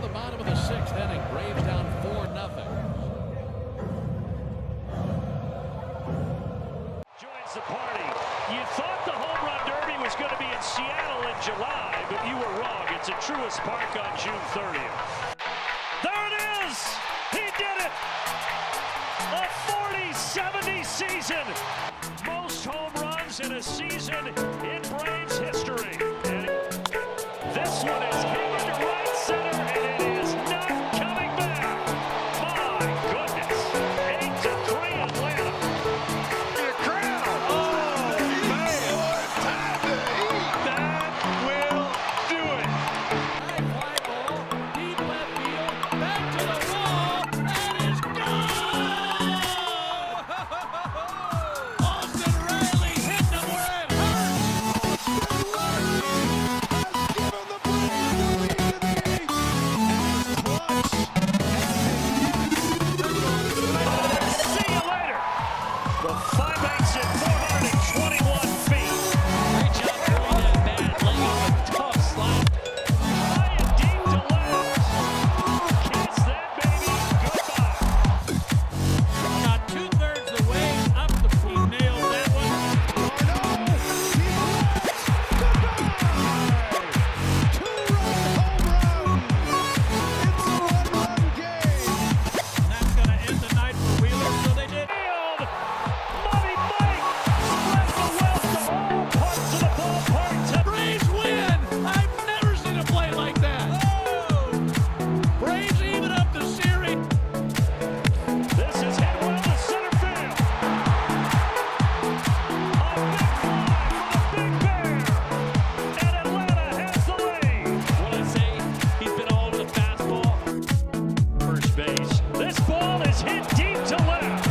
the bottom of the sixth inning. Braves down 4-0. Joins the party. You thought the home run derby was going to be in Seattle in July, but you were wrong. It's at Truist Park on June 30th. There it is! He did it! A 40-70 season! Most home runs in a season in Braves history. And this one is hit into right center, and it is not coming back. My goodness. 8-3 Atlanta. The crowd. Oh, man. Time to eat. That will do it. High fly ball, deep left field, back to the wall, and it's gone! Austin Riley hit them where it hurts! See you later. The 5/8 at 421 feet. Great job throwing that bad leg off a tough slide. High and deep to left. Kiss that baby goodbye. Got 2/3 the way up the pool. Nailed that one. And that's going to end the night for Wheeler, so they did. Field. Money Mike spread the wealth to all parts of the ballpark. Braves win! I've never seen a play like that. Oh! Braves even up the series. This is hit well to center field. A big fly for the Big Bear. And Atlanta has the lead. What I say, he's been all over the fastball. First base. This ball is hit deep to left.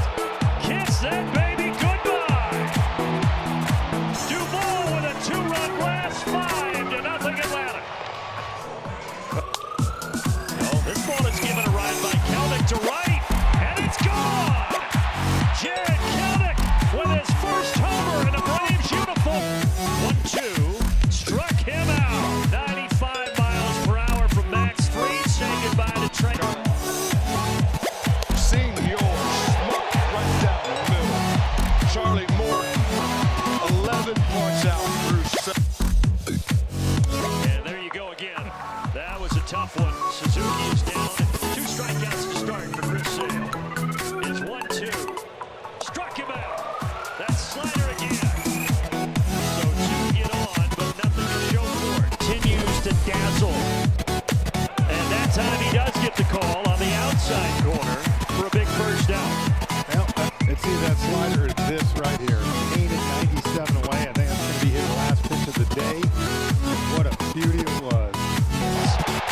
Kiss that baby goodbye. Duvall with a 2-run blast, 5-0 Atlanta. Oh, this ball is given a ride by Kelnick to right, and it's gone. Jared Kelnick with his first homer in a Braves uniform. 1-2, struck him out. 95 miles per hour from Max Fried. Say goodbye to Trey. Senior smoke right down the middle. Charlie Morton, 11 punch out through 7. And there you go again. That was a tough one. Suzuki is down. 2 strikeouts to start for Chris Sale. Is 1-2. Struck him out. That slider again. So 2 get on, but nothing to show for it. Continues to dazzle. And that time he does get the call on the outside corner for a big first down. Well, let's see that slider is this right here. 8 at 97 away. I think that's going to be his last pitch of the day. What a beauty it was.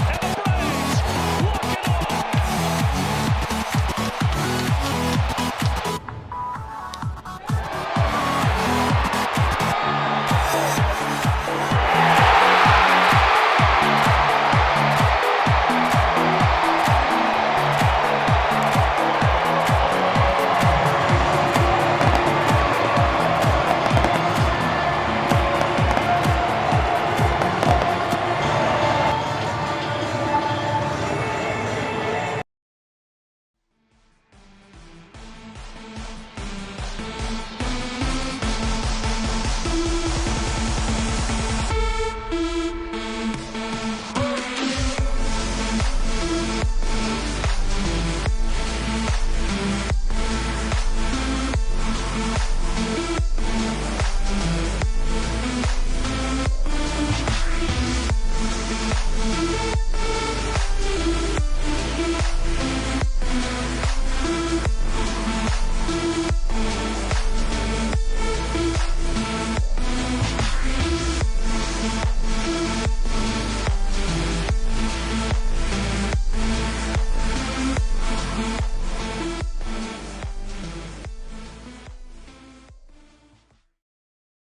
And the Braves walk it off.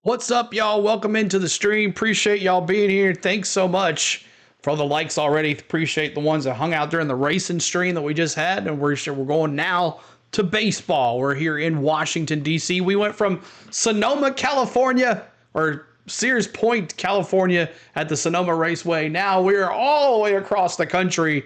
What's up, y'all? Welcome into the stream. Appreciate y'all being here. Thanks so much for all the likes already. Appreciate the ones that hung out during the racing stream that we just had. And we're going now to baseball. We're here in Washington, D.C. We went from Sonoma, California, or Sears Point, California at the Sonoma Raceway. Now we're all the way across the country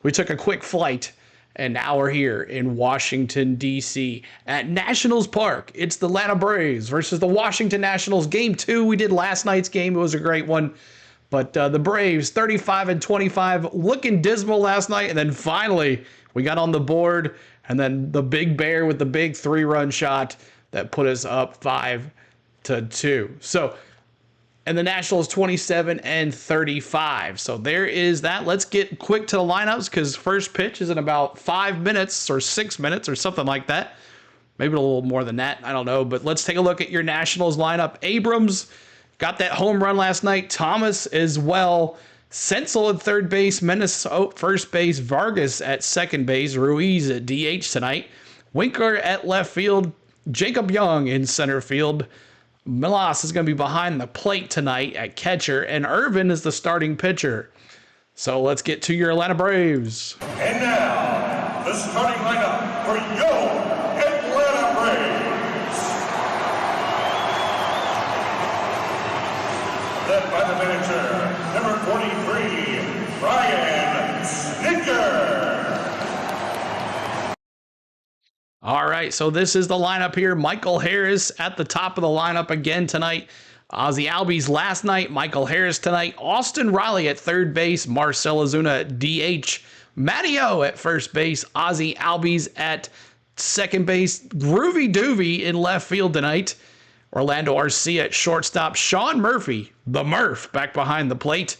we took a quick flight, and now we're here in Washington, D.C. at Nationals Park. It's the Atlanta Braves versus the Washington Nationals. Game 2, we did last night's game. It was a great one. But the Braves, 35-25, looking dismal last night. And then finally, we got on the board. And then the Big Bear with the big 3-run shot that put us up 5-2. So, and the Nationals 27-35. So there is that. Let's get quick to the lineups because first pitch is in about 5 minutes or 6 minutes or something like that. Maybe a little more than that. I don't know. But let's take a look at your Nationals lineup. Abrams got that home run last night. Thomas as well. Senzel at third base. Minnesota first base. Vargas at second base. Ruiz at DH tonight. Winkler at left field. Jacob Young in center field. Milas is going to be behind the plate tonight at catcher, and Irvin is the starting pitcher. So let's get to your Atlanta Braves. And now, the starting lineup for your Atlanta Braves. Led by the manager, number 43, Brian Snitker. All right, so this is the lineup here. Michael Harris at the top of the lineup again tonight. Ozzie Albies last night. Michael Harris tonight. Austin Riley at third base. Marcell Ozuna at DH. Matteo at first base. Ozzie Albies at second base. Groovy Doovy in left field tonight. Orlando Arcia at shortstop. Sean Murphy, the Murph, back behind the plate.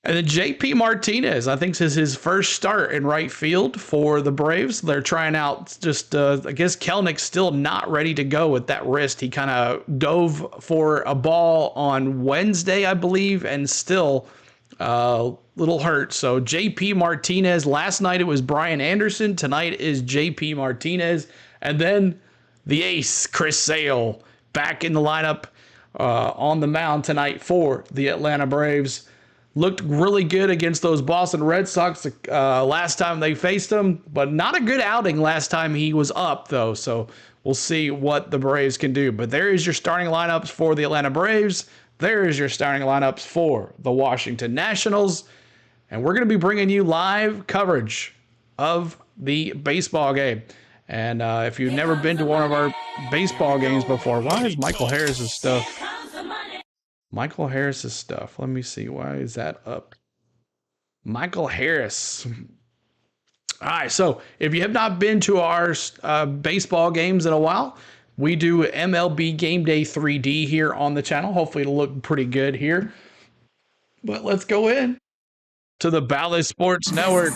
And then JP Martinez, I think this is his first start in right field for the Braves. They're trying out just, I guess Kelnick's still not ready to go with that wrist. He kind of dove for a ball on Wednesday, I believe, and still a little hurt. So JP Martinez, last night it was Brian Anderson. Tonight is JP Martinez. And then the ace, Chris Sale, back in the lineup on the mound tonight for the Atlanta Braves. Looked really good against those Boston Red Sox last time they faced them, but not a good outing last time he was up, though. So we'll see what the Braves can do. But there is your starting lineups for the Atlanta Braves. There is your starting lineups for the Washington Nationals. And we're going to be bringing you live coverage of the baseball game. And if you've never been to one of our baseball games before, why is Michael Harris's stuff? Michael Harris's stuff. Let me see. Why is that up? Michael Harris. All right. So if you have not been to our baseball games in a while, we do MLB Game Day 3D here on the channel. Hopefully it'll look pretty good here. But let's go in to the Ballot Sports Network.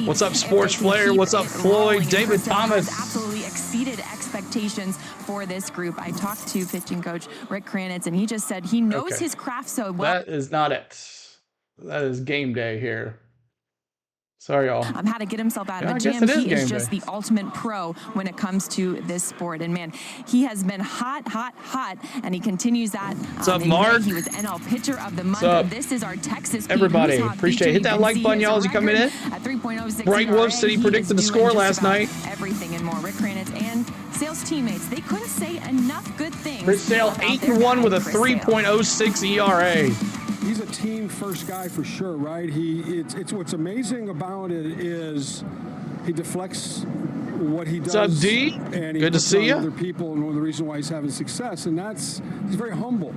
What's up, Sports Flair? What's up, Floyd? David Thomas. Absolutely exceeded expectations for this group. I talked to pitching coach Rick Kranitz, and he just said he knows his craft so well. That is not it. That is game day here. Sorry, y'all. How to get himself out of a jam. He is just the ultimate pro when it comes to this sport. And man, he has been hot, and he continues that. What's up, Mark? He was NL Pitcher of the Month. What's up? This is our Texas everybody. Appreciate it. Hit that like button, y'all, as you come in. Bright Wolf said he predicted the score last night. Everything and more. Rick Kranitz and Sale's teammates, they couldn't say enough good things. Chris Sale 8-1 with a 3.06 ERA. He's a team first guy for sure, right? It's what's amazing about it is he deflects what he does. What's up, D? And he good to see you. Other people, and one of the reasons why he's having success, and he's very humble.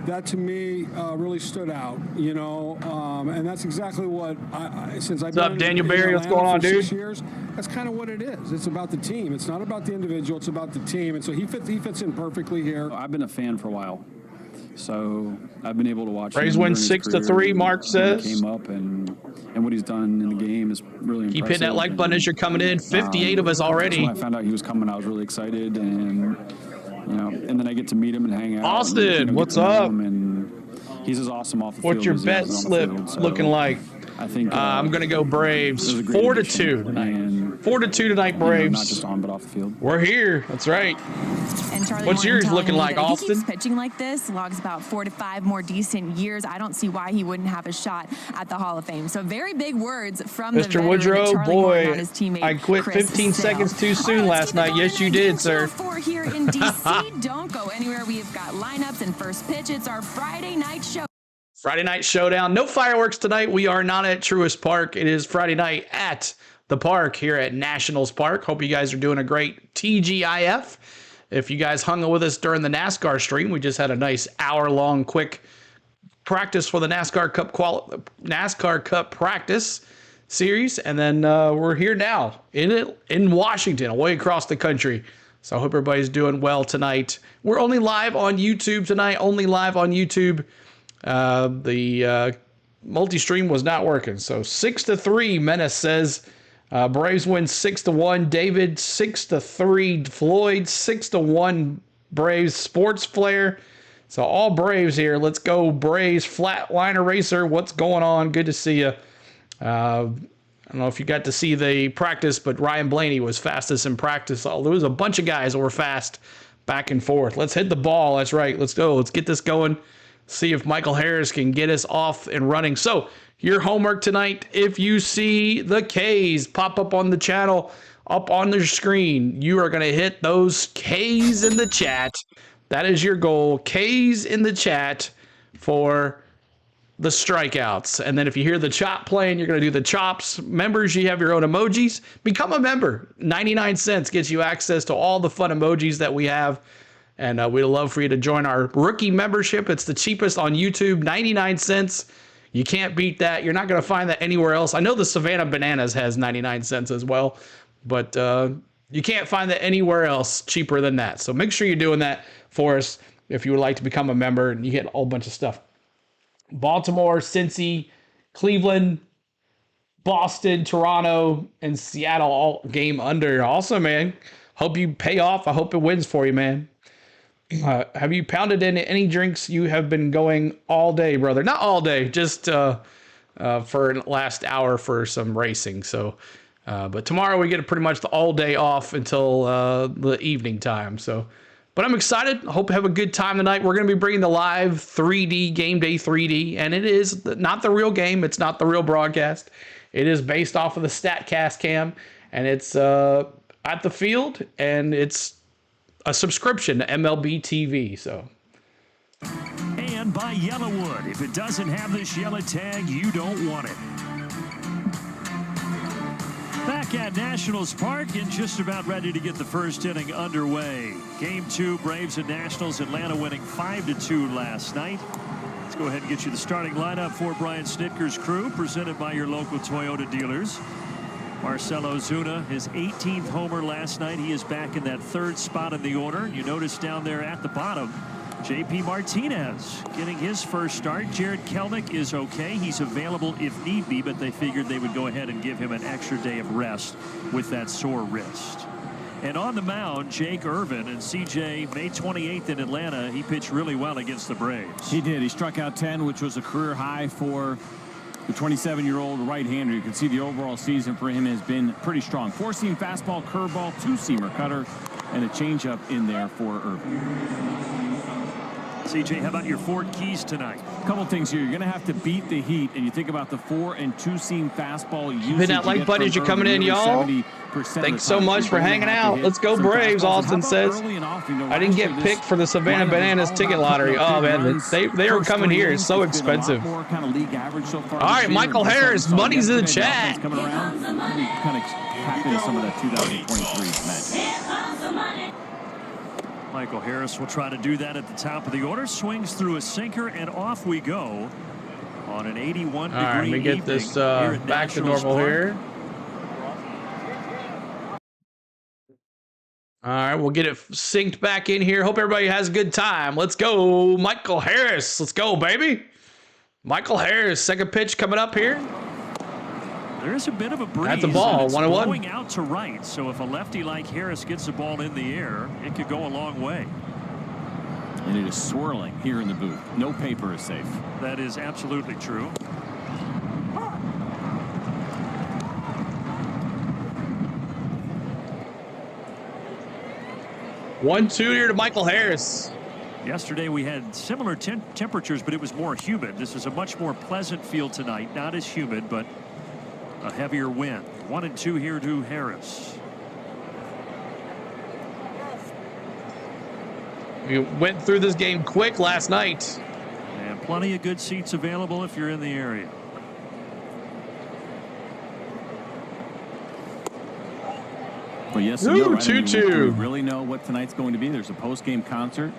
That to me really stood out, you know, and that's exactly what since I've been. What's up, Daniel Barry? What's going on, dude? 6 years, that's kind of what it is. It's about the team. It's not about the individual. It's about the team, and so he fits in perfectly here. I've been a fan for a while. So I've been able to watch. Braves win 6-3. Mark says. Came up and what he's done in the game is really impressive. Keep hitting that like button as you're coming in. 58 of us already. When I found out he was coming, I was really excited, and and then I get to meet him and hang out. Austin, what's up? And he's as awesome off the field. What's your bet slip looking like? I think I'm going to go Braves 4-2 tonight. 4-2 tonight, Braves. Not just on, but off the field. We're here. That's right. And Charlie what's yours looking like, Austin? He keeps pitching like this, logs about 4 to 5 more decent years. I don't see why he wouldn't have a shot at the Hall of Fame. So very big words from Mr. the veteran, Woodrow. Charlie Boy, on his teammate, I quit Chris 15 Sale. seconds too soon last night. Yes, you did, sir. Here in DC, don't go anywhere. We've got lineups and first pitch. It's our Friday night show. Friday night showdown. No fireworks tonight. We are not at Truist Park. It is Friday night at the park here at Nationals Park. Hope you guys are doing a great TGIF. If you guys hung with us during the NASCAR stream, we just had a nice hour-long quick practice for the NASCAR Cup practice series, and then we're here now in Washington, away across the country. So I hope everybody's doing well tonight. We're only live on YouTube tonight. Only live on YouTube. The multi-stream was not working. So 6-3, Menace says. Braves win 6-1. David 6-3. Floyd 6-1. Braves. Sports Flare. So all Braves here. Let's go Braves. Flatliner Racer. What's going on? Good to see you. I don't know if you got to see the practice, but Ryan Blaney was fastest in practice. There was a bunch of guys that were fast back and forth. Let's hit the ball. That's right. Let's go. Let's get this going. See if Michael Harris can get us off and running. So your homework tonight, if you see the K's pop up on the channel, up on the screen, you are going to hit those K's in the chat. That is your goal. K's in the chat for the strikeouts. And then if you hear the chop playing, you're going to do the chops. Members, you have your own emojis. Become a member. 99 cents gets you access to all the fun emojis that we have. And we'd love for you to join our rookie membership. It's the cheapest on YouTube, 99 cents. You can't beat that. You're not going to find that anywhere else. I know the Savannah Bananas has 99 cents as well, but you can't find that anywhere else cheaper than that. So make sure you're doing that for us if you would like to become a member, and you get a whole bunch of stuff. Baltimore, Cincy, Cleveland, Boston, Toronto, and Seattle all game under. Awesome, man. Hope you pay off. I hope it wins for you, man. Have you pounded in any drinks? You have been going all day, brother. Not all day, just for last hour for some racing. So, but tomorrow we get pretty much the all day off until the evening time. So, but I'm excited. Hope you have a good time tonight. We're going to be bringing the live 3D game day 3D, and it is not the real game. It's not the real broadcast. It is based off of the StatCast cam, and it's at the field, and it's a subscription to MLB TV. So. And by Yellowwood. If it doesn't have this yellow tag, you don't want it. Back at Nationals Park and just about ready to get the first inning underway. Game 2, Braves and Nationals. Atlanta winning 5-2 last night. Let's go ahead and get you the starting lineup for Brian Snitker's crew, presented by your local Toyota dealers. Marcell Ozuna, his 18th homer last night. He is back in that third spot in the order. You notice down there at the bottom, JP Martinez getting his first start. Jared Kelenic is okay. He's available if need be, but they figured they would go ahead and give him an extra day of rest with that sore wrist. And on the mound, Jake Irvin, and CJ, May 28th in Atlanta, he pitched really well against the Braves. He did. He struck out 10, which was a career high for the 27-year-old right-hander. You can see the overall season for him has been pretty strong. 4-seam fastball, curveball, 2-seamer cutter, and a changeup in there for Irvin. CJ, how about your Ford Keys tonight? A couple things here. You're going to have to beat the heat, and you think about the 4- and 2-seam fastball usage. Hit that like button as you're coming in, y'all. Thanks so much for hanging out. Let's go Braves, Austin says. I didn't get picked for the Savannah Bananas ticket lottery. Oh, man, they are coming here. It's so expensive. All right, Michael Harris, money's in the chat. Coming around. We kind of tap into some of that 2023 magic. Michael Harris will try to do that at the top of the order. Swings through a sinker, and off we go on an 81-degree All right, let me get this back to normal here. All right, we'll get it synced back in here. Hope everybody has a good time. Let's go, Michael Harris. Let's go, baby. Michael Harris, second pitch coming up here. There's a bit of a breeze. That's a ball, 1-1. Going out to right, so if a lefty like Harris gets the ball in the air, it could go a long way. And it is swirling here in the booth. No paper is safe. That is absolutely true. One-two here to Michael Harris. Yesterday we had similar temperatures, but it was more humid. This is a much more pleasant field tonight. Not as humid, but a heavier wind. 1-2 here to Harris. We went through this game quick last night. And Plenty of good seats available if you're in the area. Well, yes, and no, right? We really know what tonight's going to be. The's a post-game concert.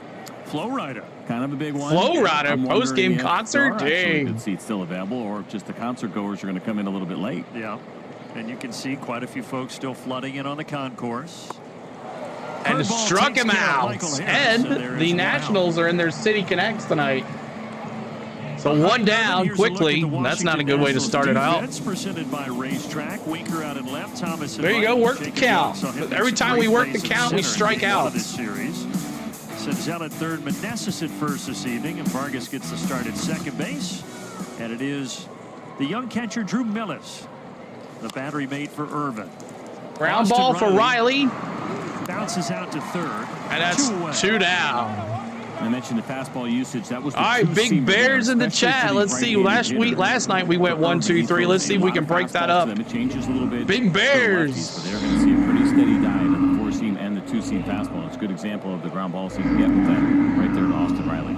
Flow Rider. Kind of a big one. Flow Rider post-game concert? Dang. Good seats still available, or if just the concert goers are going to come in a little bit late. Yeah. And you can see quite a few folks still flooding in on the concourse. And struck him out. And the Nationals are in their City Connects tonight. So one down quickly. That's not a good way to start it out. Presented by Racetrack. Winker out and left. Thomas. There you go. Work the count. Every time we work the count, we strike out. This series. Senzel at third, Meneses at first this evening, and Vargas gets the start at second base. And it is the young catcher Drew Millis. The battery made for Irvin. Ground ball for Riley. Bounces out to third. And that's 2 down. I mentioned the fastball usage. That was the all right, Big Bears in the chat. Let's see. Last night we went 1, 2, 3. Let's see if we can break that up. It changes a little bit. Big Bears. They're going to see a pretty steady diet of the 4-seam and the 2-seam fastball. It's a good example of the ground balls he can get with that right there to Austin Riley.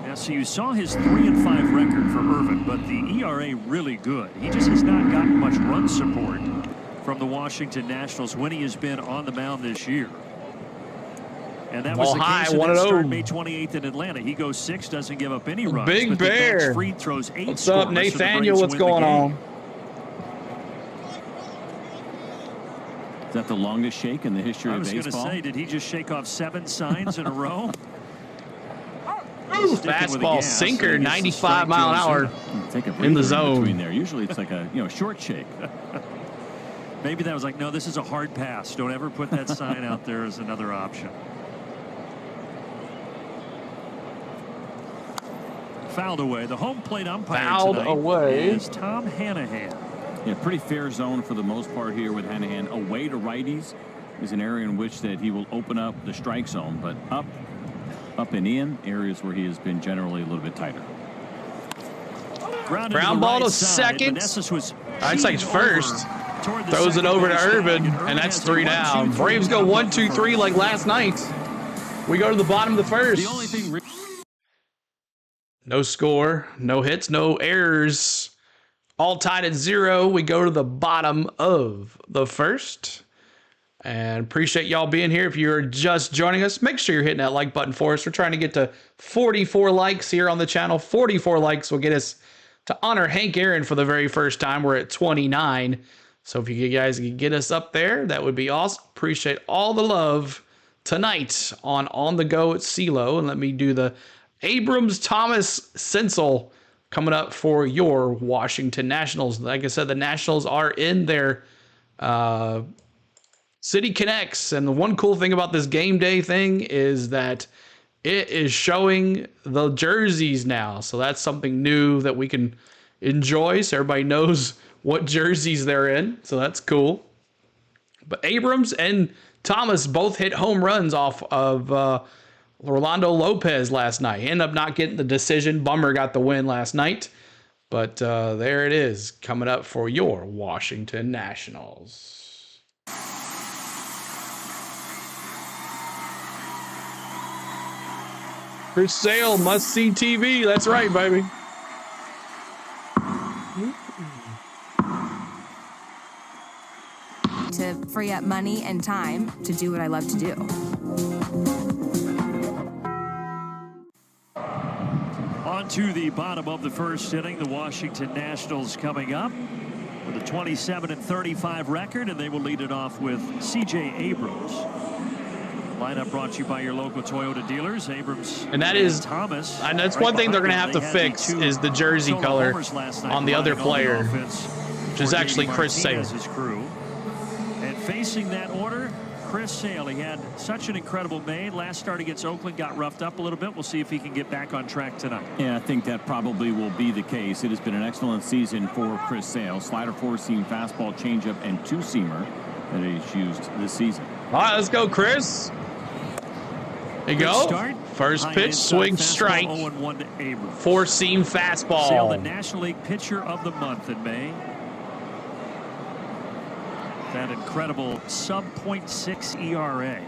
Yeah, so you saw his 3-5 record for Irvin, but the ERA really good. He just has not gotten much run support from the Washington Nationals when he has been on the mound this year. And that was the case in that start May 28th in Atlanta. He goes 6, doesn't give up any runs. Big Bear. Free throws 8. What's up, Nathaniel? What's going on? Is that the longest shake in the history of baseball? I was going to say, did he just shake off 7 signs in a row? Fastball sinker, 95 mile an hour in the zone. Between there. Usually it's like a short shake. Maybe that was like, no, this is a hard pass. Don't ever put that sign out there as another option. Fouled away. The home plate umpire tonight is Tom Hanahan. Yeah, pretty fair zone for the most part here with Hanahan. Away to righties is an area in which that he will open up the strike zone, but up and in areas where he has been generally a little bit tighter. Ground ball to second. I'd say first. Throws it over to Irvin, and that's 3 down. Braves go 1, 2, 3 like last night. We go to the bottom of the first. The only thing. No score, no hits, no errors. All tied at 0. We go to the bottom of the first. And appreciate y'all being here. If you're just joining us, make sure you're hitting that like button for us. We're trying to get to 44 likes here on the channel. 44 likes will get us to honor Hank Aaron for the very first time. We're at 29. So if you guys can get us up there, that would be awesome. Appreciate all the love tonight on the Go at CeeLo. And let me do the Abrams, Thomas, Senzel coming up for your Washington Nationals. Like I said, the Nationals are in their City Connects. And the one cool thing about this game day thing is that it is showing the jerseys now. So that's something new that we can enjoy. So everybody knows what jerseys they're in. So that's cool. But Abrams and Thomas both hit home runs off of Rolando Lopez last night. He ended up not getting the decision. Bummer got the win last night. But there it is, coming up for your Washington Nationals. Chris Sale, must-see TV. That's right, baby. To free up money and time to do what I love to do. On to the bottom of the first inning, the Washington Nationals coming up with a 27-35 record, and they will lead it off with C.J. Abrams. Lineup brought to you by your local Toyota dealers. Abrams and that is Thomas. And that's one thing they're going to have to fix is the jersey color on the other player, which is actually Chris Sale. And facing that order, Chris Sale. He had such an incredible May. Last start against Oakland got roughed up a little bit. We'll see if he can get back on track tonight. Yeah, I think that probably will be the case. It has been an excellent season for Chris Sale. Slider, 4-seam, fastball, changeup, and 2-seamer that he's used this season. All right, let's go, Chris. There you go. First pitch, swing, strike. 4-seam fastball. Sale, the National League Pitcher of the Month in May. That incredible sub-.6 ERA.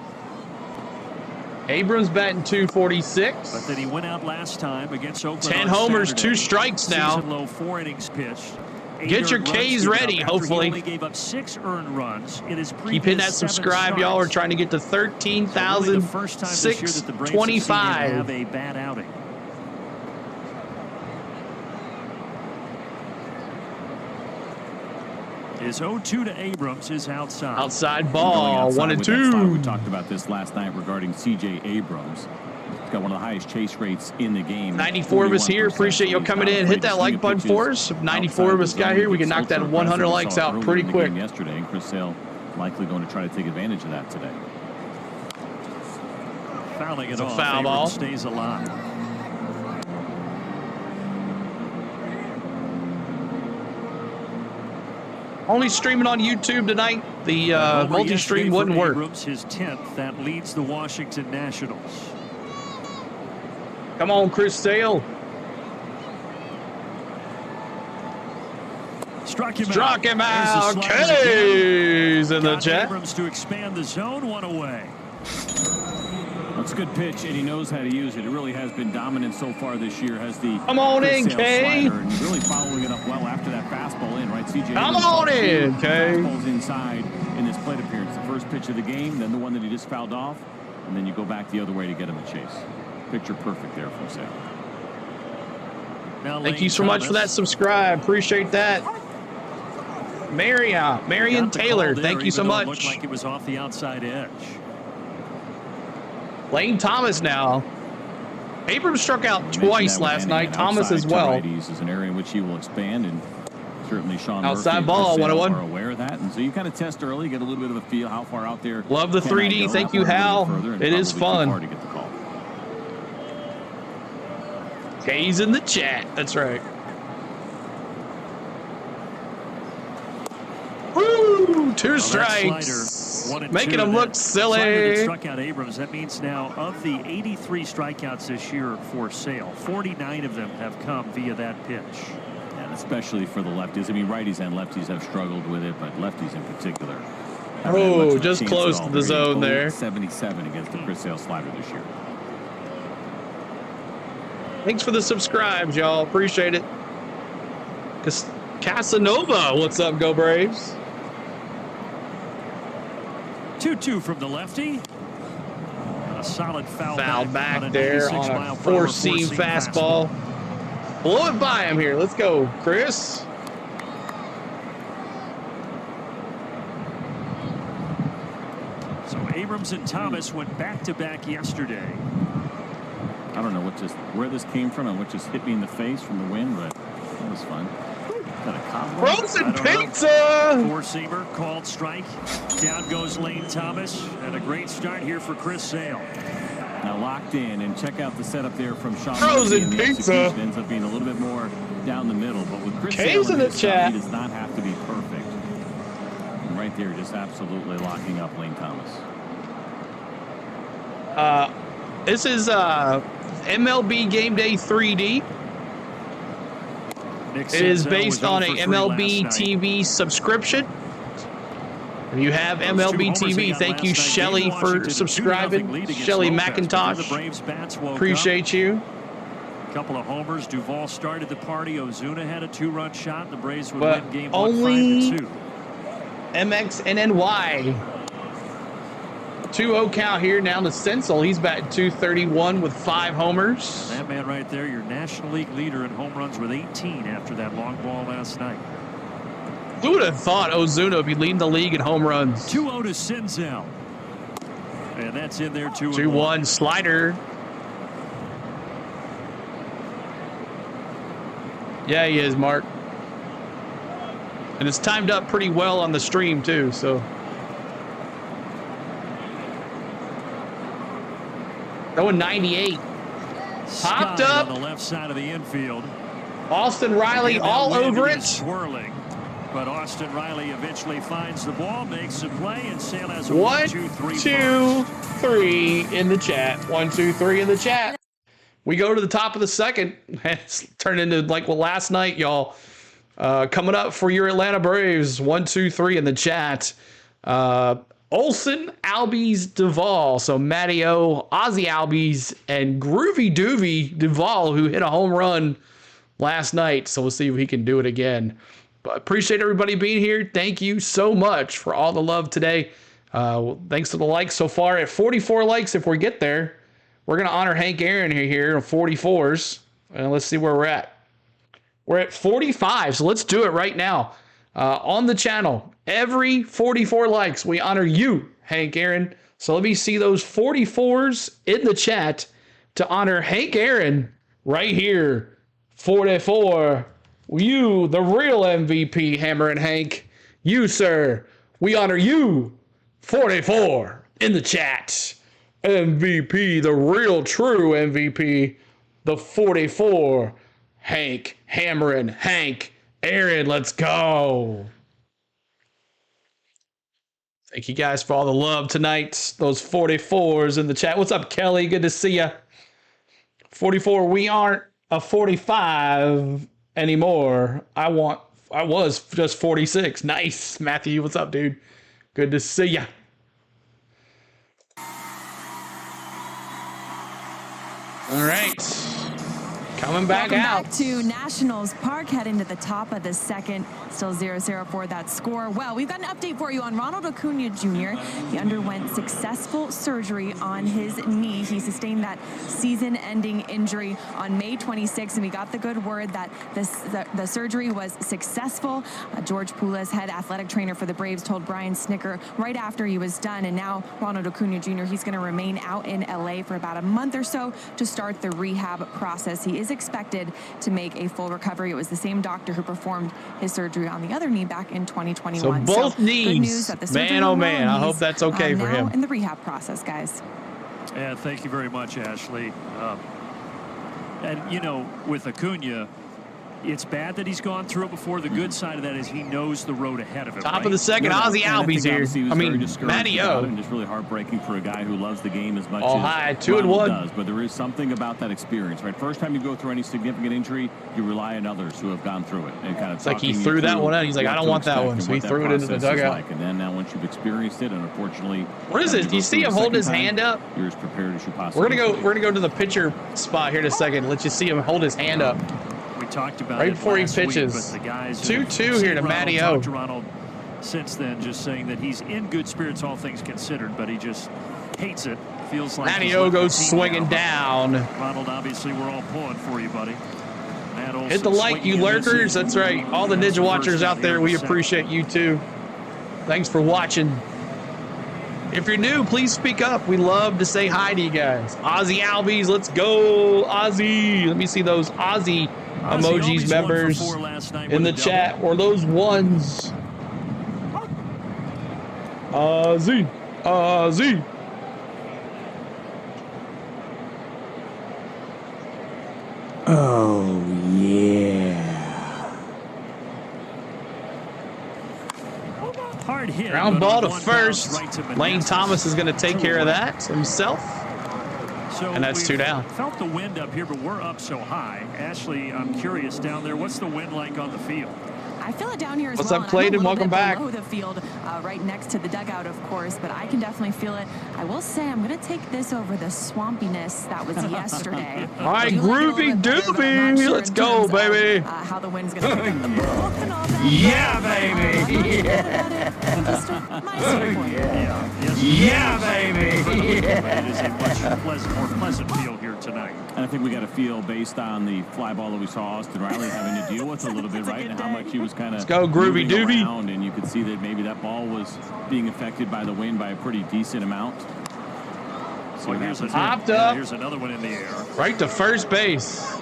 Abrams batting 246. But then he went out last time against Oakland. 10 homers, 2 strikes now. Season low 4 innings pitched. Get your K's ready, hopefully. He only gave up 6 earned runs in his previous Keep hitting that subscribe, y'all. We're trying to get to 13,625. Have a bad outing. His 0-2 to Abrams is outside. Outside ball, 1-2. We talked about this last night regarding C.J. Abrams. He's got one of the highest chase rates in the game. 94 of us here. Appreciate you coming in. Hit that like button for us. If 94 of us got here, we can knock that 100 likes out pretty quick. Yesterday, and Chris Sale likely going to try to take advantage of that today. Fouling it off. Foul Abrams ball. Stays alive. Only streaming on YouTube tonight. The multi-stream wouldn't work. Abrams, his 10th, that leads the Washington Nationals. Come on, Chris Sale. Struck him out. K's in the chat. Abrams to expand the zone, 1 away. That's a good pitch, and he knows how to use it. It really has been dominant so far this year. Has the come on in, K. And really following it up well after that fastball in, right? CJ. Come on in, K. Fastballs inside in this plate appearance. The first pitch of the game, then the one that he just fouled off, and then you go back the other way to get him a chase. Picture perfect there from Sam. Thank you so much for that subscribe. Appreciate that. Marion Taylor, thank you so much. Looked like it was off the outside edge. Lane Thomas now. Abrams struck out twice last night. Thomas as well. Is an area in which he will expand, and certainly Sean outside Murphy ball, 101. are aware of that, and so you kind of test early, get a little bit of a feel how far out there. Love the 3D. Thank you, Hal. It is fun. Hard to get the call. K's in the chat. That's right. Woo! 2 strikes. Making him look silly. Struck out Abrams. That means now of the 83 strikeouts this year for Sale, 49 of them have come via that pitch. And especially for the lefties. I mean, righties and lefties have struggled with it, but lefties in particular. Oh, just close to the zone there. 77 against the Chris Sale slider this year. Thanks for the subscribes, y'all. Appreciate it. Casanova, what's up, Go Braves? 2-2 from the lefty. A solid foul back there on a 4-seam fastball. Blow it by him here. Let's go, Chris. So Abrams and Thomas went back-to-back yesterday. I don't know where this came from and what just hit me in the face from the wind, but that was fun. Frozen pizza! 4-seamer called strike. Down goes Lane Thomas, and a great start here for Chris Sale. Now locked in, and check out the setup there from Sean. Frozen pizza ends up being a little bit more down the middle, but with Chris K's Sale in the chat, he does not have to be perfect. And right there, just absolutely locking up Lane Thomas. This is MLB Game Day 3D. It is based on a MLB TV subscription. If you have MLB TV, thank you, Shelly, for subscribing. Shelly McIntosh, appreciate you. A couple of homers. Duvall started the party. Ozuna had a 2-run shot. The Braves would win game 1 5-2. MXNNY. 2-0 count here now to Senzel. He's batting 231 with 5 homers. That man right there, your National League leader in home runs with 18 after that long ball last night. Who would have thought Ozuna would be leading the league in home runs? 2-0 to Senzel. And that's in there, 2-1 slider. Yeah, he is, Mark. And it's timed up pretty well on the stream, too, so. Going 98. Popped up. On the left side of the infield. Austin Riley all over it. Swirling. But Austin Riley eventually finds the ball, makes a play, and Sale has a 1, 2, 3 in the chat. 1, 2, 3 in the chat. We go to the top of the second. It's turned into like last night, y'all. Coming up for your Atlanta Braves. 1, 2, 3 in the chat. Olsen, Albies, Duvall. So Matty O, Ozzy Albies, and Groovy Doovy Duvall, who hit a home run last night. So we'll see if he can do it again. But appreciate everybody being here. Thank you so much for all the love today. Thanks to the likes so far. At 44 likes, if we get there, we're going to honor Hank Aaron here on 44s. And let's see where we're at. We're at 45, so let's do it right now. On the channel, every 44 likes, we honor you, Hank Aaron. So let me see those 44s in the chat to honor Hank Aaron right here. 44. You, the real MVP, Hammer and Hank. You, sir, we honor you. 44 in the chat. MVP, the real true MVP. The 44. Hank, Hammer and Hank. Aaron, let's go. Thank you guys for all the love tonight. Those 44s in the chat. What's up, Kelly? Good to see you. 44, we aren't a 45 anymore. I was just 46. Nice. Matthew, what's up, dude? Good to see you. All right. Coming back out. Back to Nationals Park, heading to the top of the second. Still 0-0 for that score. Well, we've got an update for you on Ronald Acuna Jr. He underwent successful surgery on his knee. He sustained that season-ending injury on May 26th, and we got the good word that the surgery was successful. George Poulas, head athletic trainer for the Braves, told Brian Snicker right after he was done. And now Ronald Acuna Jr., he's going to remain out in LA for about a month or so to start the rehab process. He is expected to make a full recovery. It was the same doctor who performed his surgery on the other knee back in 2021. So both knees, good news that the man, oh man, I hope that's okay for him. In the rehab process, guys. Yeah, thank you very much, Ashley. And, you know, with Acuna, it's bad that he's gone through it before. The good side of that is he knows the road ahead of him. Top of the second, Ozzy Albies here. I mean, Matty O. And it's really heartbreaking for a guy who loves the game as much as high, 2-1 does. But there is something about that experience, right? First time you go through any significant injury, you rely on others who have gone through it. And kind of it's like he threw that one out. He's like, I don't want that one. So he threw it into the dugout. Like. And then now once you've experienced it, and unfortunately, what is it? Do you see him holding his hand up? You're as prepared as you possibly We're gonna go to the pitcher spot here in a second. Let you see him hold his hand up. Talked about right it before he pitches. Week, but the guys 2-2 here to Matty O. To Ronald since then, just saying that he's in good spirits, all things considered, but he just hates it. Feels like Matty O goes swinging down. Ronald, obviously, we're all pulling for you, buddy. Hit the like, you lurkers. That's right. All the Ninja Watchers out there, we appreciate you too. Thanks for watching. If you're new, please speak up. We love to say hi to you guys. Ozzy Albies, let's go, Ozzy. Let me see those Ozzy emojis members in the chat, or those ones. Ozzy. Oh yeah. Hard hit. Ground ball to first. Lane Thomas is going to take care of that himself. So and that's 2 down. Felt the wind up here, but we're up so high. Ashley, I'm curious down there, what's the wind like on the field? I feel it down here as What's well. What's up, Clayton? Welcome back. Below the field, right next to the dugout, of course, but I can definitely feel it. I will say I'm going to take this over the swampiness that was yesterday. All right, groovy doobie. Sure let's go, baby. How the wind's going to pick up the ball and all that. Yeah, baby. Yeah, baby. It is a much more pleasant feel here tonight. And I think we got a feel based on the fly ball that we saw Austin Riley having to deal with a little bit, right? And how much he was kind of groovy doobie. And you could see that maybe that ball was being affected by the wind by a pretty decent amount. So here's another one in the air. Right to first base.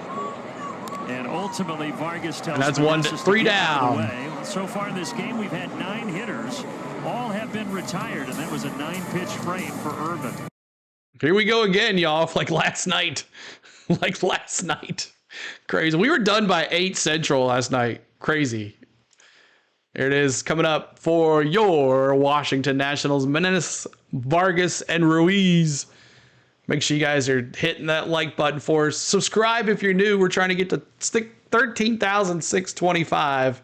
And ultimately, Vargas tells and that's 3 down. Well, so far in this game, we've had 9 hitters. All have been retired, and that was a 9-pitch frame for Urban. Here we go again, y'all. Like last night. Crazy. We were done by 8 Central last night. Crazy. There it is, coming up for your Washington Nationals. Meneses, Vargas, and Ruiz. Make sure you guys are hitting that like button for us. Subscribe if you're new. We're trying to get to 13,625.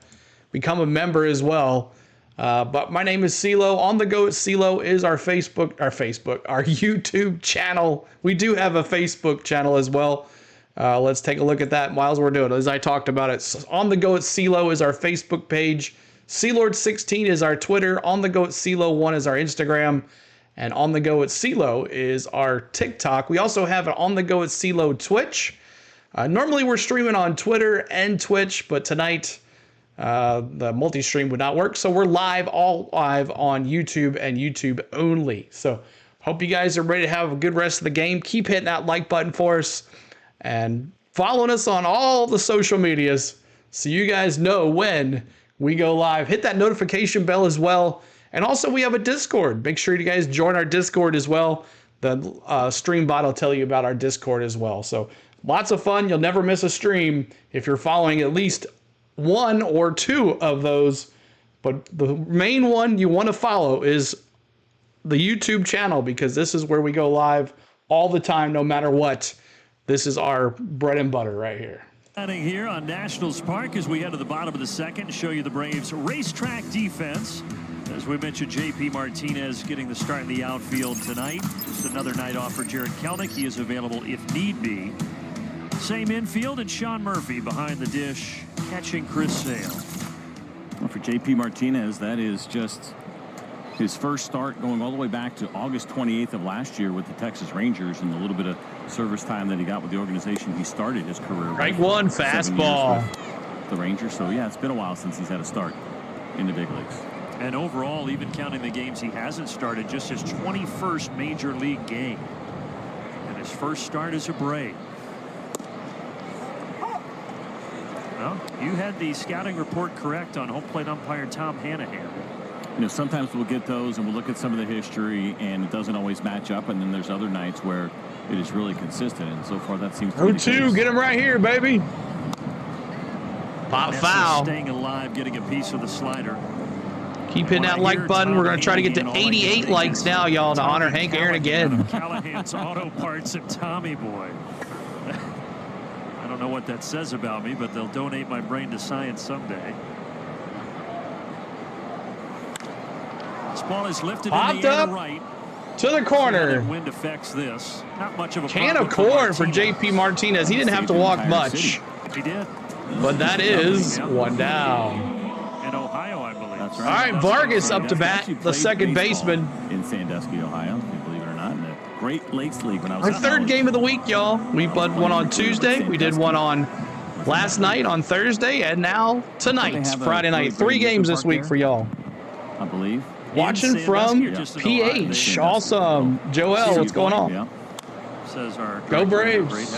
Become a member as well. But my name is CeeLo. On the Go at CeeLo is our YouTube channel. We do have a Facebook channel as well. Let's take a look at that while we're doing it. As I talked about it, so On the Go at CeeLo is our Facebook page. CLord16 is our Twitter. On the Go at CeeLo1 is our Instagram. And On the Go at CeeLo is our TikTok. We also have an On the Go at CeeLo Twitch. Normally we're streaming on Twitter and Twitch, but tonight the multi-stream would not work. So we're all live on YouTube and YouTube only. So hope you guys are ready to have a good rest of the game. Keep hitting that like button for us and following us on all the social medias so you guys know when we go live. Hit that notification bell as well. And also we have a Discord. Make sure you guys join our Discord as well. The stream bot will tell you about our Discord as well. So lots of fun. You'll never miss a stream if you're following at least one or two of those. But the main one you want to follow is the YouTube channel, because this is where we go live all the time, no matter what. This is our bread and butter right here. Here on Nationals Park as we head to the bottom of the second to show you the Braves' racetrack defense. As we mentioned, JP Martinez getting the start in the outfield tonight. Just another night off for Jared Kelnick. He is available if need be. Same infield, and Sean Murphy behind the dish, catching Chris Sale. Well, for JP Martinez, that is just his first start going all the way back to August 28th of last year with the Texas Rangers, and a little bit of service time that he got with the organization he started his career. Strike one, fastball. The Rangers. So yeah, it's been a while since he's had a start in the big leagues. And overall, even counting the games he hasn't started, just his 21st major league game. And his first start as a Brave. Well, you had the scouting report correct on home plate umpire Tom Hanahan. You know, sometimes we'll get those and we'll look at some of the history and it doesn't always match up, and then there's other nights where it is really consistent, and so far that seems to be the case. 0-2, get him right here, baby. Pop foul. Staying alive, getting a piece of the slider. Keep hitting that like button. We're going to try to get to 88 likes now, y'all, to honor Hank Aaron again. Callahan's Auto Parts at Tommy Boy. I don't know what that says about me, but they'll donate my brain to science someday. This ball is lifted in the air to right. To the corner. Wind affects this. Not much of a can of corn for JP Martinez. He didn't have to walk much. He did. But that is one down. In Ohio, I believe. That's All right. right, Vargas up to bat, the second baseman. In Sandusky, Ohio, believe it or not, in the Great Lakes League. When I was our third game of the week, y'all. We played one on Tuesday. We did one on last night on Thursday, and now tonight, Friday night. 3 games this week for y'all. I believe. Watching from PH. Awesome. Joel, what's going on? Yeah. Says our Go Braves.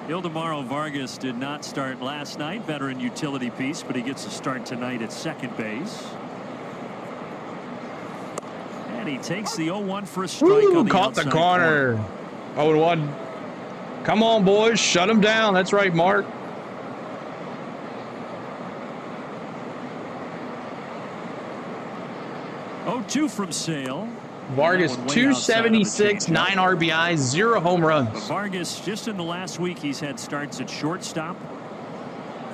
Ildemaro Vargas did not start last night. Veteran utility piece, but he gets a start tonight at second base. And he takes the 0-1 for a strike. Ooh, on the caught the corner. 0-1. Come on, boys. Shut him down. That's right, Mark. Two from Sale. Vargas 276, 9 RBIs, 0 home runs. Vargas, just in the last week, he's had starts at shortstop,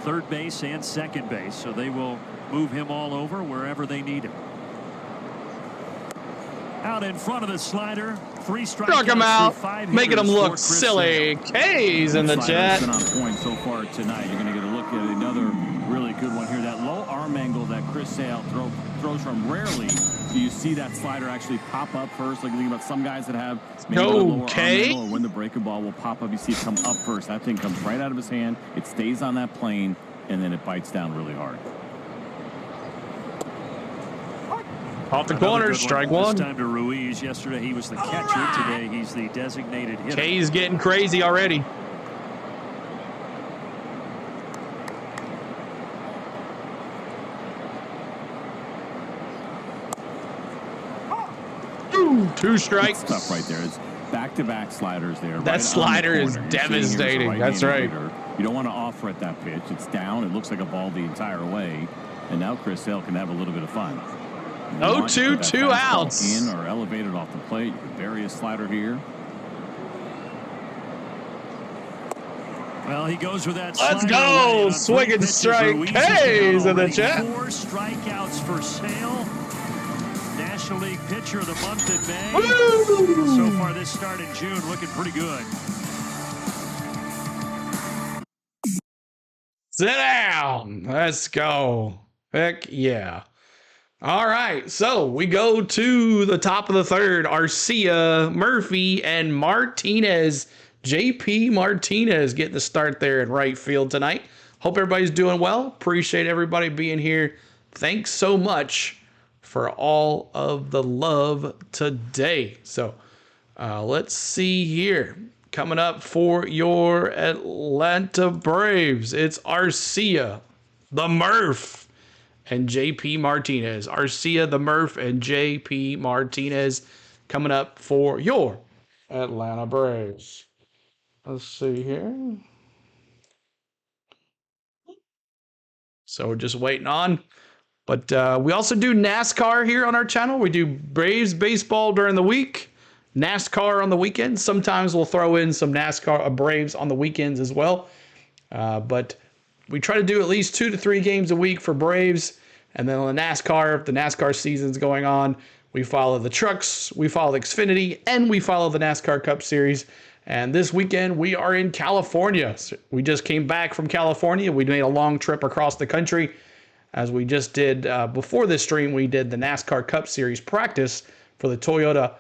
third base, and second base. So they will move him all over wherever they need him. Out in front of the slider, 3 strikes. Struck him out, making him look silly. K's in the chat. Been on point so far tonight. You're going to get a look at another really good one here. That low arm angle that Chris Sale throws from, rarely do you see that slider actually pop up first. Like, think about some guys that have maybe a lower arm angle, or when the breaking ball will pop up, you see it come up first. That thing comes right out of his hand. It stays on that plane, and then it bites down really hard. Off the corner, strike one. This time to Ruiz. Yesterday he was the catcher. Today he's the designated hitter. K's getting crazy already. Ooh, 2 strikes. It's tough right there. It's back-to-back sliders there. That slider is devastating. That's right. You don't want to offer at that pitch. It's down. It looks like a ball the entire way. And now Chris Sale can have a little bit of fun. 0-2, 2 outs. In or elevated off the plate. You could bury a slider here. Well, he goes with that. Let's go. Swing and strike. K's in the chat. 4 strikeouts for Sale. National League Pitcher of the Month in May. Woo! So far, this start in June looking pretty good. Sit down. Let's go. Heck yeah. All right. So we go to the top of the third. Arcia, Murphy, and Martinez. JP Martinez getting the start there in right field tonight. Hope everybody's doing well. Appreciate everybody being here. Thanks so much for all of the love today. So let's see here. Coming up for your Atlanta Braves, it's Arcia, the Murph, and JP Martinez. Arcia, the Murph, and JP Martinez coming up for your Atlanta Braves. Let's see here. So we're just waiting on. But we also do NASCAR here on our channel. We do Braves baseball during the week, NASCAR on the weekends. Sometimes we'll throw in some NASCAR Braves on the weekends as well. But we try to do at least 2 to 3 games a week for Braves. And then on the NASCAR, if the NASCAR season's going on, we follow the trucks, we follow the Xfinity, and we follow the NASCAR Cup Series. And this weekend, we are in California. So we just came back from California. We made a long trip across the country. As we just did before this stream, we did the NASCAR Cup Series practice for the Toyota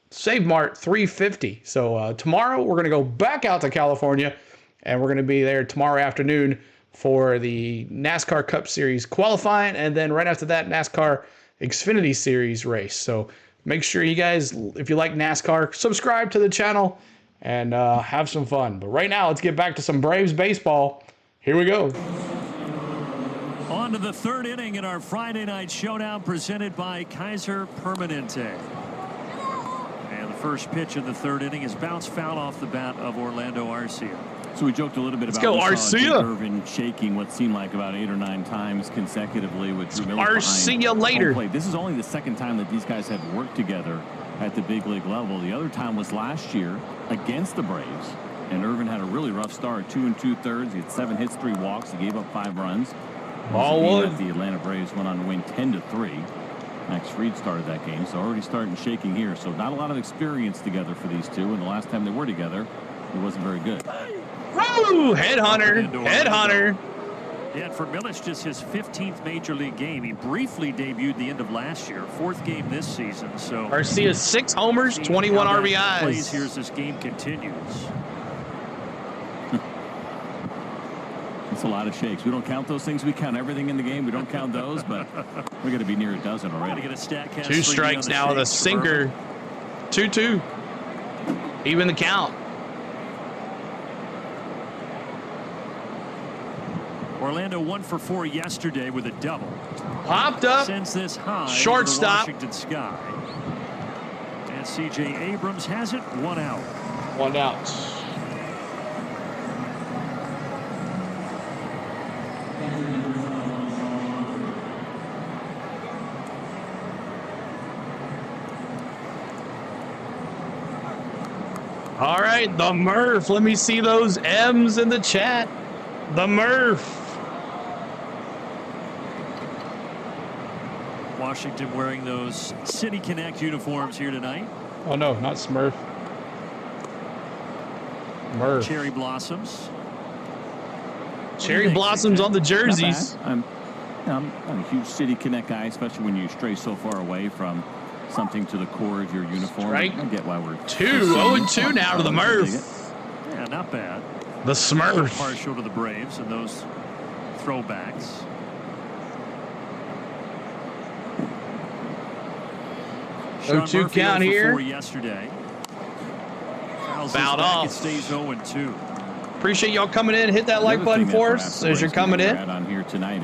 Save Mart 350. So tomorrow, we're going to go back out to California, and we're going to be there tomorrow afternoon for the NASCAR Cup Series qualifying, and then right after that, NASCAR Xfinity Series race. So make sure you guys, if you like NASCAR, subscribe to the channel and have some fun. But right now, let's get back to some Braves baseball. Here we go. On to the third inning in our Friday night showdown presented by Kaiser Permanente. And the first pitch of the third inning is bounced foul off the bat of Orlando Arcia. So we joked a little bit about Arcia. Irvin shaking what seemed like about 8 or 9 times consecutively with Drew Miller Arcia later. This is only the second time that these guys have worked together at the big league level. The other time was last year against the Braves, and Irvin had a really rough start. 2 2/3. He had 7 hits, 3 walks. He gave up 5 runs. Ball one. The Atlanta Braves went on to win 10-3. Max Fried started that game, so already starting shaking here. So not a lot of experience together for these two, and the last time they were together, it wasn't very good. Woo! Headhunter. Headhunter. Yeah, for Milich, just his 15th major league game. He briefly debuted the end of last year, 4th game this season. So Arcia 6 homers, 21 RBIs. Plays here as this game continues. It's a lot of shakes. We don't count those things. We count everything in the game. We don't count those, but we're going to be near a dozen already. Get a stat cast 2 strikes now with a sinker. 2-2. Even the count. Orlando 1 for 4 yesterday with a double. Popped up. Sends this high Shortstop. to the Washington sky. And C.J. Abrams has it. 1 out. 1 out. All right, the Murph. Let me see those M's in the chat. The Murph. Washington wearing those City Connect uniforms here tonight. Oh, no, not Smurf. Murph. Cherry blossoms. Cherry blossoms on the jerseys. I'm not a huge City Connect guy, especially when you stray so far away from something to the core of your uniform. Right. I get why we're 0-2 now to the Murph. Yeah, not bad. The Smurf. Partial to the Braves and those throwbacks. Sean 0-2 Murphy count 0 for here. 4 yesterday. Fouled off. It stays 0-2. Appreciate y'all coming in. Hit that like button for us as you're coming in.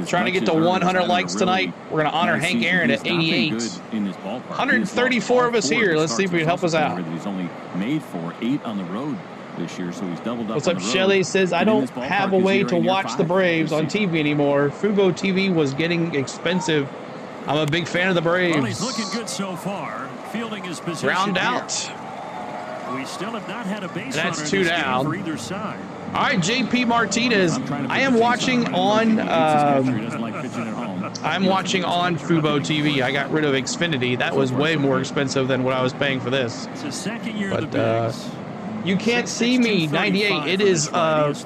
Trying to get to 100 likes tonight. We're going to honor Hank Aaron at 88. 134 of us here. Let's see if we can help us out. He's only made for 8 on the road this year, so he's doubled up. What's up, Shelly? Says, I don't have a way to watch the Braves on TV anymore. Fubo TV was getting expensive I'm a big fan of the Braves. Well, he's looking good so far. Fielding his position. Ground here. out. We still have not had a base That's runner 2 in this game down. for either side. All right, JP Martinez. I am watching on. I'm watching on Fubo TV. I got rid of Xfinity. That was way more expensive than what I was paying for this. It's his second year But of the bigs. you can't see me. 98. It is off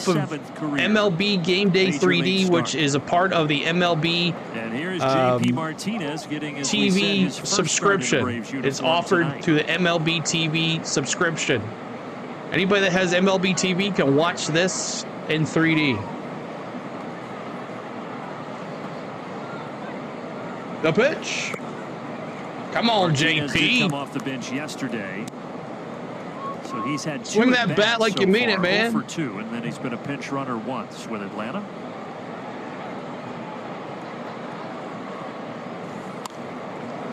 of MLB Game Day 3D, which is a part of the MLB And here's JP Martinez getting his TV subscription. It's offered to the MLB TV subscription. Anybody that has MLB TV can watch this in 3D. The pitch. Come on, Martinez did JP. come off the bench yesterday. So he's had 2 Swing that at-bats bat like so you mean far, it, man. 0 for 2, and then he's been a pinch runner once with Atlanta.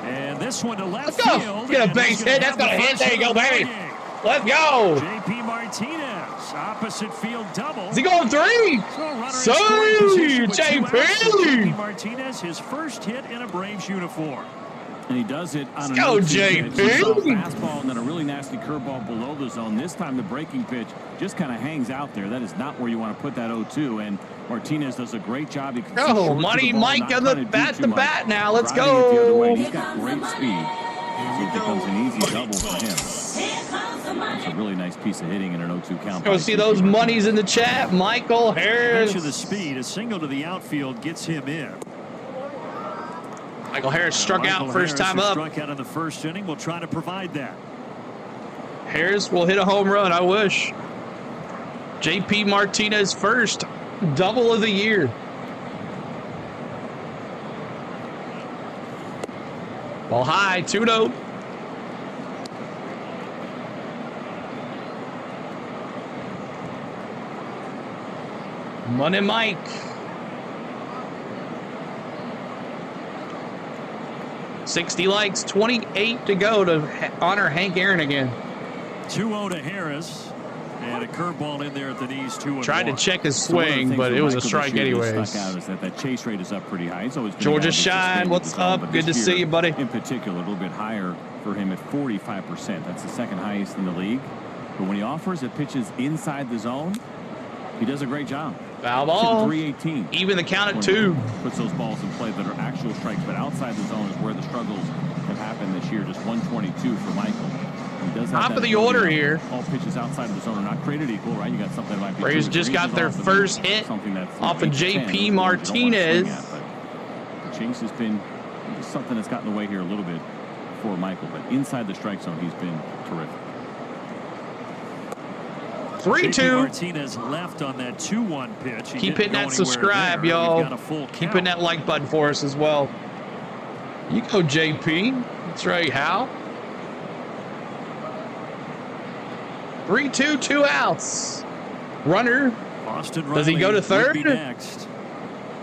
And this one to left Let's go. field. Get a and base he's hit. That's have gonna the hit. first There you go, of the baby. ball game. Let's go. JP Martinez, opposite field double. Is he going 3? So runner in Say, scoring position with 2 JP. outs. JP Martinez, his first hit in a Braves uniform. And he does it on Let's go, JP. fastball and then a really nasty curveball below the zone. This time the breaking pitch just kind of hangs out there. That is not where you want to put that 0-2. And Martinez does a great job. Oh, Money Mike on the bat now. Let's go. He's got great speed. So it becomes an easy double for him. That's a really nice piece of hitting in an 0-2 count. Go see those monies in the chat. Michael Harris. Mention the speed. A single to the outfield gets him in. Michael Harris struck out first time up. Struck out in the first inning. We'll try to provide that. Harris will hit a home run. I wish. JP Martinez first double of the year. Ball high, 2-0. Money Mike. $60 likes, 28 to go to honor Hank Aaron again. 2-0 to Harris. And a curveball in there at the knees, 2-1. Tried to check his swing, but it was a strike anyways. Stuck out is that chase rate is up pretty high. He's always Georgia Shine, what's up? Good to see you, buddy. In particular, a little bit higher for him at 45%. That's the second highest in the league. But when he offers it pitches inside the zone, he does a great job. Foul ball. 318. Even the count at 2. Puts those balls in play that are actual strikes, but outside the zone is where the struggles have happened this year. Just 122 for Michael. He does have top of the order here. All pitches outside of the zone are not created equal, right? You got something that might be. Braves just got their first hit off of JP Martinez. The chase has been something that's gotten away here a little bit for Michael, but inside the strike zone, he's been terrific. 3-2. Martinez left on that 2-1 pitch. Keep hitting that subscribe, y'all. Keep hitting that like button for us as well. You go, JP. That's right, Hal. 3-2, 2 outs. Runner. Austin Does he go to third? Next.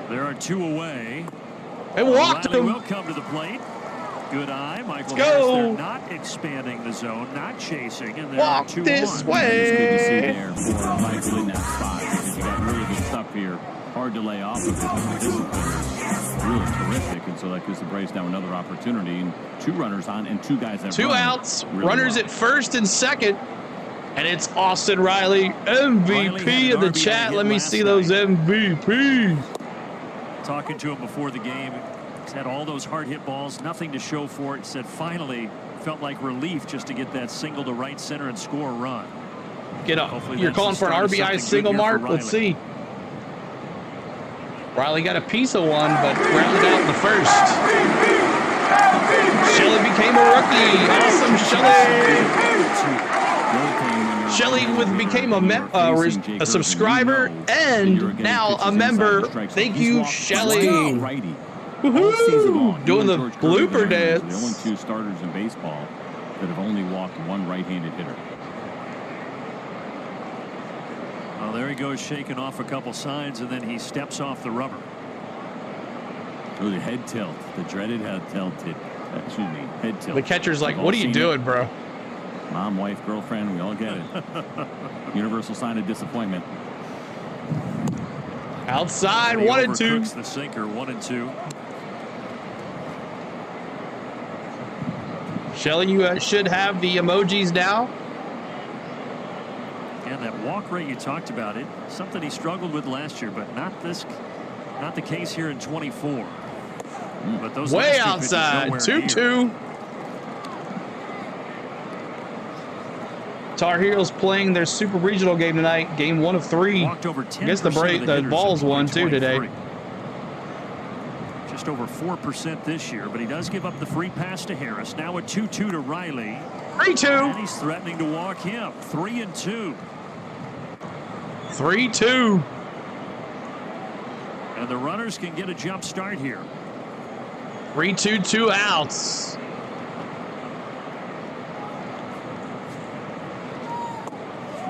There are 2 away. They walked Riley him. will come to the plate. Good eye. Michael Let's Harris, go. they're not expanding the zone, not chasing, and they're Walk 2-1. this way. It's good to see there for Michael in that spot because you got really good stuff here. Hard to lay off of it. The discipline really terrific, and so that gives the Braves now another opportunity. And 2 runners on and 2 guys that 2 run outs. really Runners well. at first and second. And it's Austin Riley, MVP in the chat. Let me see those MVPs. Talking to him before the game. He's had all those hard hit balls, nothing to show for it. Said finally felt like relief just to get that single to right center and score a run. Get up. Hopefully You're that's calling the for an start of RBI something single, good here for Mark? Let's Riley. see. Riley got a piece of one, but rounded out in the first. Shelley became a rookie. Awesome, Shelley. Shelly became a subscriber and now a member. Thank you, Shelly. Woohoo! Doing the blooper dance. The only 2 starters in baseball that have only walked 1 right-handed hitter. Well, there he goes, shaking off a couple signs, and then he steps off the rubber. Oh, the head tilt, the dreaded head tilt. Excuse me, head tilt. The catcher's like, "What are you doing, bro?" Mom, wife, girlfriend, we all get it. Universal sign of disappointment. Outside, He 1-2. overcooks the sinker, 1-2. Shelly, you should have the emojis now. And that walk rate you talked about, it something he struggled with last year, but not the case here in 24. But those way outside, 2-2. Tar Heels playing their Super Regional game tonight, game 1 of 3. Walked over 10% I guess the Balls won too today. Just over 4% this year, but he does give up the free pass to Harris. Now a 2-2 to Riley. 3-2. And he's threatening to walk him. 3-2. 3-2. And the runners can get a jump start here. 3-2, 2 outs.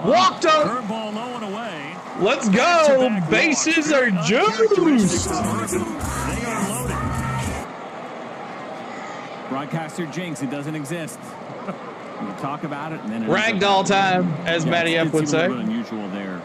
Walked up. Curveball low and away. Let's go. Bases are juiced. They are loaded. Broadcaster jinx, it doesn't exist. You talk about it and then ragdoll time, as Matty F would say. A little unusual there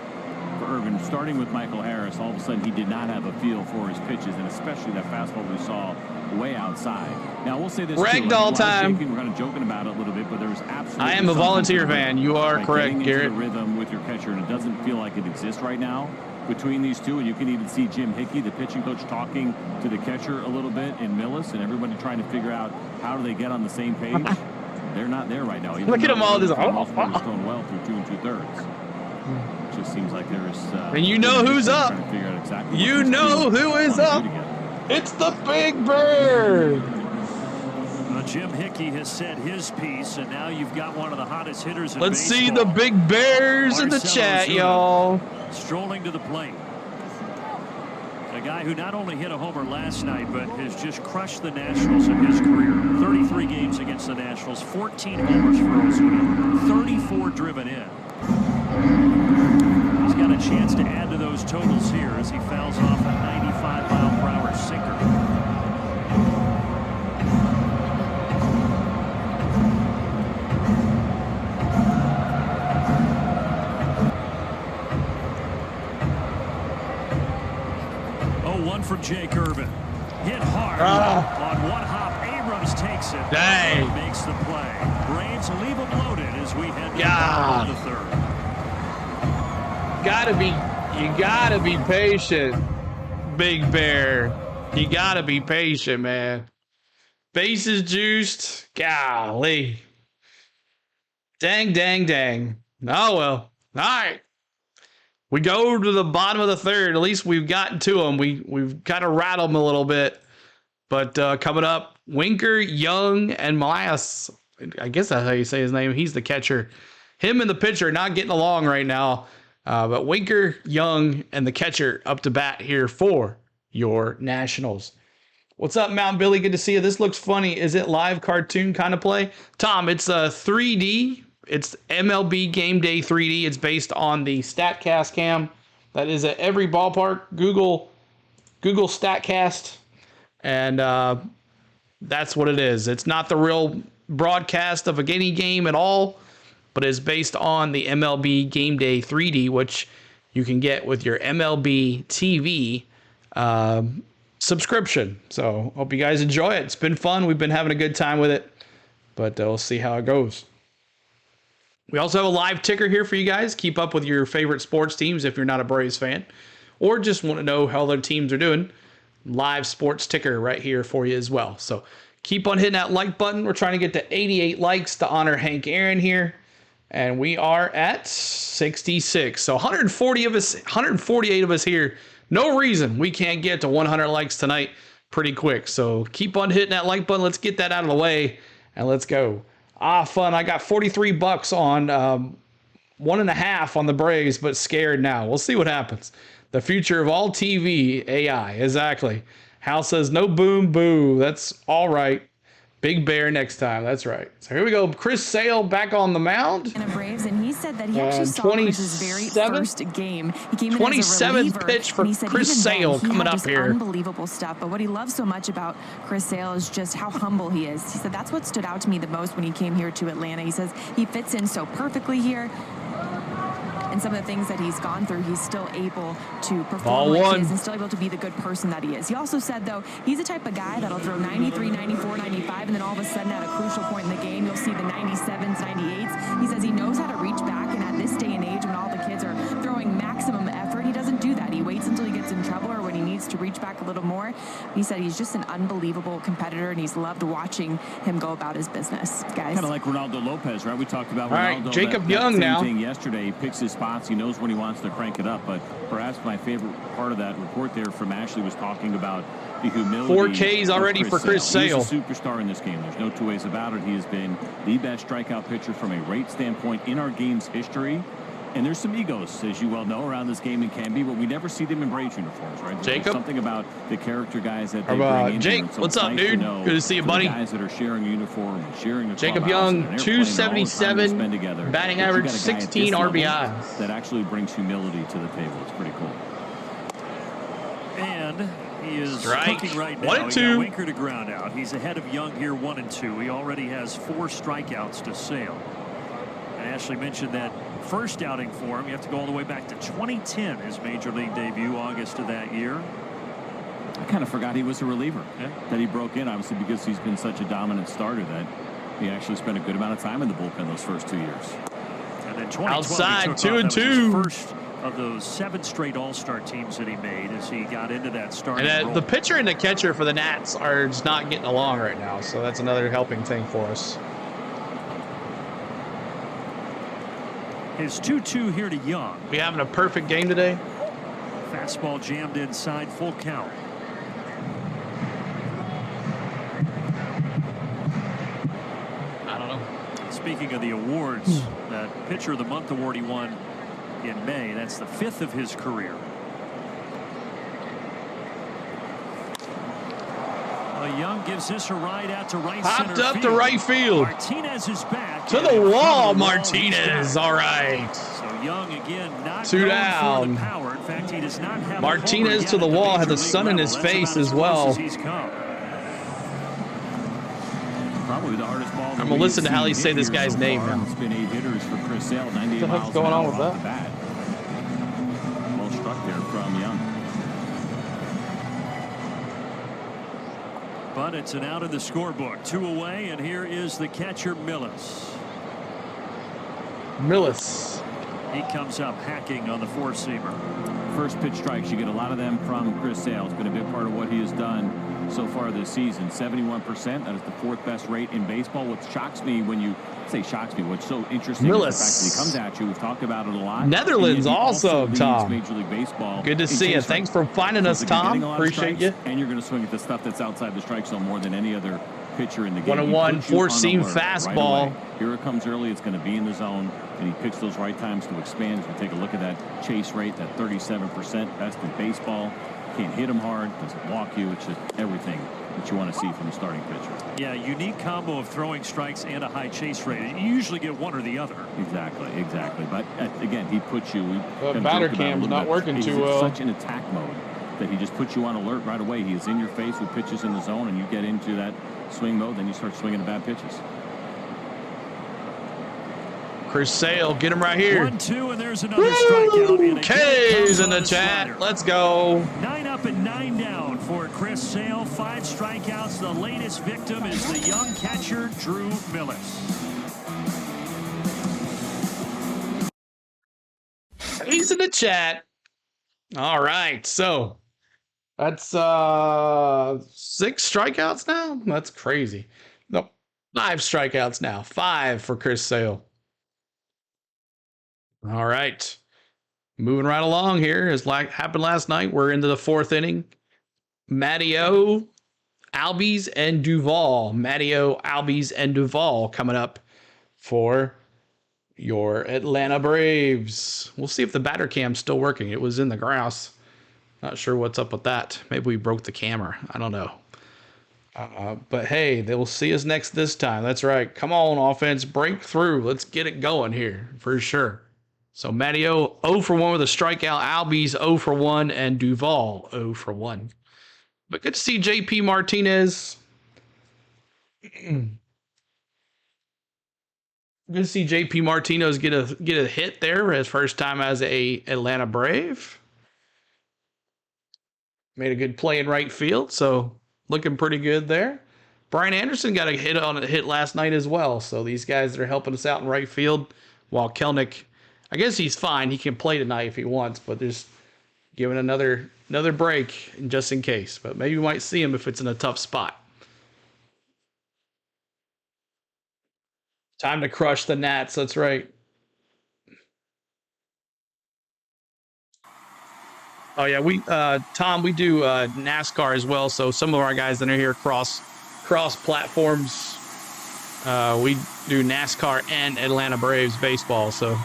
for Irvin. Starting with Michael Harris, all of a sudden he did not have a feel for his pitches, and especially that fastball we saw way outside. Now we'll say this ragdoll time. We're kind of joking about it a little bit, but there's absolutely. I am a volunteer fan. You are correct, Garrett. Into the rhythm with your catcher, and it doesn't feel like it exists right now between these two. And you can even see Jim Hickey, the pitching coach, talking to the catcher a little bit in Millis, and everybody trying to figure out how do they get on the same page. They're not there right now. Look at them all. Just going well through 2 2/3. It just seems like there's. And you know who's up. Exactly you know who is up. It's the Big Bird. Jim Hickey has said his piece, and now you've got one of the hottest hitters in Let's baseball. see the Big Bears in the chat, y'all. Strolling to the plate. A guy who not only hit a homer last night, but has just crushed the Nationals in his career. 33 games against the Nationals, 14 homers for Ozuna, 34 driven in. He's got a chance to add to those totals here as he fouls off a 95-mile-per-hour sinker. From Jake Irvin. Hit hard on one hop. Abrams takes it. Dang. Makes the play. Braves leave them loaded as we head to the third. You gotta be patient, Big Bear. You gotta be patient, man. Bases juiced. Golly. Dang, dang, dang. Oh well. All right. We go to the bottom of the third. At least we've gotten to them. We've kind of rattled them a little bit. But coming up, Winker, Young, and Miles. I guess that's how you say his name. He's the catcher. Him and the pitcher not getting along right now. But Winker, Young, and the catcher up to bat here for your Nationals. What's up, Mount Billy? Good to see you. This looks funny. Is it live cartoon kind of play? Tom, it's 3D. It's MLB Game Day 3D. It's based on the StatCast cam. That is at every ballpark. Google StatCast. And that's what it is. It's not the real broadcast of any game at all, but it's based on the MLB Game Day 3D, which you can get with your MLB TV subscription. So hope you guys enjoy it. It's been fun. We've been having a good time with it, but we'll see how it goes. We also have a live ticker here for you guys. Keep up with your favorite sports teams if you're not a Braves fan, or just want to know how their teams are doing. Live sports ticker right here for you as well. So keep on hitting that like button. We're trying to get to 88 likes to honor Hank Aaron here. And we are at 66. So 148 of us here. No reason we can't get to 100 likes tonight pretty quick. So keep on hitting that like button. Let's get that out of the way and let's go. Fun. I got $43 on 1.5 on the Braves, but scared now. We'll see what happens. The future of all TV AI. Exactly. Hal says no boom boo. That's all right. Big Bear next time. That's right. So here we go. Chris Sale back on the mound. And Braves, and he said that he actually saw his very first game. He came in 27th pitch for Chris Sale coming up here. Unbelievable stuff. But what he loves so much about Chris Sale is just how humble he is. He said that's what stood out to me the most when he came here to Atlanta. He says he fits in so perfectly here. and some of the things that he's gone through, he's still able to Ball perform like one. he is and still able to be the good person that he is. He also said, though, he's the type of guy that'll throw 93, 94, 95, and then all of a sudden at a crucial point in the game, you'll see the 97s, 98s. He says he knows how to reach back, and at this day and age when all the kids are throwing maximum effort, he doesn't do that. He waits until he gets in trouble or when he needs to reach back a little more. He said he's just an unbelievable competitor, and he's loved watching him go about his business, guys. Kind of like Ronaldo Lopez, right? We talked about All Ronaldo. right, Jacob that Young same now. thing yesterday. He picks his spots. He knows when he wants to crank it up. But perhaps my favorite part of that report there from Ashley was talking about the humility. 4 Ks already for Chris Sale. He's a superstar in this game. There's no two ways about it. He has been the best strikeout pitcher from a rate standpoint in our game's history. And there's some egos, as you well know, around this game in Canby, but we never see them in Braves uniforms, right? There's Jacob? something about the character guys that they How bring in. about Jake? So What's it's up, nice dude? know Good to see you, for the buddy. guys that are sharing a uniform and sharing a Jacob clubhouse Young, and they're playing all the time to 277, spend together, batting that you average got a guy at 16 this level RBIs. that actually brings humility to the table. It's pretty cool. And he is Strike. cooking right now. 1 and He 2. got Winker to ground out. He's ahead of Young here, 1 and 2. He already has 4 strikeouts to Sale. And Ashley mentioned that first outing for him. You have to go all the way back to 2010, his major league debut, August of that year. I kind of forgot he was a reliever. Yeah. That he broke in, obviously, because he's been such a dominant starter that he actually spent a good amount of time in the bullpen those first 2 years. And then 2012, Outside, he took 2 off. and That was his 2. first of those 7 straight All-Star teams that he made as he got into that starting And role. the pitcher and the catcher for the Nats are just not getting along right now, so that's another helping thing for us. His 2-2 here to Young. We having a perfect game today? Fastball jammed inside, full count. I don't know. Speaking of the awards, that Pitcher of the Month award he won in May, that's the 5th of his career. Young gives this a ride out to right Popped center up field. to right field. Martinez is back. To and the in front wall, of the Martinez. he's All down. right. So Young again not 2 going down. for the power. In fact, he does not have Martinez a to the homer yet wall, at had the major sun in league his level. That's face about as close well. as he's come. Probably the hardest ball. I'm gonna listen to Hallie say this guy's name now. It's been 8 hitters for Chris Sale. 98 What the heck's miles going an on hour with off that? the bat. Well struck there from Young. But it's an out of the scorebook. 2 away, and here is the catcher, Millis. Millis. He comes up hacking on the 4-seamer. First pitch strikes, you get a lot of them from Chris Sale. It's been a big part of what he has done so far this season. 71%. That is the 4th best rate in baseball. What shocks me when you say shocks me, what's so interesting Millis. is the fact that he comes at you. We've talked about it a lot. Netherlands And he also, leads Tom. Major League Baseball. Good to in see you. chase Thanks rates. for finding So us, if you're getting Tom. a lot of Appreciate strikes, you. And you're going to swing at the stuff that's outside the strike zone more than any other pitcher in the game. 1-1, He puts you on 4-seam alert right fastball. away. Here it comes early. It's going to be in the zone, and he picks those right times to expand. As we take a look at that chase rate, that 37%, best in baseball. Can't hit him hard, doesn't walk you. It's just everything that you want to see from a starting pitcher. Yeah, unique combo of throwing strikes and a high chase rate. You usually get one or the other. Exactly, exactly. But again, he puts you. The batter cam's not working too well. Such an attack mode that he just puts you on alert right away. He is in your face with pitches in the zone, and you get into that swing mode. Then you start swinging the bad pitches. Chris Sale, get him right here. 1-2, and there's another strikeout. And K's in the chat. Let's go. 9 up and 9 down for Chris Sale. 5 strikeouts. The latest victim is the young catcher, Drew Millis. He's in the chat. All right, so that's 6 strikeouts now. That's crazy. No, 5 strikeouts now. 5 for Chris Sale. All right, moving right along here. As like happened last night, we're into the 4th inning. Matteo, Albies, and Duvall. Matteo, Albies, and Duvall coming up for your Atlanta Braves. We'll see if the batter cam's still working. It was in the grass. Not sure what's up with that. Maybe we broke the camera. I don't know. But hey, they will see us next this time. That's right. Come on, offense. Break through. Let's get it going here for sure. So Matteo 0 for 1 with a strikeout. Albies 0 for 1. And Duvall 0 for 1. But good to see JP Martinez. Good to see JP Martinez get a hit there, his first time as a Atlanta Brave. Made a good play in right field, so looking pretty good there. Brian Anderson got a hit last night as well. So these guys that are helping us out in right field, while Kelenic, I guess he's fine. He can play tonight if he wants, but there's giving another break just in case. But maybe we might see him if it's in a tough spot. Time to crush the Nats. That's right. Oh yeah, Tom, we do NASCAR as well. So some of our guys that are here cross platforms. We do NASCAR and Atlanta Braves baseball. So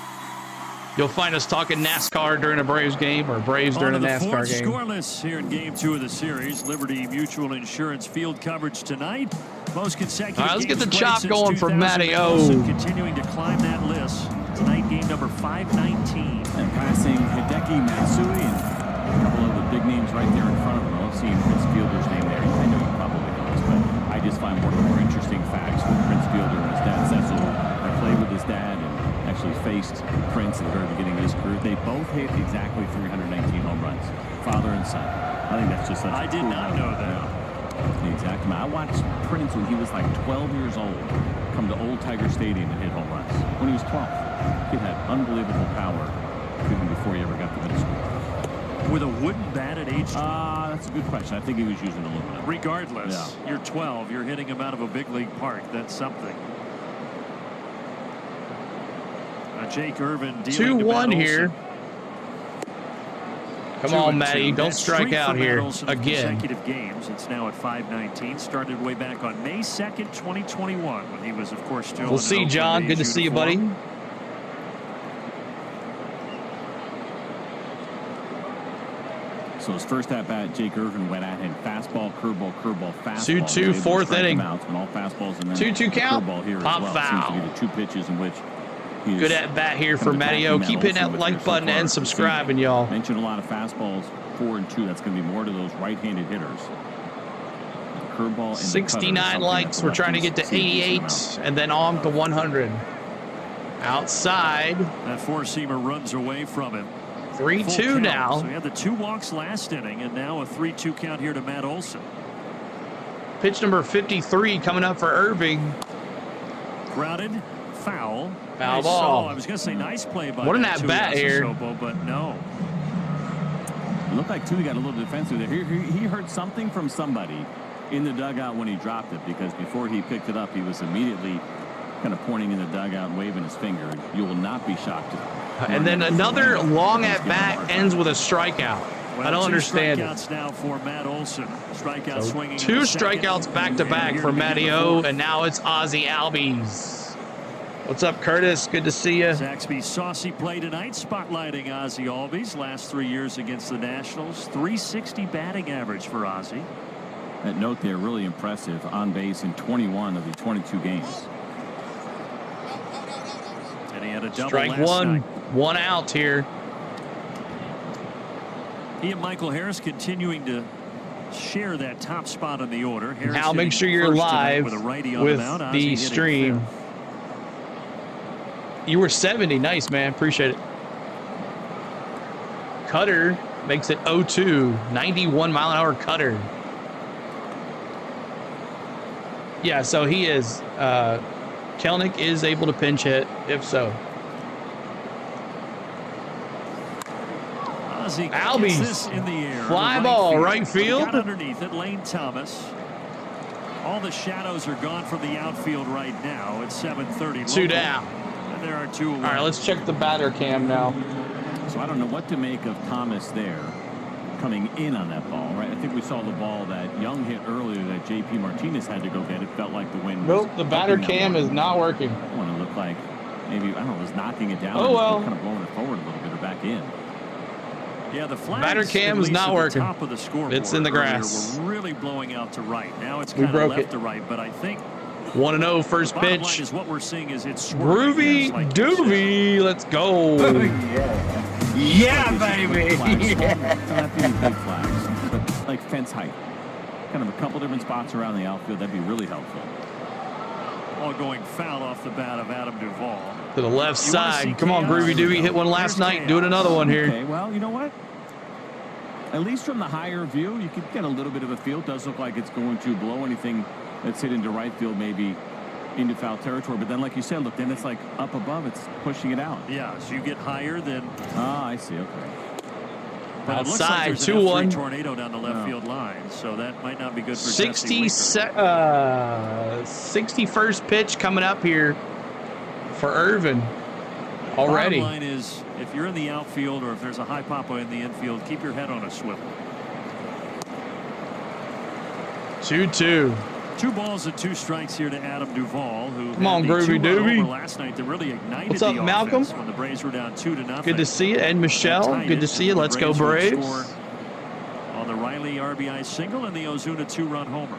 you'll find us talking NASCAR during a Braves game or Braves during a NASCAR game. Scoreless here in Game 2 of the series. Liberty Mutual Insurance field coverage tonight. Most consecutive. All right, let's get the games chop played going since for 2000. Matty O. Continuing to climb that list. Tonight, game number 519. And passing Hideki Matsui and a couple of the big names right there in front of him. I love seeing Prince Fielder's name there. I know he probably knows, but I just find one of the more interesting facts with Prince Fielder and his dad Cecil. I played with his dad and actually faced Prince at the very beginning of his career. They both hit exactly 319 home runs, father and son. I think that's just such a did cool not know that. The exact amount. I watched Prince when he was like 12 years old come to Old Tiger Stadium and hit home runs when he was 12. He had unbelievable power even before he ever got to middle school. With a wooden bat at age 12? That's a good question. I think he was using aluminum. Regardless, you're 12. You're hitting him out of a big league park. That's something. Jake Irvin dealing 2-1 here. Come on, Matty. Don't strike out here again. Consecutive games. It's now at 519. Started way back on May 2nd, 2021, when he was, of course, still. We'll see, John. Good to see you, buddy. So his first at bat, Jake Irvin went at him. Fastball, curveball, fastball. 2-2, fourth inning. All fastballs and then 2-2 count. Here Pop as well. foul. Seems to be the two pitches in which. Good at bat here for Matty O. Keep hitting that like button and subscribing, y'all. Mentioned a lot of fastballs, 4 and 2. That's going to be more to those right-handed hitters. Curveball and 69 likes. We're trying to get to 88 and then on to 100. Outside. That four-seamer runs away from him. 3-2 now. So he had the 2 walks last inning, and now a 3-2 count here to Matt Olson. Pitch number 53 coming up for Irving. Grounded. Foul. Foul ball. I was going to say nice play by what an at bat here. But no. It looked like, too, he got a little defensive there. He heard something from somebody in the dugout when he dropped it, because before he picked it up, he was immediately kind of pointing in the dugout and waving his finger. You will not be shocked. And then another long at bat ends with a strikeout. Well, I don't understand it. Strikeouts now for Matt Olson. Strikeout swinging. 2 strikeouts back to back for Matty O, and now it's Ozzie Albies. What's up, Curtis? Good to see you. Zaxby's saucy play tonight, spotlighting Ozzie Albies. Last 3 years against the Nationals, 360 batting average for Ozzie. That note there, really impressive. On base in 21 of the 22 games. And he had a double Strike last one. night. 1 out here. He and Michael Harris continuing to share that top spot in the order. Harris now make sure you're live with the stream. You were 70. Nice, man. Appreciate it. Cutter makes it 0-2. 91 mile an hour cutter. Yeah, so he is. Kelenic is able to pinch hit, if so. Albies. In the air. Fly ball, right field. Got underneath it, Lane Thomas. All the shadows are gone from the outfield right now. It's 7:30. 2 down. And there are 2 away. All right, let's check the batter cam now. So I don't know what to make of Thomas there coming in on that ball, right? I think we saw the ball that Young hit earlier that JP Martinez had to go get. It felt like the wind. Nope, the batter cam is not working. I want to look like maybe, I don't know, was knocking it down. Oh, well. Kind of blowing it forward a little bit or back in. Yeah, the flags, batter cam is not working. Top of the scoreboard it's in the grass. We're really blowing out to right. Now it's kind of left to right, but I think 1-0 first pitch. Is what we're seeing is it's Groovy Doovy. Let's go. Yeah, baby. Not being big flags, but like fence height. Kind of a couple different spots around the outfield. That'd be really helpful. Ball going foul off the bat of Adam Duvall. To the left side. Come on, Groovy Doobie. Hit one last night. Doing another one here. Okay, well, you know what? At least from the higher view, you could get a little bit of a feel. It does look like it's going to blow anything that's hit into right field, maybe into foul territory. But then, like you said, look, then it's like up above. It's pushing it out. Yeah, so you get higher than... Ah, I see. Okay. But outside, it looks like 2-1. a tornado down the left field line, so that might not be good for 61st pitch coming up here for Irvin already. Bottom line is, if you're in the outfield or if there's a high papa in the infield, keep your head on a swivel. 2-2. 2 balls and 2 strikes here to Adam Duvall, who come on, Groovy Doobie. last night that really ignited what's up, the Malcolm? when the Braves were down 2-0. Good to see you, and Michelle. Good to see you. Let's go Braves. On the Riley RBI single and the Ozuna 2-run homer.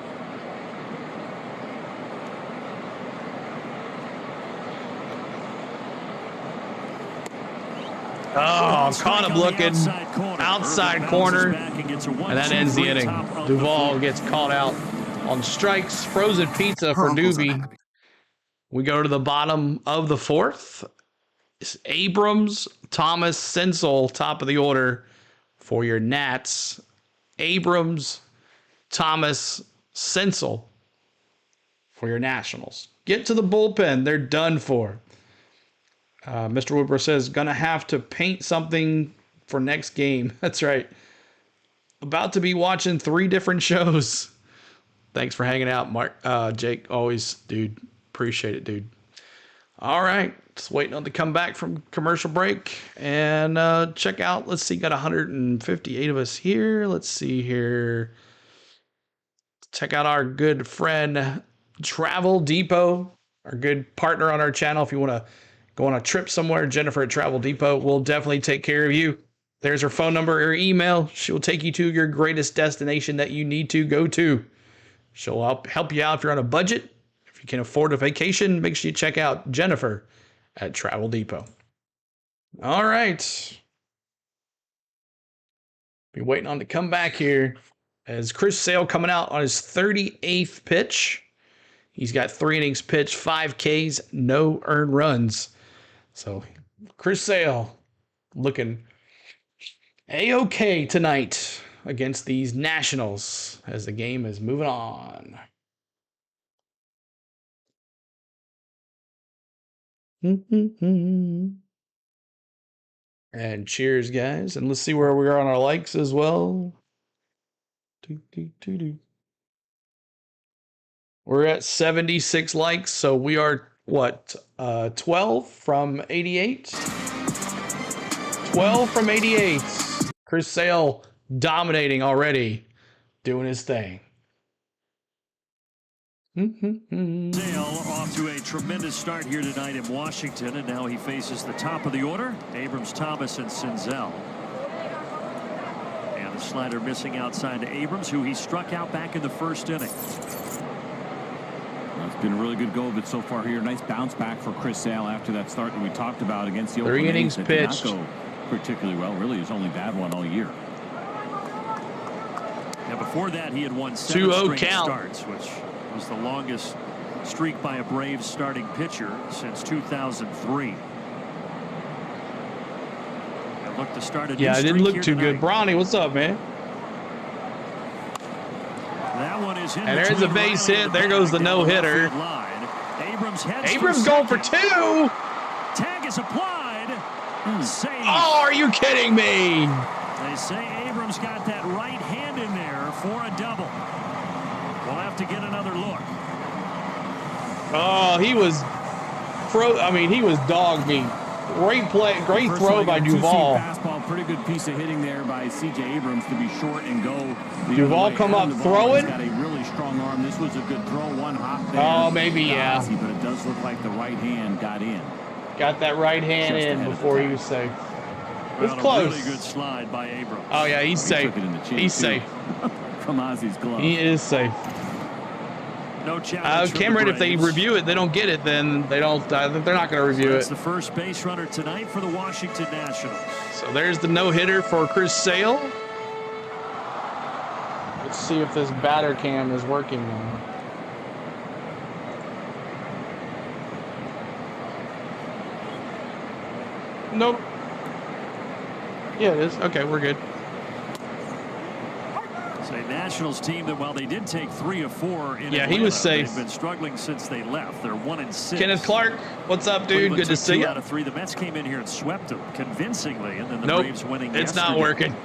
Oh, caught him looking outside corner, and that ends the inning. Duvall gets caught out on strikes. Frozen pizza for Doobie. We go to the bottom of the 4th. It's Abrams, Thomas, Sensel, top of the order for your Nats. Abrams, Thomas, Sensel for your Nationals. Get to the bullpen. They're done for. Mr. Woodward says, gonna have to paint something for next game. That's right. About to be watching 3 different shows. Thanks for hanging out, Mark. Jake, always, dude. Appreciate it, dude. All right. Just waiting on to come back from commercial break and check out. Let's see, got 158 of us here. Let's see here. Check out our good friend Travel Depot, our good partner on our channel. If you want to go on a trip somewhere, Jennifer at Travel Depot will definitely take care of you. There's her phone number or email. She will take you to your greatest destination that you need to go to. She'll help you out if you're on a budget. If you can afford a vacation, make sure you check out Jennifer at Travel Depot. All right. Be waiting on to come back here as Chris Sale coming out on his 38th pitch. He's got 3 innings pitched, 5 Ks, no earned runs. So Chris Sale looking A-OK tonight against these Nationals as the game is moving on. And cheers, guys. And let's see where we are on our likes as well. We're at 76 likes, so we are, what, 12 from 88? 12 from 88. Chris Sale dominating already, doing his thing. Sale off to a tremendous start here tonight in Washington, and now he faces the top of the order, Abrams, Thomas, and Senzel. And the slider missing outside to Abrams, who he struck out back in the 1st inning. Well, it's been a really good go of it so far here. Nice bounce back for Chris Sale after that start that we talked about against the Oakland 3 innings A's. pitched. Did not go particularly well. Really, his only bad one all year. Now before that, he had won 7 2-0 straight count. starts, which was the longest streak by a Braves starting pitcher since 2003. And look to start a new Yeah, it didn't streak look here too good. tonight. Bronny, what's up, man? That one is in And there's a between base Riley hit. and There goes the back down no-hitter. left field line. Abrams heads Abrams for going for second. 2. Tag is applied. Save. Oh, are you kidding me? They say Abrams got that right hand in there for a double. We'll have to get another look. Oh, he was he was dog meat. Great play, great First throw leg by of a two-seam Duvall. Fastball, pretty good piece of hitting there by C.J. Abrams to be short and go. the Duvall other way. come Adam up Duvall throwing? has got a really strong arm. This was a good throw, one hop there. Oh, maybe, yeah. Easy, but it does look like the right hand got in. Got that right hand Just in ahead of before the he time. was safe. It was Well, close. a really good slide by Abrams. Oh yeah, he's He safe. took it in the chin, He's too. safe. From Ozzy's glove. He is safe. No challenge. Cameron, if they review it, they don't get it. Then they don't. They're not going to review That's it. the first base runner tonight for the Washington Nationals. So there's the no-hitter for Chris Sale. Let's see if this batter cam is working now. Nope. Yeah, it is. Okay, we're good. It's a Nationals team that while they did take 3 of 4 in yeah, Atlanta, he was safe. They've been struggling since they left. They're 1-6. Kenneth Clark, what's up, dude? Good to see you. 2 out of 3. The Mets came in here and swept them convincingly, and then the Nope, Braves winning it's yesterday. not working.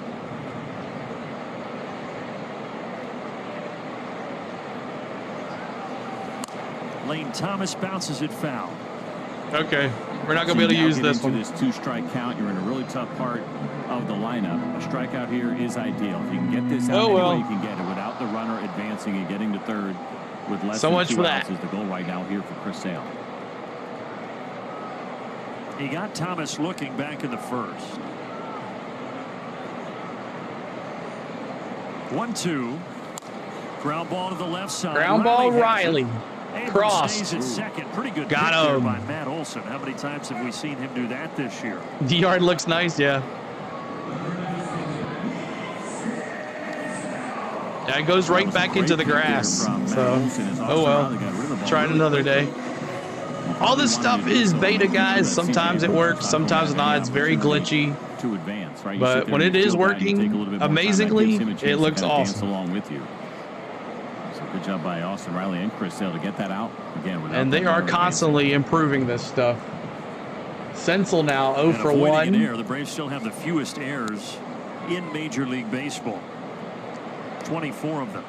Lane Thomas bounces it foul. Okay, we're not going to be able to use this one. This 2-strike count, you're in a really tough part of the lineup. A strikeout here is ideal. If you can get this out any way you can get it without the runner advancing and getting to third with less so than much 2 for outs that is the goal right now here for Chris Sale. He got Thomas looking back in the first. 1-2. Ground ball to the left side. Ground ball, Riley. Cross. Stays at second. Pretty good got pick there him by Matt Olson. How many times have we seen him do that this year? The yard looks nice, yeah. Yeah, it goes right back into the grass. So, oh well. Try it another day. All this stuff is beta, guys. Sometimes it works, sometimes not. It's very glitchy. But when it is working amazingly, it looks awesome. Along with you. Good job by Austin Riley and Chris Sale to get that out again. And they are constantly improving this stuff. Sensel now 0 for 1. The Braves still have the fewest errors in Major League Baseball. 24 of them.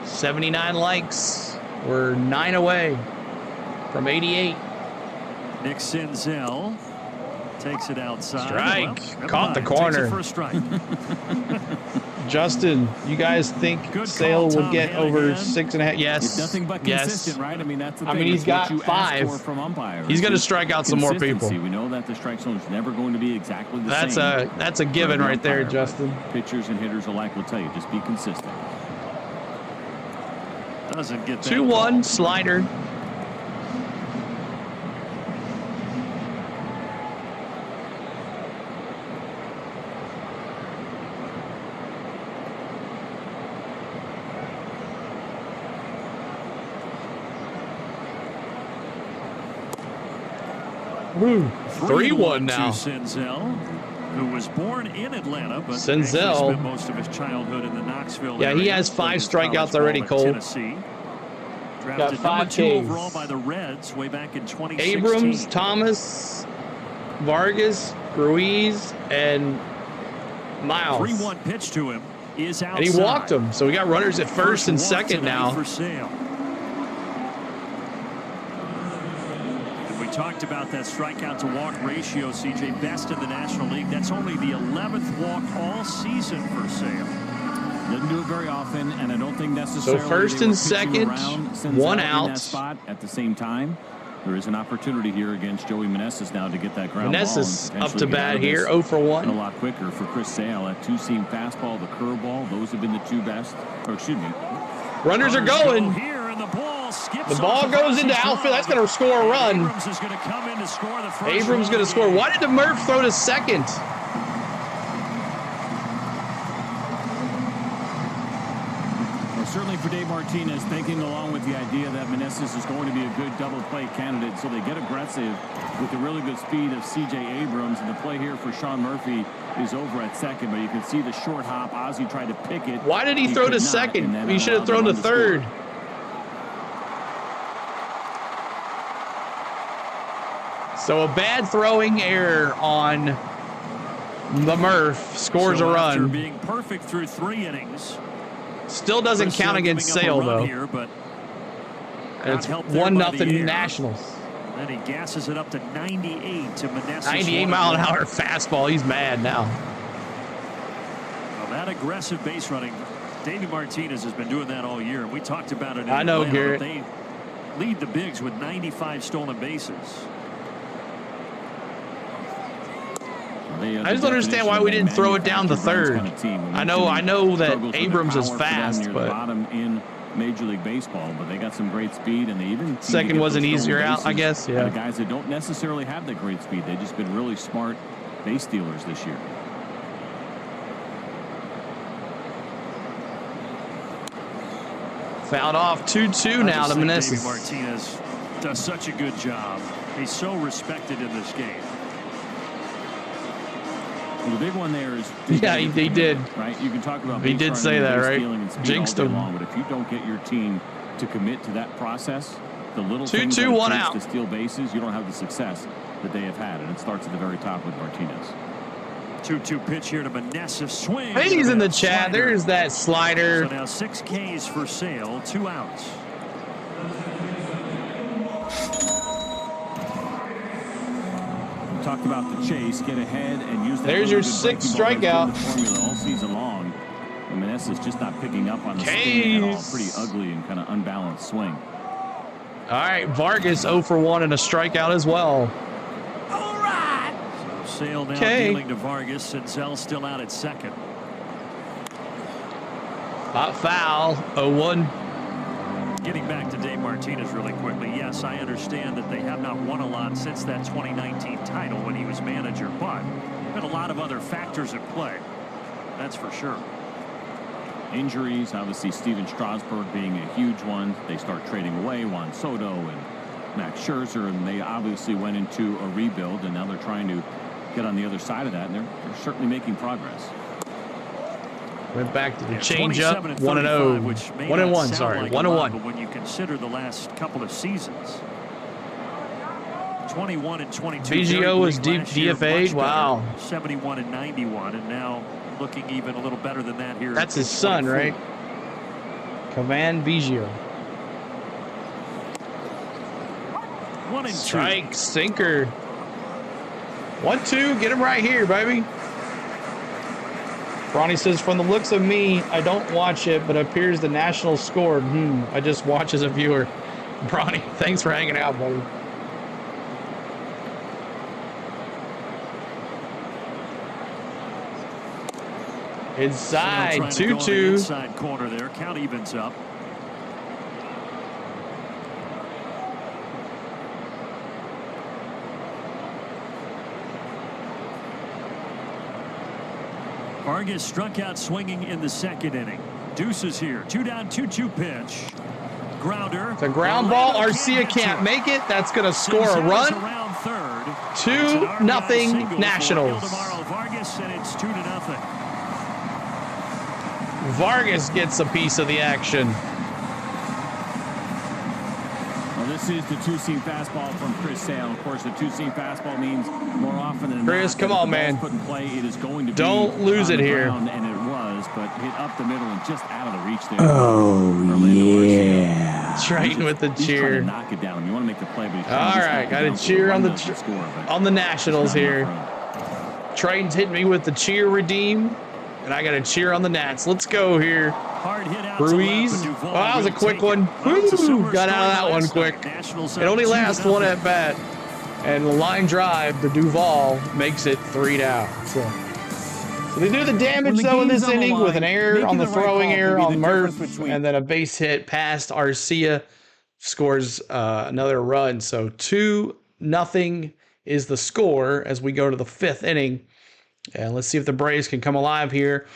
$79 likes. We're 9 away from 88. Nick Senzel takes it outside. Strike. Well, Caught the corner. First strike. Justin, you guys think Sale will get over 6.5? Yes. It's nothing but consistent, right? I mean, that's the thing. I mean, he's got 5. From umpires. He's going to strike out some more people. We know that the strike zone is never going to be exactly the same. That's a given right there, Justin. Pitchers and hitters alike will tell you, just be consistent. Doesn't get that 2-1 slider. Woo. 3-1 now. Senzel, who was born in Atlanta, but Senzel spent most of his childhood in the Knoxville area. He has 5 strikeouts already, Cole. Tennessee. Got 5 Ks. overall by the Reds way back in 2016. Abrams, Thomas, Vargas, Ruiz, and Miles. 3-1 pitch to him is outside. And he walked him, so we got runners at first and second now. For Sale. And we talked about that strikeout to walk ratio, CJ, best in the National League. That's only the 11th walk all season for Sale. Doesn't do it very often, and I don't think necessarily. So first and second, 1 out. That spot at the same time. There is an opportunity here against Joey Meneses now to get that ground ball. Meneses up to bat here, 0 for 1. And a lot quicker for Chris Sale. That 2-seam fastball, the curveball, those have been the 2 best. Or excuse me. Runners are going. Here, and the ball goes into outfield. That's going to score a run. Abrams is going to come in to score the first. Abrams going to score. Why did DeMurph throw to second? Certainly for Dave Martinez, thinking along with the idea that Meneses is going to be a good double play candidate, so they get aggressive with the really good speed of C.J. Abrams, and the play here for Sean Murphy is over at second, but you can see the short hop. Ozzie tried to pick it. Why did he throw to second? He should have thrown to third. So a bad throwing error on the Murph scores a run. After being perfect through 3 innings. Still doesn't count against Sale, though. Here, but it's 1-0 Nationals. Then he gasses it up to 98 to Meneses. 98-mile-an-hour fastball. He's mad now. Well, that aggressive base running, Davey Martinez has been doing that all year. And we talked about it in I know, Atlanta, Garrett. They lead the Bigs with 95 stolen bases. I just don't understand why we didn't throw it down to third. I know that Abrams is fast, but bottom in Major League Baseball, but they got some great speed, and they even second was an easier out, I guess. Yeah. The guys that don't necessarily have the great speed, they've just been really smart base stealers this year. Fouled off 2-2 now to Meneses. Martinez does such a good job. He's so respected in this game. Well, the big one there is... Yeah, he did. Right? You can talk about... He did say that, right? Jinxed him. But if you don't get your team to commit to that process, the little 2-2, 1 out. To steal bases, you don't have the success that they have had. And it starts at the very top with Martinez. 2-2 pitch here to Meneses. Swing. He's in the chat. There's that slider. So now 6 Ks for Sale, 2 outs. Talked about the chase, get ahead and use that. There's your 6th strikeout. Formula all season long. And Meneses just not picking up on the spin at all. Pretty ugly and kind of unbalanced swing. All right, Vargas 0 for 1 and a strikeout as well. All right. So Sale now dealing to Vargas, and Zell still out at second. Hot foul, 0-1. Getting back to Dave Martinez really quickly. Yes, I understand that they have not won a lot since that 2019 title when he was manager, but there have been a lot of other factors at play. That's for sure. Injuries, obviously Steven Strasburg being a huge one. They start trading away Juan Soto and Max Scherzer, and they obviously went into a rebuild, and now they're trying to get on the other side of that, and they're certainly making progress. Went back to the changeup, 1-0. 1-1, sorry, 1-1. But when you consider the last couple of seasons, 21 and 22. BGO was DFA'd. Wow. 71 and 91, and now looking even a little better than that here. That's his son, right? Command Biggio. 1-2. Strike, sinker. 1-2, get him right here, baby. Ronnie says, from the looks of me, I don't watch it, but it appears the Nationals scored. I just watch as a viewer. Ronnie, thanks for hanging out, buddy. Inside, 2-2. Inside corner there. Count evens up. Vargas struck out swinging in the second inning. Deuce is here. 2 down, 2-2 pitch. Grounder. It's a ground ball. Arcia can't make it. That's going to score a run. 2-0 Nationals. Vargas, and it's 2-0. Vargas gets a piece of the action. Well, this is the two-seam fastball from Chris Sale. Of course, the two-seam fastball means more often than Chris, not, come on, man. Put in play, it is going to don't lose it here. And it was, but hit up the middle and just out of the reach there. Oh, yeah. Triton with the cheer. To knock it down. You want to make the play, but all right, got a cheer on the Nationals here. Triton's hitting me with the cheer redeem, and I got a cheer on the Nats. Let's go here. Hard hit out Ruiz. Oh, that was a quick one. Woo, got out of that one quick. It only lasts one at bat. And the line drive, the Duvall, makes it 3 down. So they do the damage, though, in this inning with an error on the throwing error on Murph, and then a base hit past Arcia. Scores another run. So 2-0 is the score as we go to the 5th inning. And let's see if the Braves can come alive here.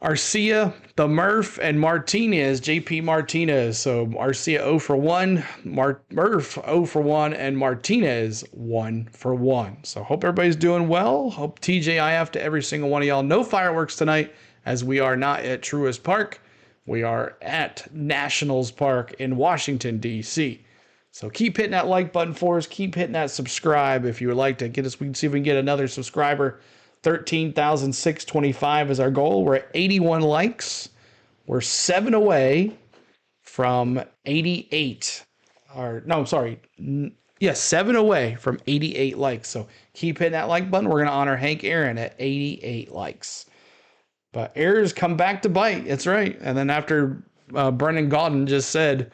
Arcia, the Murph, and Martinez, JP Martinez. So Arcia 0 for 1, Murph 0 for 1, and Martinez 1 for 1. So hope everybody's doing well. Hope TJIF to every single one of y'all. No fireworks tonight, as we are not at Truist Park. We are at Nationals Park in Washington, D.C. So keep hitting that like button for us. Keep hitting that subscribe if you would like to get us. We can see if we can get another subscriber. 13,625 is our goal. We're at 81 likes. We're 7 away from 88. Yes, 7 away from 88 likes. So keep hitting that like button. We're going to honor Hank Aaron at 88 likes. But errors come back to bite. That's right. And then after Brendan Gaudin just said,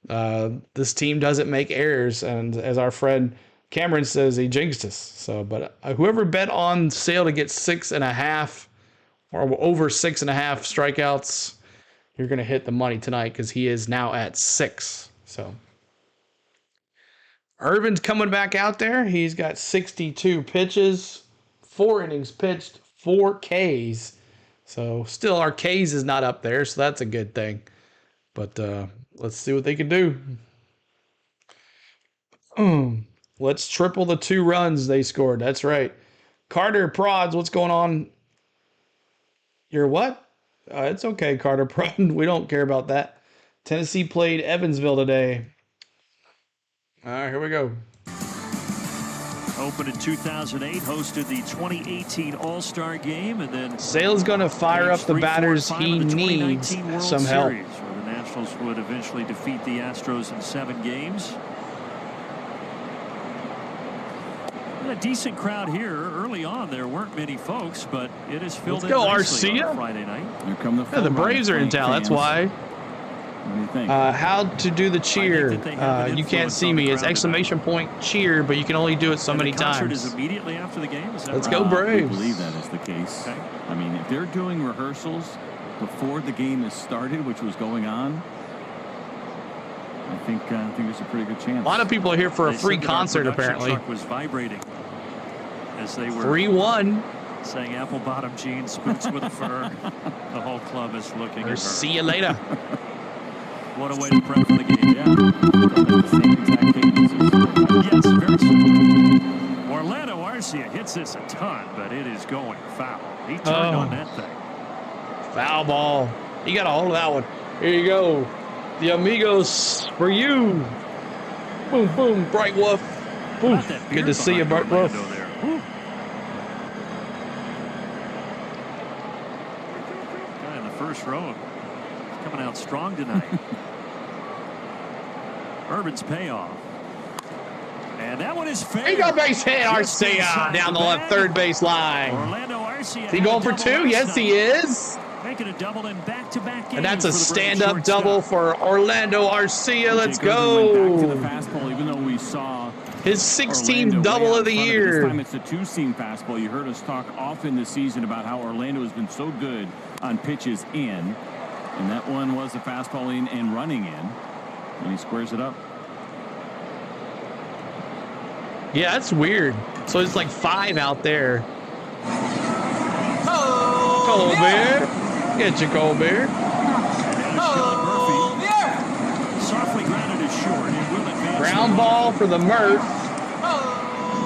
this team doesn't make errors. And as our friend Cameron says, he jinxed us. So, but whoever bet on Sale to get 6.5 or over 6.5 strikeouts, you're going to hit the money tonight because he is now at 6. So Irvin's coming back out there. He's got 62 pitches, 4 innings pitched, 4 Ks. So still our Ks is not up there, so that's a good thing. But let's see what they can do. Let's triple the 2 runs they scored. That's right. Carter Prods, what's going on? You're what? It's okay, Carter Prod. We don't care about that. Tennessee played Evansville today. All right, here we go. Opened in 2008, hosted the 2018 All-Star Game, and then Sale's going to fire up the batters. He needs some help. Series, where the Nationals would eventually defeat the Astros in 7 games. And a decent crowd here early on. There weren't many folks, but it is filled in nicely on Friday night. Here come the the Braves are in town. That's why. What do you think? How to do the cheer? You can't see me. It's exclamation point cheer, but you can only do it so many times. Is immediately after the game. Is that Let's right? go Braves. I believe that is the case. Okay. I mean, if they're doing rehearsals before the game has started, which was going on, I think there's a pretty good chance. A lot of people are here for a free concert, apparently. Truck was vibrating as they were 3-1. saying apple bottom jeans, boots with a fur. The whole club is looking at her. See you later. What a way to prep for the game. Yeah. The same exact cadences. Yes, very similar. Orlando Arcia hits this a ton, but it is going foul. He turned on that thing. Foul ball. You got a hold of that one. Here you go. The Amigos for you. Boom, boom, Bright Wolf. Boom. Good to see you, Bright Wolf. Guy in the first row coming out strong tonight. Urban's payoff. And that one is fair. He got base hit, Arcia, down the left third base line. Orlando Arcia. Is he going for 2? Yes, he is. Making a double in back-to-back games. And that's a stand-up double for Orlando Arcia. Let's go. Went back to the fastball, even though we saw his 16th double of the year. This time it's a 2-seam fastball. You heard us talk often this season about how Orlando has been so good on pitches in. And that one was a fastball in and running in. And he squares it up. Yeah, that's weird. So it's like 5 out there. Colbert. Get you, Colbert. Softly grounded is short. It will advance. Ground ball for the Murph.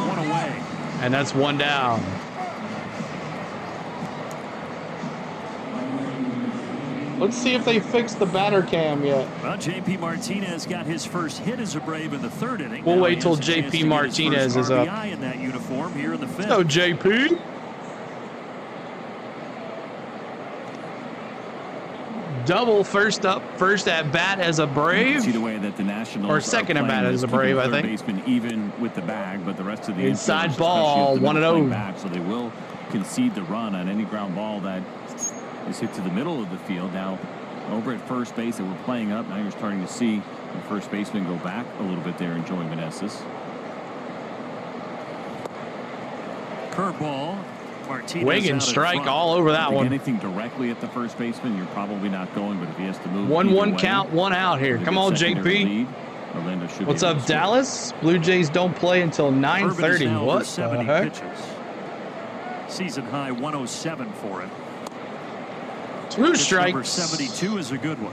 One away. And that's 1 down. Let's see if they fixed the batter cam yet. Well, J.P. Martinez got his first hit as a Brave in the 3rd inning. We'll now wait till J.P. Martinez is up. In that uniform here in the 5th. So J.P. Double first at bat as a Brave. You can see the way that the Nationals or second at bat as a Brave, I think. Baseman even with the bag, but the rest of the inside ball, 1-0. Back, so they will concede the run on any ground ball that is hit to the middle of the field. Now over at first base, they were playing up. Now you're starting to see the first baseman go back a little bit there, enjoying Meneses. Curveball. Martinez Wing and strike all over that one. Anything directly at the first baseman, you're probably not going, but if he has to move 1-1 count, 1 out here. Come on, JP. What's up, Dallas? Blue Jays don't play until 9:30. What the heck? Pitches. Season high 107 for it. 2 strikes. Number 72 is a good one.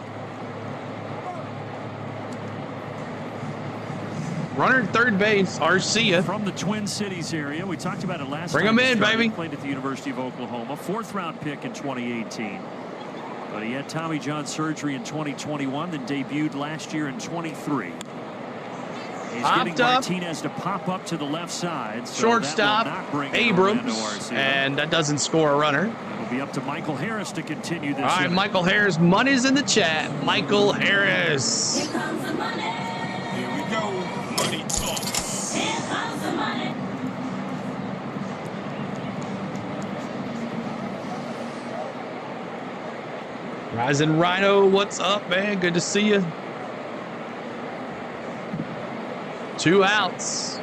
Runner at third base, Arcia. From the Twin Cities area. We talked about it last Bring time. him in, baby. Played at the University of Oklahoma. 4th-round pick in 2018. But he had Tommy John surgery in 2021, then debuted last year in 23. He's getting Martinez to pop up to the left side. So shortstop, Abrams. And that doesn't score a runner. It'll be up to Michael Harris to continue this. All right, Michael Harris. Money's in the chat. Michael Harris. Here comes the money. Here we go. Money talk. Here comes the money. Rising Rhino, what's up, man? Good to see you. 2 outs.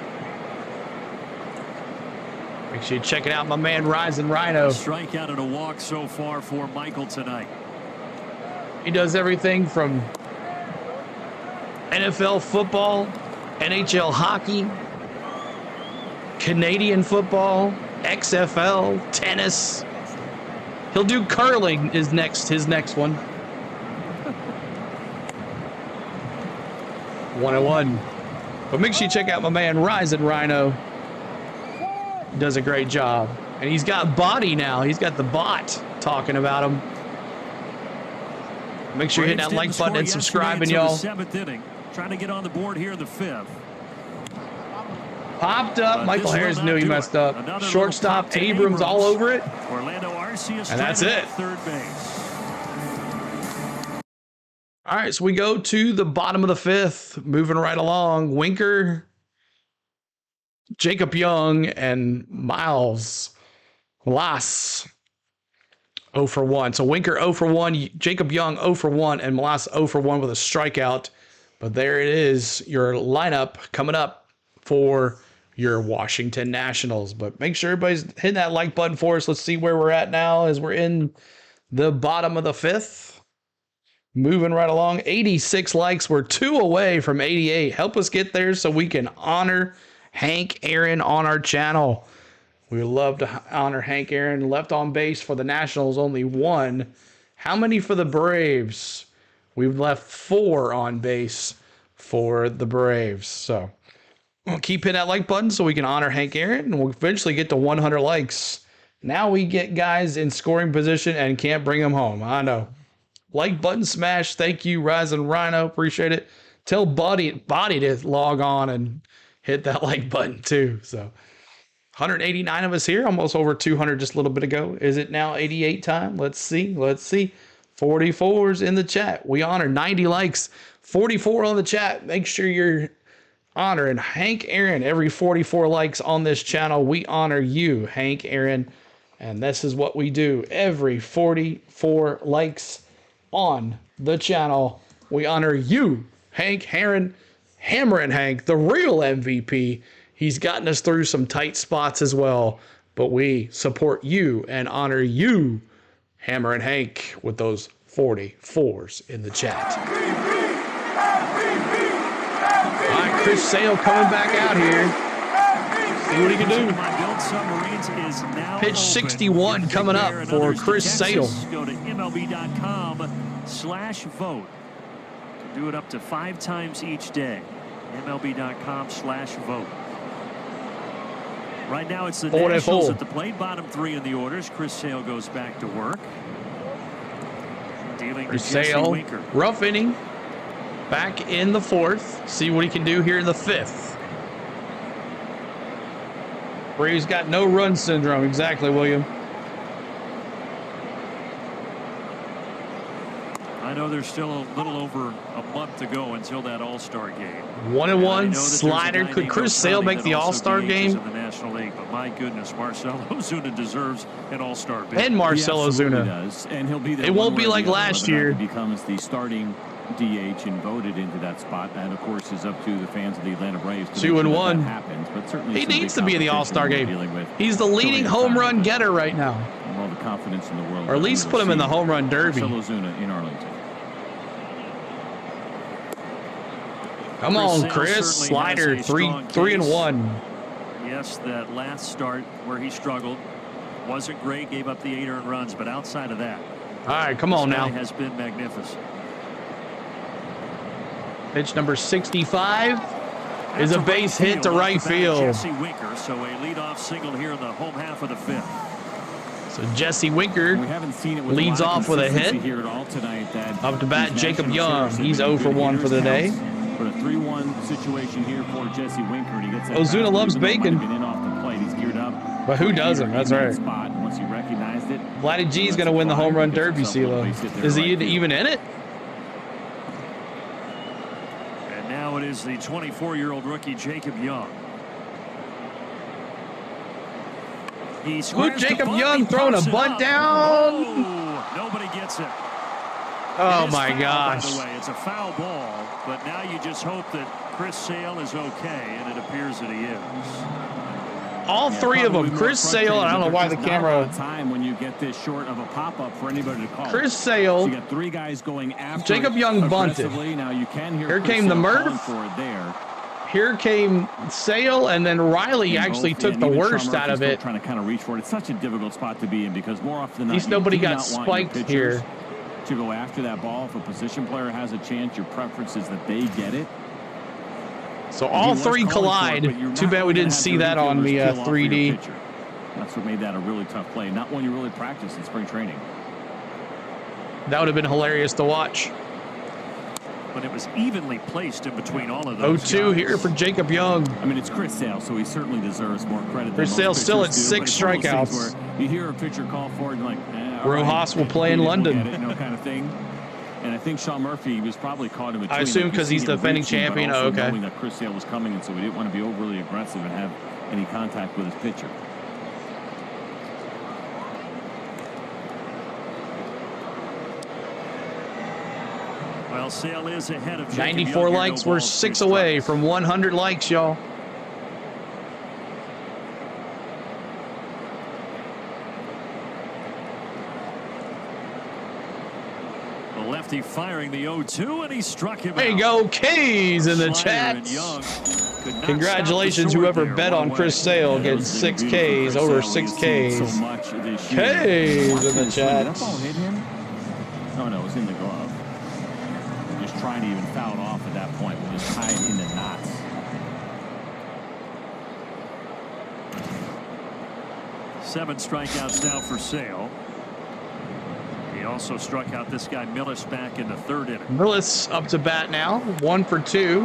Make sure you check it out, my man Rising Rhino. A strikeout and a walk so far for Michael tonight. He does everything from NFL football, NHL hockey, Canadian football, XFL, tennis. He'll do curling his next one. 1-1. But make sure you check out my man Rising Rhino. He does a great job. And he's got body now. He's got the bot talking about him. Make sure you're hitting that like button and subscribing, y'all. Seventh inning. Trying to get on the board here in the fifth. Popped up. Michael Harris knew he messed up. Shortstop Abrams all over it. And that's it. Third base. All right, so we go to the bottom of the fifth. Moving right along. Winker, Jacob Young, and Miles Molas 0 for 1. So Winker 0 for 1, Jacob Young 0 for 1, and Molas 0 for 1 with a strikeout. But there it is, your lineup coming up for your Washington Nationals. But make sure everybody's hitting that like button for us. Let's see where we're at now as we're in the bottom of the fifth. Moving right along. 86 likes. We're 2 away from 88. Help us get there so we can honor Hank Aaron on our channel. We would love to honor Hank Aaron. Left on base for the Nationals, only 1. How many for the Braves? We've left 4 on base for the Braves. So we'll keep hitting that like button so we can honor Hank Aaron, and we'll eventually get to 100 likes. Now we get guys in scoring position and can't bring them home. I know. Like button smash. Thank you, Rising Rhino. Appreciate it. Tell Body to log on and hit that like button too. So 189 of us here, almost over 200 just a little bit ago. Is it now 88 time? Let's see. 44's in the chat. We honor 90 likes. 44 on the chat. Make sure you're honoring Hank Aaron. Every 44 likes on this channel, we honor you, Hank Aaron. And this is what we do. Every 44 likes on the channel, we honor you, Hank Aaron. Hammerin' Hank, the real MVP. He's gotten us through some tight spots as well. But we support you and honor you, Hammerin' Hank, with those 44s in the chat. All right, Chris Sale coming back out here. See what he can do. Pitch 61 coming up for Chris Sale. Go to MLB.com/vote. Do it up to 5 times each day. MLB.com/vote. Right now it's the Nationals at the plate. Bottom 3 in the orders. Chris Sale goes back to work. Dealing to Jesse Winker. Rough inning. Back in the 4th. See what he can do here in the 5th. Braves got no run syndrome. Exactly, William. I know there's still a little over a month to go until that All-Star game. 1-1 slider. Could Chris Sale make the All-Star game? In the National League, but my goodness, Marcell Ozuna deserves an All-Star bid. And Marcell Ozuna does, and he'll be there. It won't be like last year. He becomes the starting DH and voted into that spot. That, of course, is up to the fans of the Atlanta Braves. 2-1. Happens, but certainly he needs to be in the All-Star game. He's the leading home run getter right now. All the confidence in the world. Or at least put him in the home run derby. Marcell Ozuna in Arlington. Come on, Chris. Slider, 3-1. Yes, that last start where he struggled wasn't great. Gave up the 8 earned runs, but outside of that, all right, come on now. Has been magnificent. Pitch number 65 is a base hit to right field. Jesse Winker, so a leadoff single here in the home half of the 5th. So Jesse Winker leads off with a hit. Up to bat, Jacob Young. He's 0 for 1 for the day. But a 3-1 situation here for Jesse Winker. And he gets that Ozuna loves bacon. He's geared up. But who doesn't? That's right. Once he recognized it, Vladdy G is going to win the home run derby, CeeLo. Is he even in it? And now it is the 24-year-old rookie Jacob Young. Good Jacob Young throwing a bunt down. Oh, nobody gets it. Oh my gosh. By the way, it's a foul ball, but now you just hope that Chris Sale is okay, and it appears that he is. All 3 of them. Chris Sale, I don't know why the camera. Time when you get this short of a pop-up for anybody to call. Chris Sale. So you got 3 guys going after Jacob Young bunted. Now you can hear here came the Murph. Here came Sale, and then Riley actually took the worst out of it. Trying to kind of reach for it. It's such a difficult spot to be in because more often than not, at least nobody got spiked here. To go after that ball, if a position player has a chance, your preference is that they get it. So all three collide. Too bad we didn't see that on the 3D. That's what made that a really tough play. Not one you really practice in spring training. That would have been hilarious to watch. But it was evenly placed in between all of those 0-2 here for Jacob Young. I mean, it's Chris Sale, so he certainly deserves more credit. Chris Sale's still at 6 strikeouts. You hear a pitcher call for it, and like, Rojas will play in London. Kind of thing. And I think Sean Murphy was probably caught in between. I assume because he's the defending champion. Oh, okay. Knowing that Chris Sale was coming, and so we didn't want to be overly aggressive and have any contact with his pitcher. Well, Sale is ahead of 94 likes. We're 6 away from 100 likes, y'all. The lefty firing the 0-2, and he struck him out. There you go, K's in the chat. Congratulations, whoever bet on Chris Sale gets 6 Ks, over 6 Ks. K's in the chat. That ball hit him? Oh, no, it was in the glove. Just trying to even foul it off at that point when it's tied into knots. Seven strikeouts now for Sale. He also struck out this guy Millis back in the 3rd inning. Millis up to bat now, 1 for 2.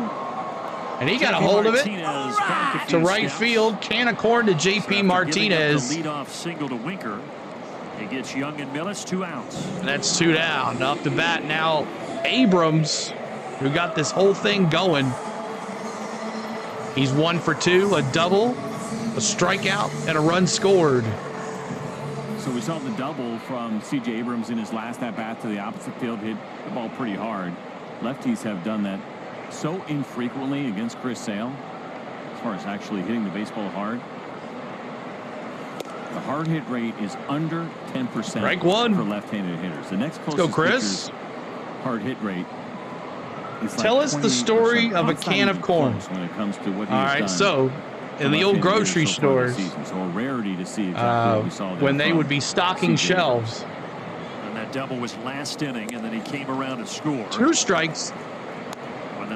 And he got a hold of it to right field. Can of corn to J.P. Martinez. Leadoff single to Winker. He gets Young and Millis, 2 outs. And that's 2 down. Up to bat now, Abrams, who got this whole thing going. He's 1 for 2, a double, a strikeout, and a run scored. So we saw the double from C.J. Abrams in his last at-bat to the opposite field, hit the ball pretty hard. Lefties have done that so infrequently against Chris Sale, as far as actually hitting the baseball hard. The hard hit rate is under 10% Strike one for left-handed hitters. The next closest Let's go, Chris. Hard hit rate is Tell like us the story of a can of corn. When it comes to what all right, so in the old grocery stores, so a rarity to see exactly what we saw there when they would be stocking shelves. And that double was last inning, and then he came around to score. 2 strikes.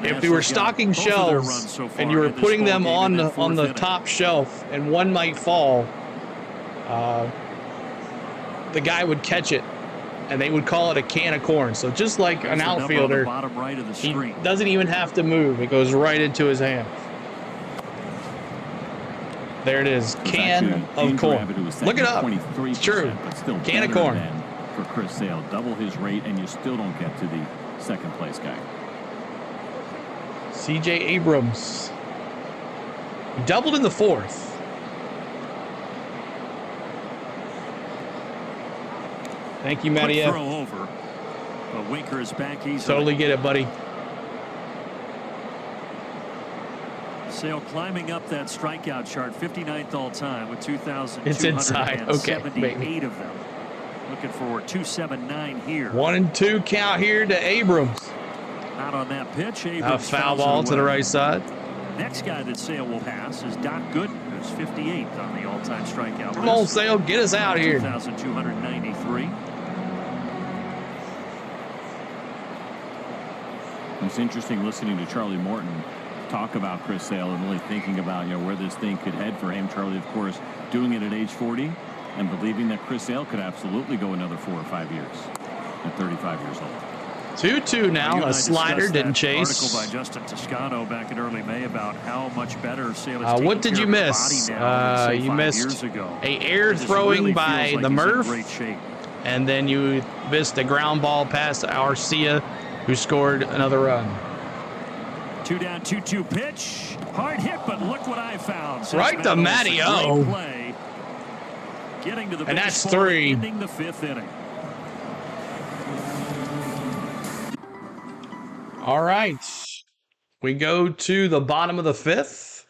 If you were stocking shelves and you were putting them on the top shelf and one might fall, the guy would catch it and they would call it a can of corn. So just like an outfielder, he doesn't even have to move. It goes right into his hand. There it is, can of corn. Look it up. It's true. Can of corn. For Chris Sale, double his rate, and you still don't get to the second place guy. C.J. Abrams. He doubled in the 4th. Thank you, Matty F. Throw over. But Winker is back easily. Totally get it, buddy. Sale climbing up that strikeout chart, 59th all time with 2,278 it's inside. Okay, of them. Looking for 279 here. 1 and 2 count here to Abrams. Out on that pitch. A foul ball to the right side. Next guy that Sale will pass is Doc Gooden, who's 58th on the all-time strikeout. Come on, Sale, get us out here. 2,293. It's interesting listening to Charlie Morton talk about Chris Sale and really thinking about where this thing could head for him. Charlie, of course, doing it at age 40 and believing that Chris Sale could absolutely go another 4 or 5 years at 35 years old. 2-2 now. A slider didn't chase. Article by Justin Toscano back in early May about how much better Sale is what did you miss? You missed a air throwing by the Murph, and then you missed a ground ball pass to Arcia, who scored another run. 2 down, 2-2 pitch. Hard hit, but look what I found. Right to Matty O. Getting to the and that's 3. Ending the 5th inning. All right. We go to the bottom of the 5th.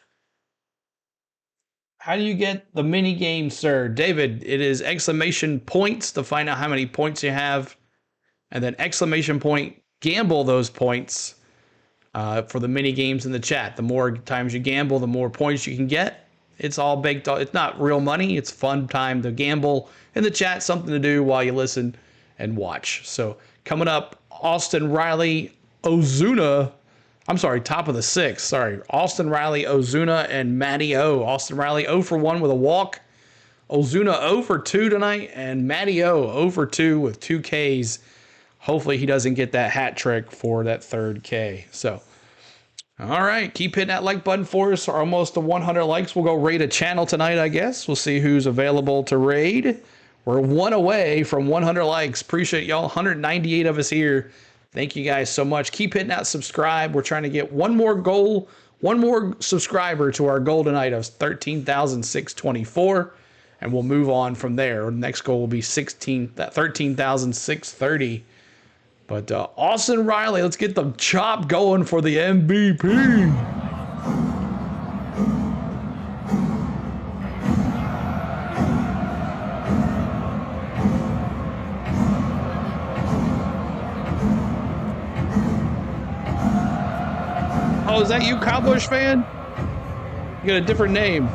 How do you get the mini game, sir? David, it is exclamation points to find out how many points you have. And then exclamation point, gamble those points for the mini games in the chat. The more times you gamble, the more points you can get. It's all baked on. It's not real money. It's fun time to gamble in the chat. Something to do while you listen and watch. So coming up, Austin Riley Ozuna I'm sorry, top of the 6th. Sorry. Austin Riley, Ozuna, and Matty O. Austin Riley 0 for 1 with a walk. Ozuna 0 for 2 tonight, and Matty O 0 for 2 with 2 Ks. Hopefully he doesn't get that hat trick for that 3rd K. So, all right, keep hitting that like button for us. Almost to 100 likes. We'll go raid a channel tonight, I guess. We'll see who's available to raid. We're 1 away from 100 likes. Appreciate y'all. 198 of us here. Thank you guys so much. Keep hitting that subscribe. We're trying to get one more subscriber to our goal tonight of 13,624, and we'll move on from there. Our next goal will be 13,630. But Austin Riley, let's get the chop going for the MVP. Oh, is that you, Cowboys fan? You got a different name.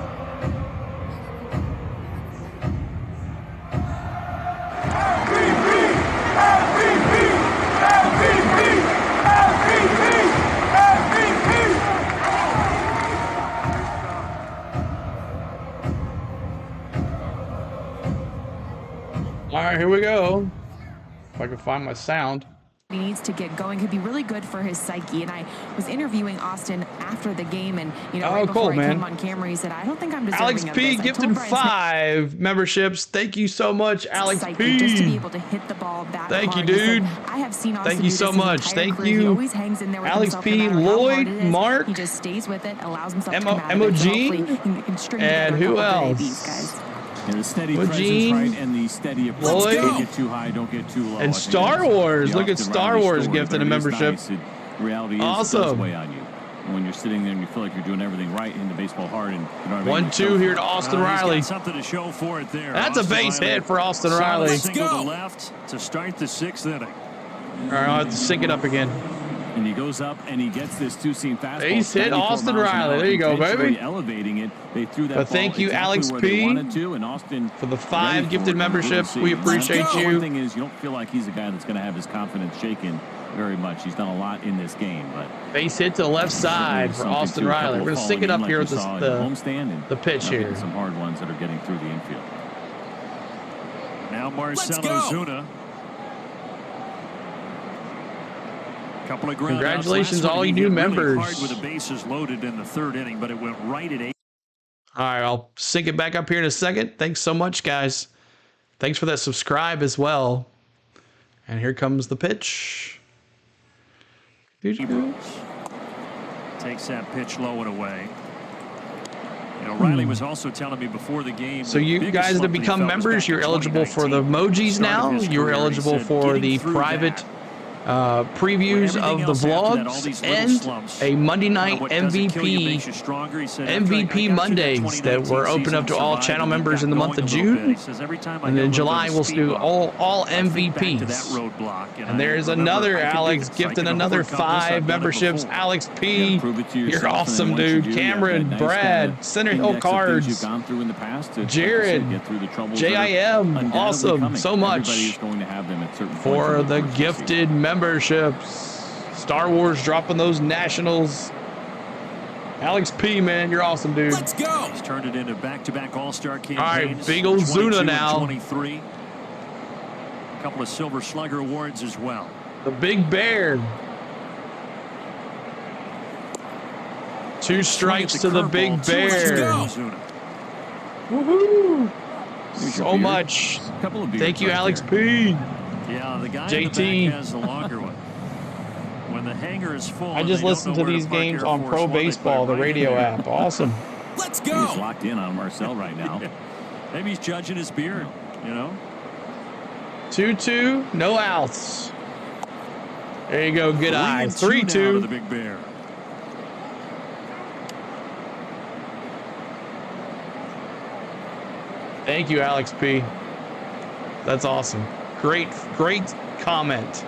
All right, here we go. If I can find my sound. He needs to get going. Could be really good for his psyche. And I was interviewing Austin after the game, and right before he came on camera, he said, "I don't think I'm deserving Alex of P this." gifted 5 memberships. Thank you so much, Alex P. Just to be able to hit the ball that Thank hard. you, dude. Said, I have seen Austin Thank you so much. Thank you. He always hangs in there with Alex himself, P, no matter how Lloyd, hard it is. Mark. He just stays with it, allows himself to come out of it. MOG, So hopefully he can string and together who a couple else? these guys. Yeah, the steady presence, right, and the steady approach. Don't get too high, don't get too low. And Star Wars. Look at Star Wars gifting a membership. Nice. Reality is awesome. It does weigh on you. When you're sitting there and you feel like you're doing everything right in the baseball hard. And, 1-2 here to Austin Riley. Something to show for it there. That's a base hit for Austin Riley. Let's go. To left to start the 6th inning. All right, I'll have to sync it up again. And he goes up and he gets this 2-seam fastball. Base hit Austin Riley. There you go, baby. Elevating it. They threw that but thank you, Alex P, and Austin for the 5 gifted memberships. We appreciate you. One thing is, you don't feel like he's a guy that's going to have his confidence shaken very much. He's done a lot in this game, but base hit to the left side for Austin Riley. We're going to sync it up here with the pitch here. Some hard ones that are getting through the infield. Now Marcell Ozuna. Couple of congratulations, all you new members. Hard with the bases loaded in the 3rd inning, but it went right at 8. All right, I'll sync it back up here in a second. Thanks so much, guys. Thanks for that subscribe as well. And here comes the pitch. Takes that pitch low and away. Riley was also telling me before the game. So you guys that become members, you're eligible for the emojis now. You're eligible for the private previews of the vlogs and a Monday night MVP Mondays that were open up to all channel members in the month of June. And in July, we'll do all MVPs. And there's another Alex gifting another 5 memberships. Alex P, you're awesome, dude. Cameron, Brad, Center Hill Cards, Jared, JIM, awesome. So much for the gifted memberships. Star Wars dropping those nationals. Alex P, man, you're awesome, dude. Let's go. He's turned it into back-to-back All-Star campaigns. All right, big old Ozuna now. 23. A couple of Silver Slugger awards as well. The Big Bear. 2 strikes to the Big Bear. Woohoo! So much. Thank you, Alex P. Yeah, the guy JT. in the back has the longer one. When the hanger is full, I just listened to these games on Pro Baseball, the radio app. Awesome. Let's go. He's locked in on Marcell right now. Maybe he's judging his beard, 2-2, no outs. There you go, good eye. 3-2 to the Big Bear. Thank you, Alex P. That's awesome. Great comment.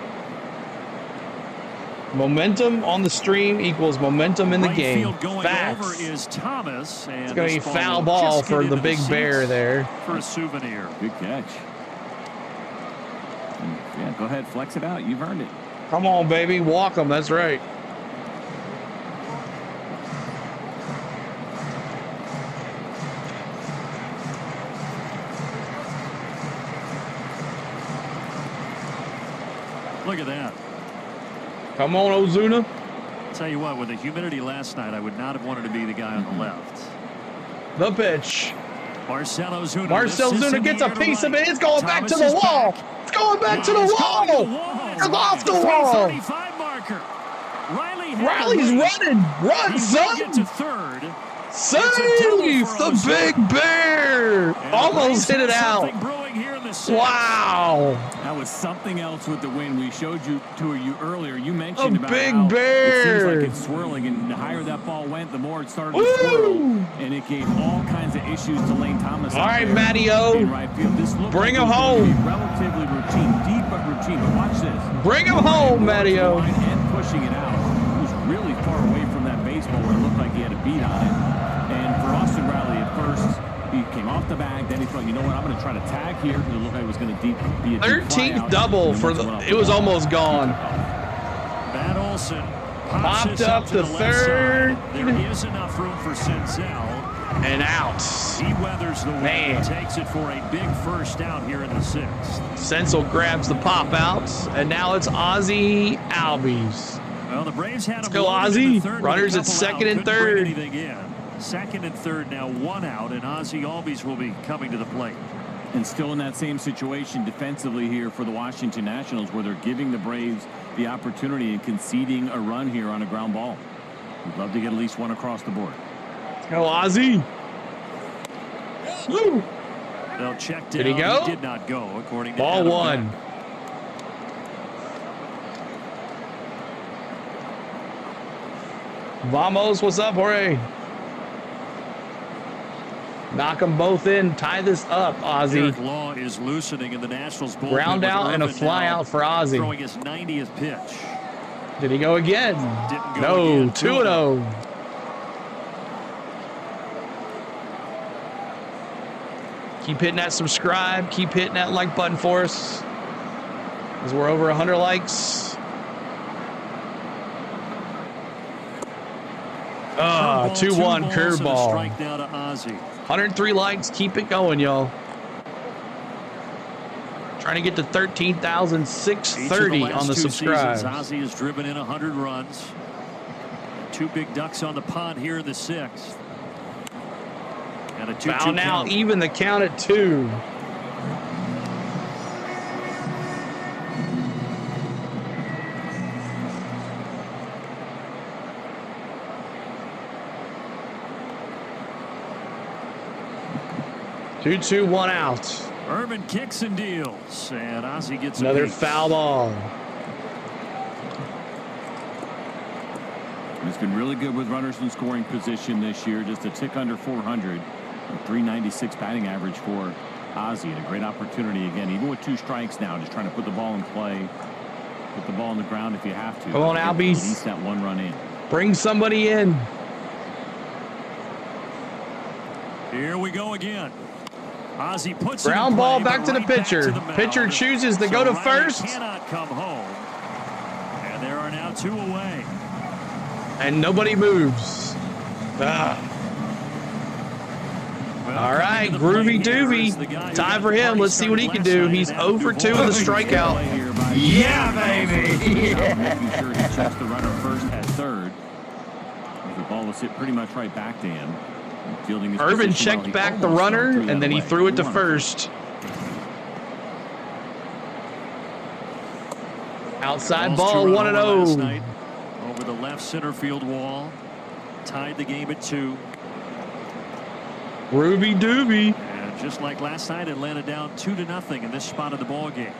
Momentum on the stream equals momentum in the game. Facts. Is Thomas, and it's going to be foul ball for the Big Bear there. For a souvenir. Good catch. Yeah, go ahead, flex it out. You've earned it. Come on, baby. Walk them. That's right. Look at that. Come on, Ozuna. Tell you what, with the humidity last night, I would not have wanted to be the guy on the left. The pitch. Marcell Ozuna. Marcell Ozuna gets a piece of it. It's going back to the wall. It's going back to the wall. It's off the wall. Marker. Riley's running. Run, son. Get to third. Save the Big Bear. Almost hit it out. Wow. That was something else with the wind. We showed you earlier. You mentioned about Big how Bear. it seems like it's swirling, and the higher that ball went, the more it started to swirl, and it gave all kinds of issues to Lane Thomas. All right, Matty-O. Right field. This bring him home. Relatively routine, deep but routine. But watch this. Bring him home, Matty-O. And pushing it out. He was really far away from that baseball where it looked like he had a beat on it. And for Austin Riley, at first, he came off the bag. Then he thought, you know what, I'm going to try to tag here. It looked like it was going to be a 13th double for the. It was almost gone. Matt Olson popped up to third. There is enough room for Senzel. And out. He weathers the wind and takes it for a big first out here in the sixth. Senzel grabs the pop out, and now it's Ozzy Albies. Well, the Braves had Let's go, Ozzy. Runners at second and third. Second and third now, one out, and Ozzy Albies will be coming to the plate. And still in that same situation defensively here for the Washington Nationals, where they're giving the Braves the opportunity and conceding a run here on a ground ball. We'd love to get at least one across the board. Let's go, Ozzy. Woo. They'll check down. Did he go? He did not go, according to Ball Adam one. Beck. Vamos, what's up, Jorge? Knock them both in. Tie this up, Ozzy. Eric Law is loosening in the Nationals bullpen. Ground out and a fly out for Ozzy. Throwing his 90th pitch. Did he go again? Didn't go no, again. 2-0. Keep hitting that subscribe. Keep hitting that like button for us. As we're over 100 likes. 2-1 curveball. Strike now to Ozzy. 103 likes. Keep it going, y'all. Trying to get to 13,630 on the subscribes. Ozzy has driven in 100 runs. Two big ducks on the pond here in the sixth. And a 2-2 Foul now, count. even the count at 2. Two, 1 out. Urban kicks and deals, and Ozzy gets Another a foul ball. He's been really good with runners in scoring position this year. Just a tick under 400. A 396 batting average for Ozzy. And a great opportunity again, even with 2 strikes now, just trying to put the ball in play. Put the ball on the ground if you have to. Come on, Albies. At least that 1 run in. Bring somebody in. Here we go again. Ozzy puts ground it in ball play, back to the pitcher. Pitcher chooses to go to first. Cannot come home. And there are now 2 away. And nobody moves. Well, all right, Groovy Doobie. Time for him. Let's see what he can do. He's 0 for 2 with a strikeout. Yeah, baby. Making sure he checks the runner first at third. The ball was hit pretty much right back to him. Urban checked back the runner, and then he threw it to first. Outside ball, 1-0. Over the left center field wall. Tied the game at 2. Ruby Doobie. And just like last night, Atlanta down 2-0 in this spot of the ball game.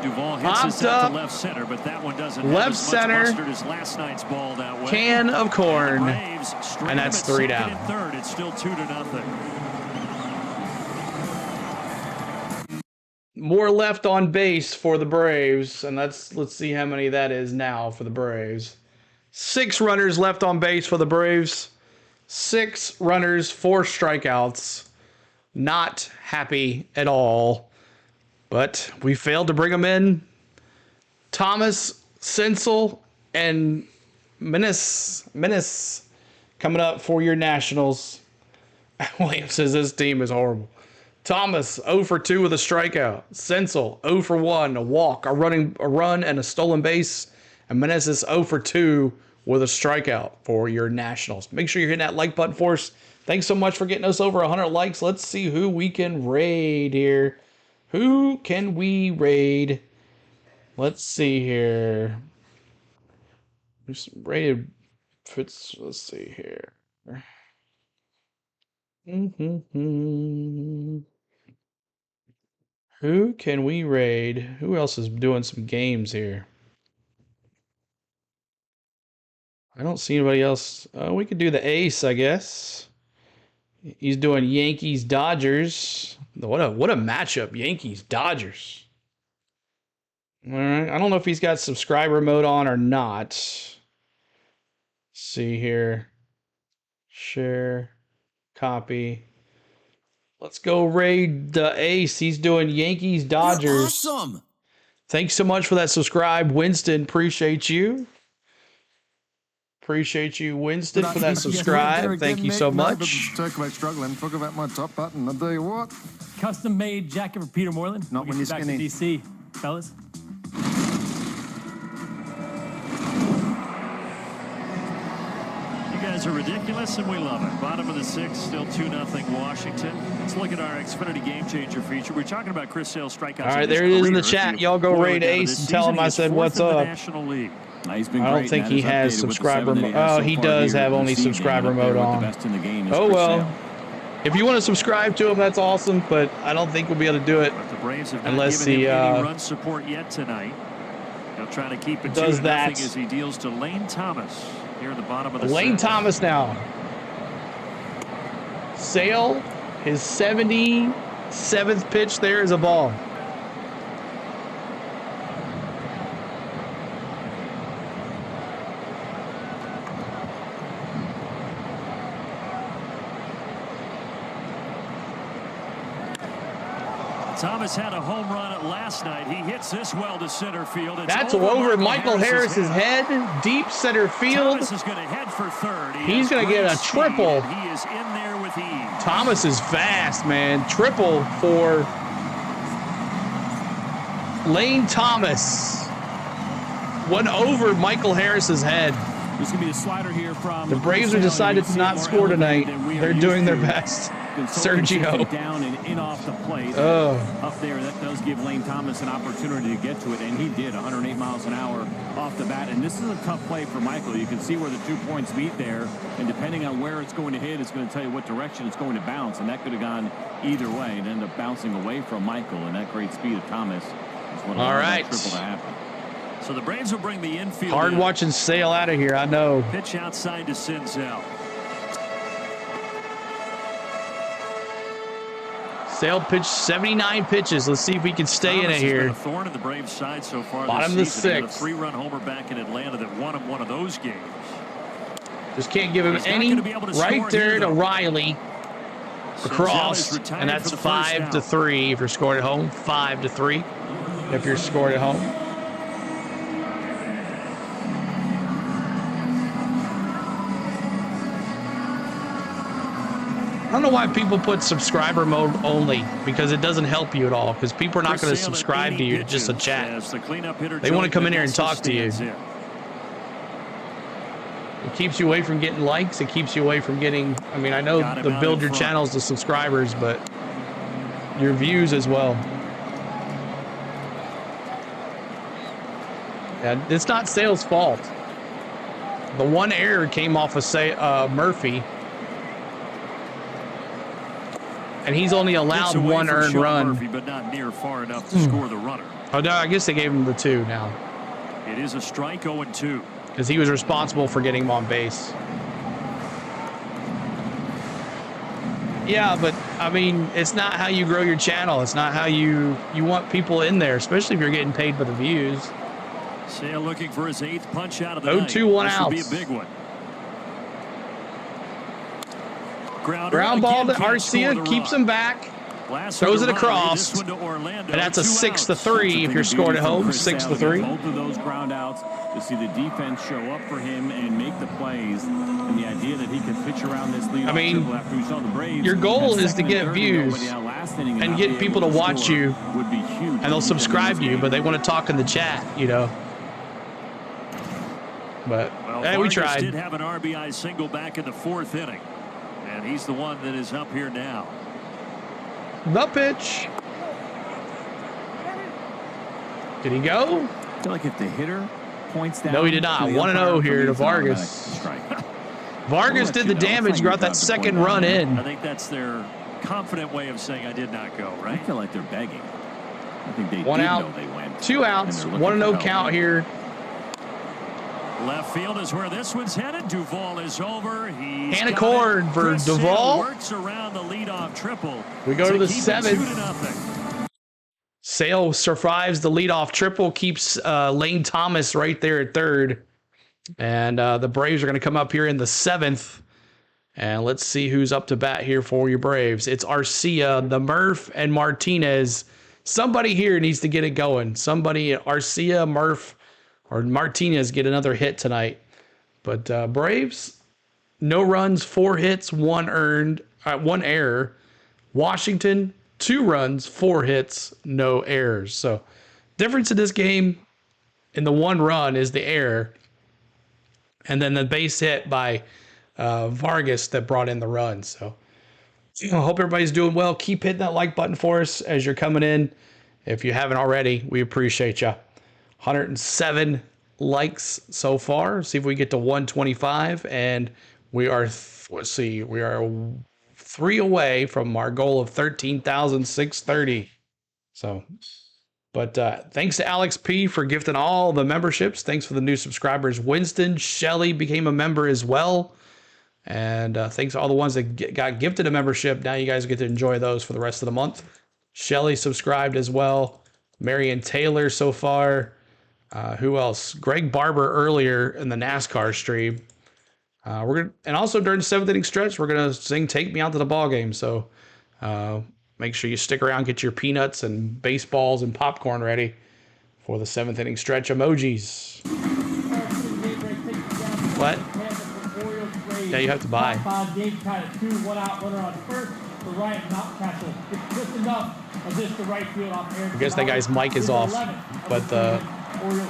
Duvall hits us out to left center, but that one doesn't left center. As last night's ball that way. Can of corn, and that's 3 down. And third, it's still 2-0. More left on base for the Braves, and let's see how many that is now for the Braves. 6 runners left on base for the Braves. 6 runners, 4 strikeouts. Not happy at all. But we failed to bring them in. Thomas, Senzel, and Menace coming up for your Nationals. Williams says this team is horrible. Thomas 0 for 2 with a strikeout. Sensel 0 for 1, a walk, a run, and a stolen base. And Meneses 0 for 2 with a strikeout for your Nationals. Make sure you're hitting that like button for us. Thanks so much for getting us over 100 likes. Let's see who we can raid here. Who can we raid? Let's see here. Who's rated Fitz? Let's see here. Who can we raid? Who else is doing some games here? I don't see anybody else. We could do the ace, I guess. He's doing Yankees Dodgers. What a matchup, Yankees Dodgers. All right, I don't know if he's got subscriber mode on or not. Let's see here. Share, copy. Let's go raid the ace. He's doing Yankees Dodgers. You're awesome. Thanks so much for that subscribe, Winston. Appreciate you. Appreciate you, Winston, for that subscribe. Thank you so much. Talk about struggling. Talk about my top button. I'll tell you what. Custom made jacket for Peter Moreland. Not when you're back skinny. to DC, fellas. You guys are ridiculous, and we love it. Bottom of the 6th, still 2-0 Washington. Let's look at our Xfinity Game Changer feature. We're talking about Chris Sale's strikeouts. All right, there it is in the chat. Y'all go raid Ace and tell him I said what's up. I don't think he has subscriber mode. Oh, he does have only subscriber mode on. Oh, well. If you want to subscribe to him, that's awesome, but I don't think we'll be able to do it unless he run support yet tonight. They'll try to keep it does that as he deals to Lane Thomas here at the bottom of the Lane 7th. Thomas now. Sale, his 77th pitch there is a ball. Thomas had a home run last night. He hits this well to center field. That's over Michael Harris's head. Deep center field. Thomas is going to head for third. He's going to get a triple. He is in there with ease. Thomas is fast, man. Triple for Lane Thomas. Went over Michael Harris's head. There's going to be a slider here from the Braves have decided to not score tonight. They're doing their best. Sergio down and in off the plate. Up there, that does give Lane Thomas an opportunity to get to it, and he did. 108 miles an hour off the bat, and this is a tough play for Michael. You can see where the 2 points meet there, and depending on where it's going to hit, it's going to tell you what direction it's going to bounce, and that could have gone either way. It ended up bouncing away from Michael, and that great speed of Thomas is what allowed that triple to happen. So the Braves will bring the infield. Hard watching Sale out of here, I know. Pitch outside to Senzel. Sale pitched 79 pitches. Let's see if we can stay in it here. Been a thorn in the Braves' side so far. Bottom of the season. He had 6th. a 3-run homer back in Atlanta that won him one of those games. Just can't give him any. Right there to Riley. Across, and that's 5-3 if you're scored at home. 5-3 if you're scored at home. I don't know why people put subscriber mode only, because it doesn't help you at all, because people are not going to subscribe to you, just a chat. They want to come in here and talk to you. It keeps you away from getting likes. It keeps you away from getting, I mean, I know the build your channels to subscribers, but your views as well. Yeah, it's not Sale's fault. The one error came off of Murphy. And he's only allowed one earned run. Murphy, but not near far enough to score the runner. Oh, no, I guess they gave him the 2 now. It is a strike, 0-2. Because he was responsible for getting him on base. Yeah, but, I mean, it's not how you grow your channel. It's not how you want people in there, especially if you're getting paid for the views. Sale looking for his 8th punch out of the night. 0-2, 1 out. This will be a big one. Ground ball to Arcia, keeps him back. Throws it across, and that's a 6-3 if you're scored at home. 6-3. Both of those ground outs to see the defense show up for him and make the plays, and the idea that he can pitch around this lead. I mean, after we saw the Braves, your goal is to get views and get people to watch you, would be huge, and they'll subscribe to you, but they want to talk in the chat, you know. But hey, we tried. Did have an RBI single back in the 4th inning, and he's the one that is up here now. The pitch. Did he go? I feel like if the hitter points down. No, he did not. 1-0 here to Vargas. Vargas did the damage, got that second run in. I think that's their confident way of saying I did not go, right? I feel like they're begging. I think they one out, know they went. 2 outs, 1-0 count here. Left field is where this one's headed. Duvall is over. Hannah Cord for Duvall. Works around the leadoff triple. We go to the 7th. Sale survives the leadoff triple, keeps Lane Thomas right there at 3rd. And the Braves are going to come up here in the 7th. And let's see who's up to bat here for your Braves. It's Arcia, the Murph, and Martinez. Somebody here needs to get it going. Somebody, Arcia, Murph, or Martinez get another hit tonight. But Braves, no runs, 4 hits, 1 error. Washington, 2 runs, 4 hits, no errors. So difference in this game in the 1 run is the error. And then the base hit by Vargas that brought in the run. So I hope everybody's doing well. Keep hitting that like button for us as you're coming in. If you haven't already, we appreciate you. 107 likes so far. See if we get to 125, and we are let's see, we are 3 away from our goal of 13,630. So, but thanks to Alex P for gifting all the memberships. Thanks for the new subscribers. Winston Shelley became a member as well, and thanks to all the ones that got gifted a membership. Now you guys get to enjoy those for the rest of the month. Shelley subscribed as well. Marion Taylor so far. Who else? Greg Barber earlier in the NASCAR stream. And also during the 7th inning stretch, we're gonna sing "Take Me Out to the Ball Game." So make sure you stick around, get your peanuts and baseballs and popcorn ready for the 7th inning stretch emojis. What? Yeah, you have to buy. I guess that guy's mic is off, but the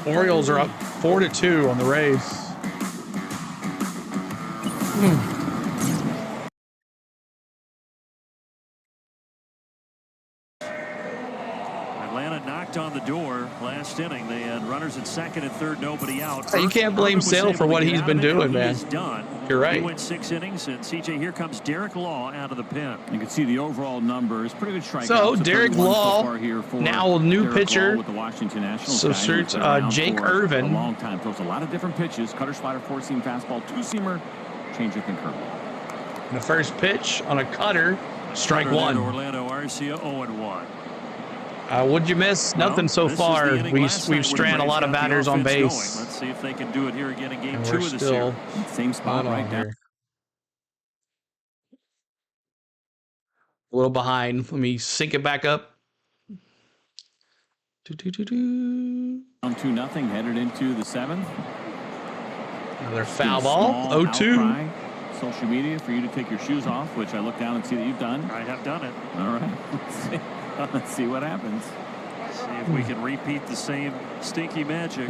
Orioles are up 4-2 on the Rays. Atlanta knocked on the door last inning. They had runners at 2nd and 3rd, nobody out. You can't blame Sale for what he's been doing, man. You're right. He went 6 innings, and CJ, here comes Derek Law out of the pen. You can see the overall numbers. Pretty good strikeout. So Derek Law, now a new pitcher. With the Washington Nationals. So search Jake Irvin. A long time. Throws a lot of different pitches. Cutter, slider, 4-seam fastball, 2-seamer, changeup, and curveball. The first pitch on a cutter, strike 1. Orlando Arcia 0-1. What'd you miss? Nothing so far. We've stranded a lot of batters on base. Let's see if they can do it here again in game 2 of the series. Same spot right there. A little behind. Let me sync it back up. Down 2-0, headed into the 7th. Another foul ball. 0-2. Social media for you to take your shoes off, which I look down and see that you've done. I have done it. All right. Let's see what happens. See if we can repeat the same stinky magic.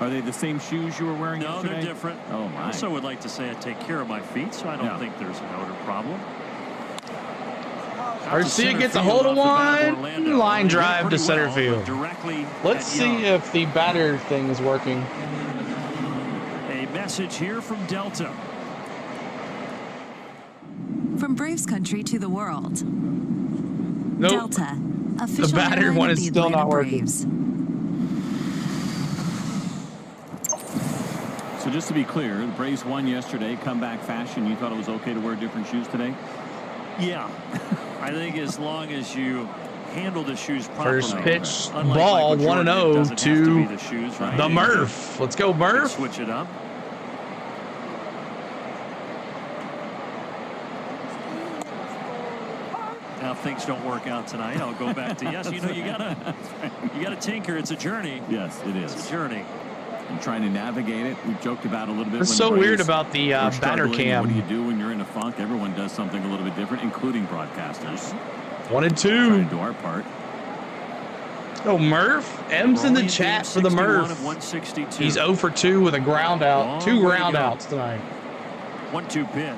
Are they the same shoes you were wearing yesterday? No, they're different. Oh, my. I also would like to say I take care of my feet, so I don't think there's an odor problem. Arcia gets a hold of one. Line drive to center field. Let's see if the batter thing is working. A message here from Delta. From Braves country to the world. Nope. Delta, official the batter one is still not working. So just to be clear, the Braves won yesterday, comeback fashion. You thought it was okay to wear different shoes today? Yeah. I think as long as you handle the shoes properly. First pitch, ball, 1-0 to the shoes, right? The Murph. Let's go, Murph. Switch it up. Now if things don't work out tonight, I'll go back to yes. You know, you gotta tinker. It's a journey. Yes, it is. It's a journey. And trying to navigate it. We've joked about a little bit. It's so weird about the batter cam. What do you do when you're in a funk? Everyone does something a little bit different, including broadcasters. 1 and 2. Trying to do our part. Oh, Murph. M's in the chat for the Murph. He's 0 for 2 with a ground out. 2 ground outs tonight. 1-2 pitch.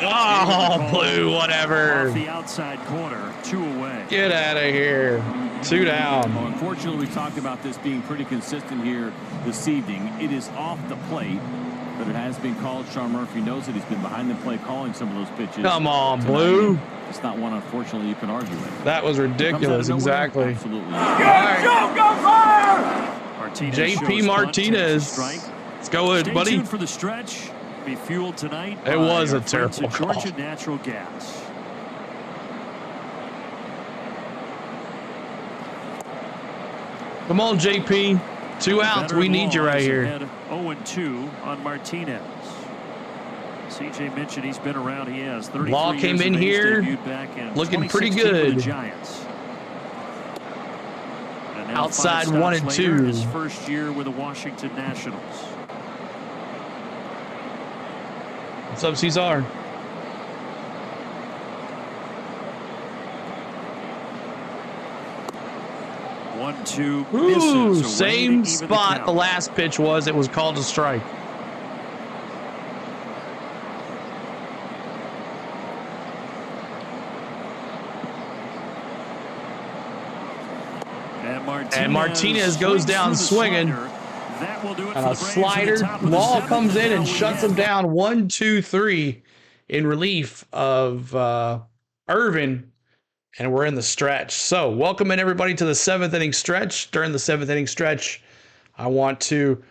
Oh, Blue, whatever. Off the outside corner, 2 away. Get out of here. 2 down. Well, unfortunately, we talked about this being pretty consistent here this evening. It is off the plate, but it has been called. Sean Murphy knows it. He's been behind the plate calling some of those pitches. Come on, Blue. It's not one, unfortunately, you can argue with. That was ridiculous. Exactly. Absolutely. JP Martinez. Let's go with buddy. Stay tuned for the stretch. Be fueled tonight. It was a terrible call. Georgia Natural Gas. Come on, JP. 2 outs. We need you right here. 0-2 on Martinez. CJ mentioned he's been around. He has 33 Law years came in of age, here debuted back in looking pretty 2016 with good. the Giants. And now Outside 5 1 stops and later, 2. His first year with the Washington Nationals. What's up, Cesar? Ooh, same spot the last pitch was. It was called a strike. And Martinez goes down swinging. And a slider. Law comes in and shuts him down. 1, 2, 3 in relief of Irvin. And we're in the stretch. So welcome in everybody to the 7th inning stretch. During the 7th inning stretch, I want to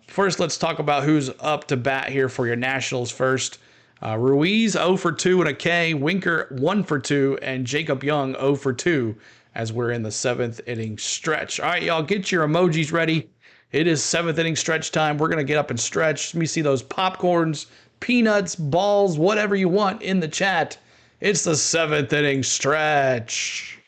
first let's talk about who's up to bat here for your Nationals first. Ruiz 0 for 2 and a K. Winker 1 for 2. And Jacob Young 0 for 2 as we're in the 7th inning stretch. All right, y'all, get your emojis ready. It is 7th inning stretch time. We're going to get up and stretch. Let me see those popcorns, peanuts, balls, whatever you want in the chat. It's the 7th inning stretch.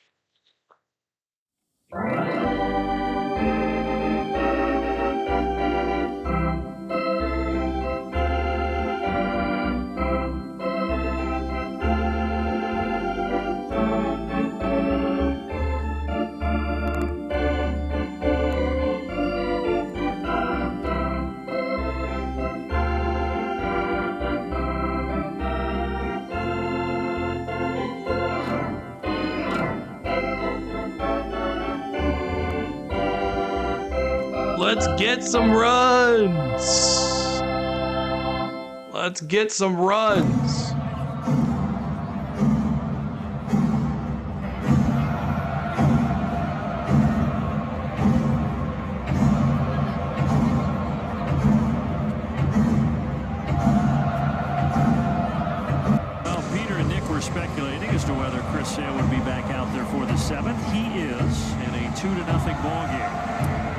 Let's get some runs. Let's get some runs. Well, Peter and Nick were speculating as to whether Chris Sale would be back out there for the 7th. He is in a 2-0 ball game.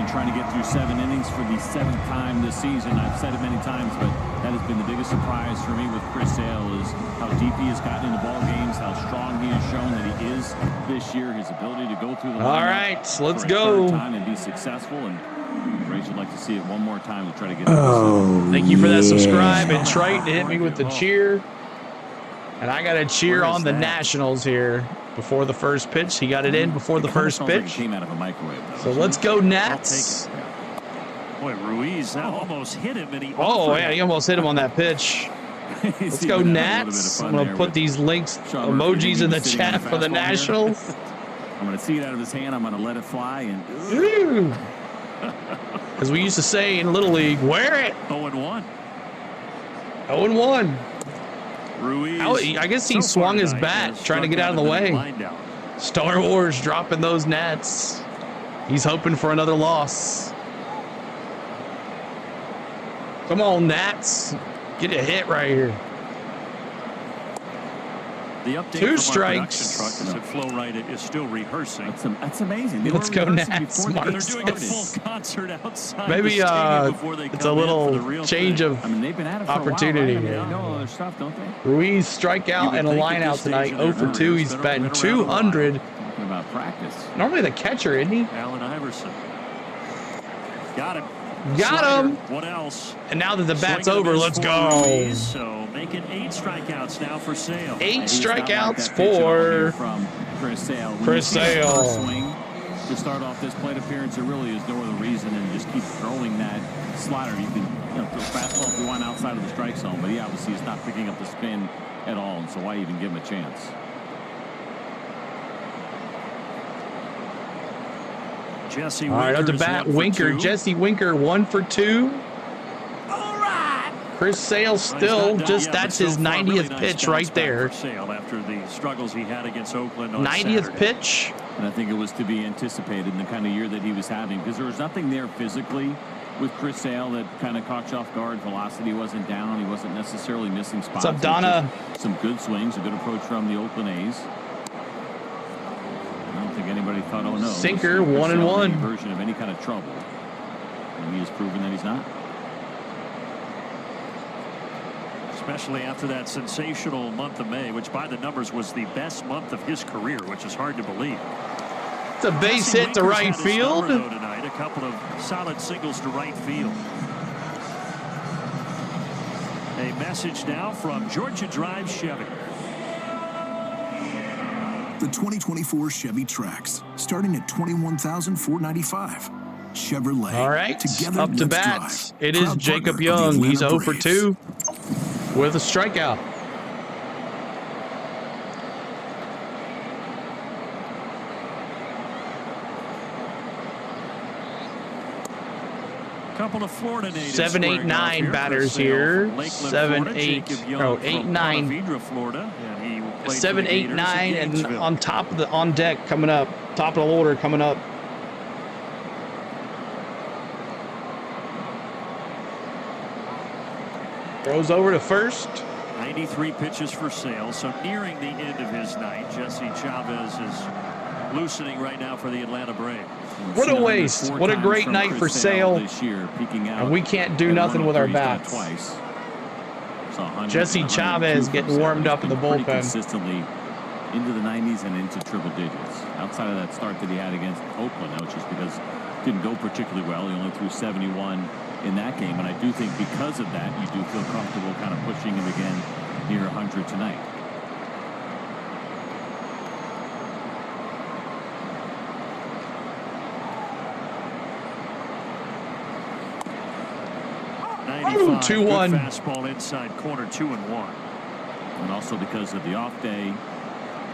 Trying to get through 7 innings for the 7th time this season. I've said it many times, but that has been the biggest surprise for me with Chris Sale is how deep he has gotten into ball games, how strong he has shown that he is this year, his ability to go through the all right, let's go time and be successful. And Rachel would like to see it one more time to try to get Thank you for that subscribe. And Triton hit me with the cheer. And I got a cheer on the Nationals here. Before the first pitch, he got it in before the first pitch. Like it came out of a microwave, so let's go Nats. Boy, Ruiz that almost hit him, and he. Oh yeah, he almost hit him on that pitch. Let's go Nats. I'm gonna put these links, emojis in the chat for the Nationals. I'm gonna see it out of his hand. I'm gonna let it fly and. As we used to say in Little League, wear it. 0-1. 0-1. Ruiz, I guess he swung his bat trying to get out of the way. Star Wars dropping those Nats. He's hoping for another loss. Come on, Nats. Get a hit right here. The update 2 from strikes. our production truck is that Flo Rida is still rehearsing. That's amazing. Let's go Nats. They're doing a full concert outside Maybe the stadium before they it's come a little in for the real change thing. of they've been at it for opportunity a while, right? here. They know all their stuff, don't they? Ruiz strikeout and a line out tonight. 0 for 2. He's batting 200. Talking about practice. Normally the catcher, isn't he? Allen Iverson. Got him. Got him. What else? And now that the bat's Swing over, and a let's miss go. for Ruiz, so making 8 strikeouts now for Sale. 8 He's not like strikeouts that pitch at all here for from Chris Sale. When Chris you see his first Sale. swing to start off this plate appearance, there really is no other reason than just keep throwing that slider. You can throw fastball if you want outside of the strike zone, but he obviously is not picking up the spin at all, and so why even give him a chance? Jesse All right, up to Winker's bat, 1 for Winker. 2. Jesse Winker, 1 for 2. Chris Sale still that's his 90th pitch right there. Sale after the struggles he had against Oakland on 90th Saturday. pitch. And I think it was to be anticipated in the kind of year that he was having, because there was nothing there physically with Chris Sale that kind of caught you off guard. Velocity wasn't down. He wasn't necessarily missing spots. What's up, Donna? Some good swings, a good approach from the Oakland A's. I don't think anybody thought, oh no. Sinker, Chris 1 and Sale 1. any version of any kind of trouble. And he has proven that he's not. Especially after that sensational month of May, which by the numbers was the best month of his career, which is hard to believe. It's a base Jesse hit to Winker's right had his field. number, though, tonight. A couple of solid singles to right field. A message now from Georgia Drive Chevy. The 2024 Chevy Trax, starting at $21,495. Chevrolet. All right, together, up to let's bat. drive. It is Proud Jacob partner of the Young. He's Atlanta 0 for Braves. 2 with a strikeout. Couple of Florida natives. 7, 8, 9 batters here. 7, 8, 8, 9. Florida. 7, 8, 9, and on top of the on deck coming up, top of the order coming up. Throws over to first. 93 pitches for Sale, so nearing the end of his night. Jesse Chavez is loosening right now for the Atlanta Braves. What a waste. What a great night for Sale. This year, peaking out and we can't do nothing with our bats. Twice. Jesse Chavez getting warmed up in the bullpen. Consistently into the 90s and into triple digits. Outside of that start that he had against Oakland, that was just because it didn't go particularly well. He only threw 71 in that game, and I do think because of that, you do feel comfortable kind of pushing him again near 100 tonight. Oh, 2-1. Fastball inside corner, 2-1. And also because of the off day,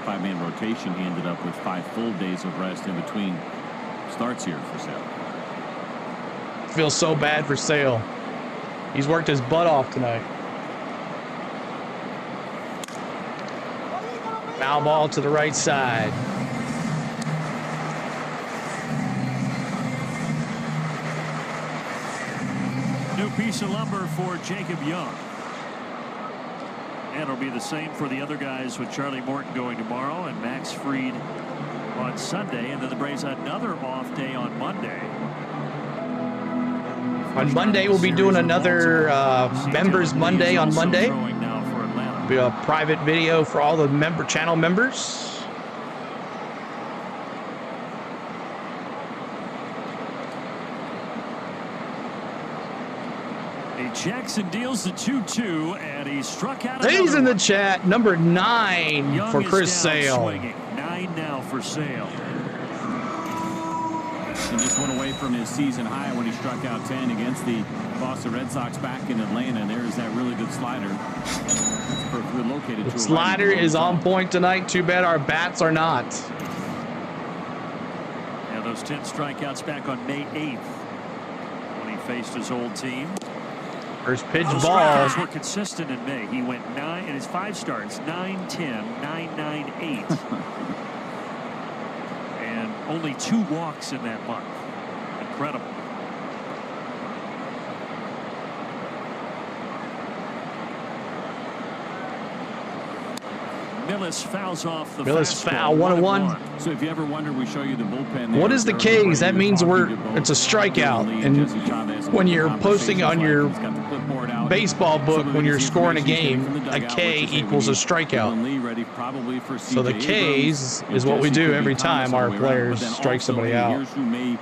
5-man rotation, he ended up with 5 full days of rest in between starts here for Sale. Feels so bad for Sale. He's worked his butt off tonight. Foul ball to the right side. New piece of lumber for Jacob Young. And it'll be the same for the other guys with Charlie Morton going tomorrow and Max Fried on Sunday. And then the Braves had another off day on Monday. On Monday, we'll be doing another Members Monday on Monday. Be a private video for all the channel members. Jackson deals the 2-2, and he struck out. He's in the chat. Number 9 Young for Chris Sale. Swinging. 9 now for Sale. And just went away from his season high when he struck out 10 against the Boston Red Sox back in Atlanta. And there's that really good slider. It's perfectly located. The slider is on point tonight. Too bad our bats are not. Yeah, those 10 strikeouts back on May 8th when he faced his old team. First pitch Those ball. strikeouts were consistent in May. He went 9 in his 5 starts, 9, 10, 9, 9, 8. And only 2 walks in that month. Incredible. Millis fouls off the Millis fastball. foul, 1-1. So if you ever wonder, we show you the bullpen. What is the K's? That means it's a strikeout. And when you're posting on your baseball book, when you're scoring a game, a K equals a strikeout. So the K's is what we do every time our players strike somebody out. Me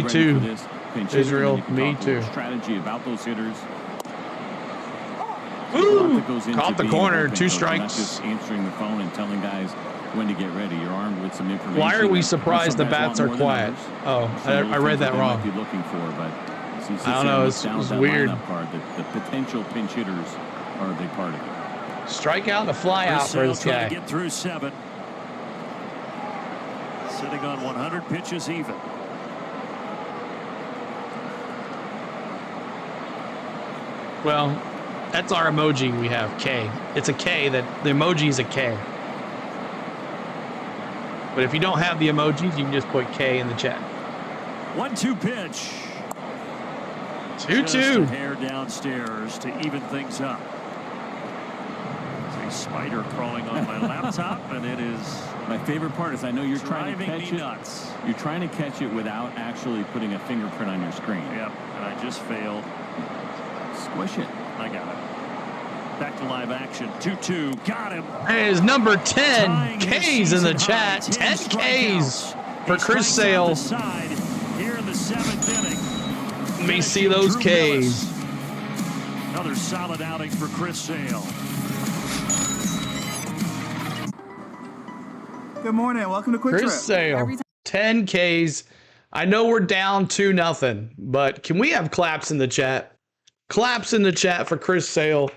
too. Israel, me too. Strategy about those hitters. Ooh, caught the corner, 2 strikes. Just answering the phone and telling guys when to get ready. You're armed with some information. Why are we surprised the bats are quiet? Oh, I read that wrong. Looking for, but I don't know. It's weird. The potential pinch hitters are a big part of it. Strikeout and a fly out for this guy. Get through 7. Sitting on 100 pitches even. Well, that's our emoji we have, K. It's a K, that the emoji is a K. But if you don't have the emojis, you can just put K in the chat. 1-2 pitch. 2-2. Just a hair downstairs to even things up. There's a spider crawling on my laptop, and it is. My favorite part is I know you're trying to catch it. Nuts. You're trying to catch it without actually putting a fingerprint on your screen. Yep, and I just failed. Squish it. I got it. Back to live action. 2-2. Got him. Is number 10 K's in the chat. 10 K's for Chris Sale. Here in the 7th inning. Let me see those K's. Another solid outing for Chris Sale. Good morning. Welcome to Quick Trip. Chris Sale. 10 K's. I know we're down 2-0, but can we have claps in the chat? Claps in the chat for Chris Sale.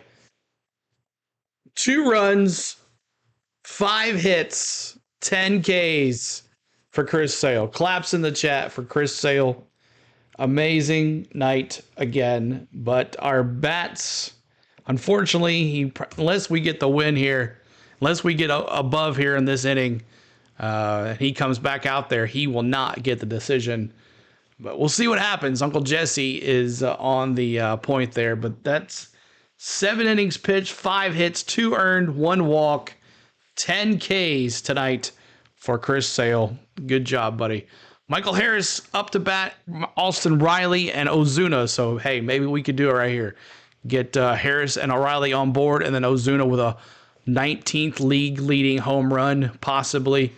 2 runs, 5 hits, 10 Ks for Chris Sale. Claps in the chat for Chris Sale. Amazing night again. But our bats, unfortunately, unless we get the win here, unless we get above here in this inning, he comes back out there, he will not get the decision. But we'll see what happens. Uncle Jesse is on the point there. But that's 7 innings pitched, 5 hits, 2 earned, 1 walk, 10 Ks tonight for Chris Sale. Good job, buddy. Michael Harris up to bat, Austin Riley and Ozuna. So, hey, maybe we could do it right here. Get Harris and O'Reilly on board, and then Ozuna with a 19th league leading home run, possibly.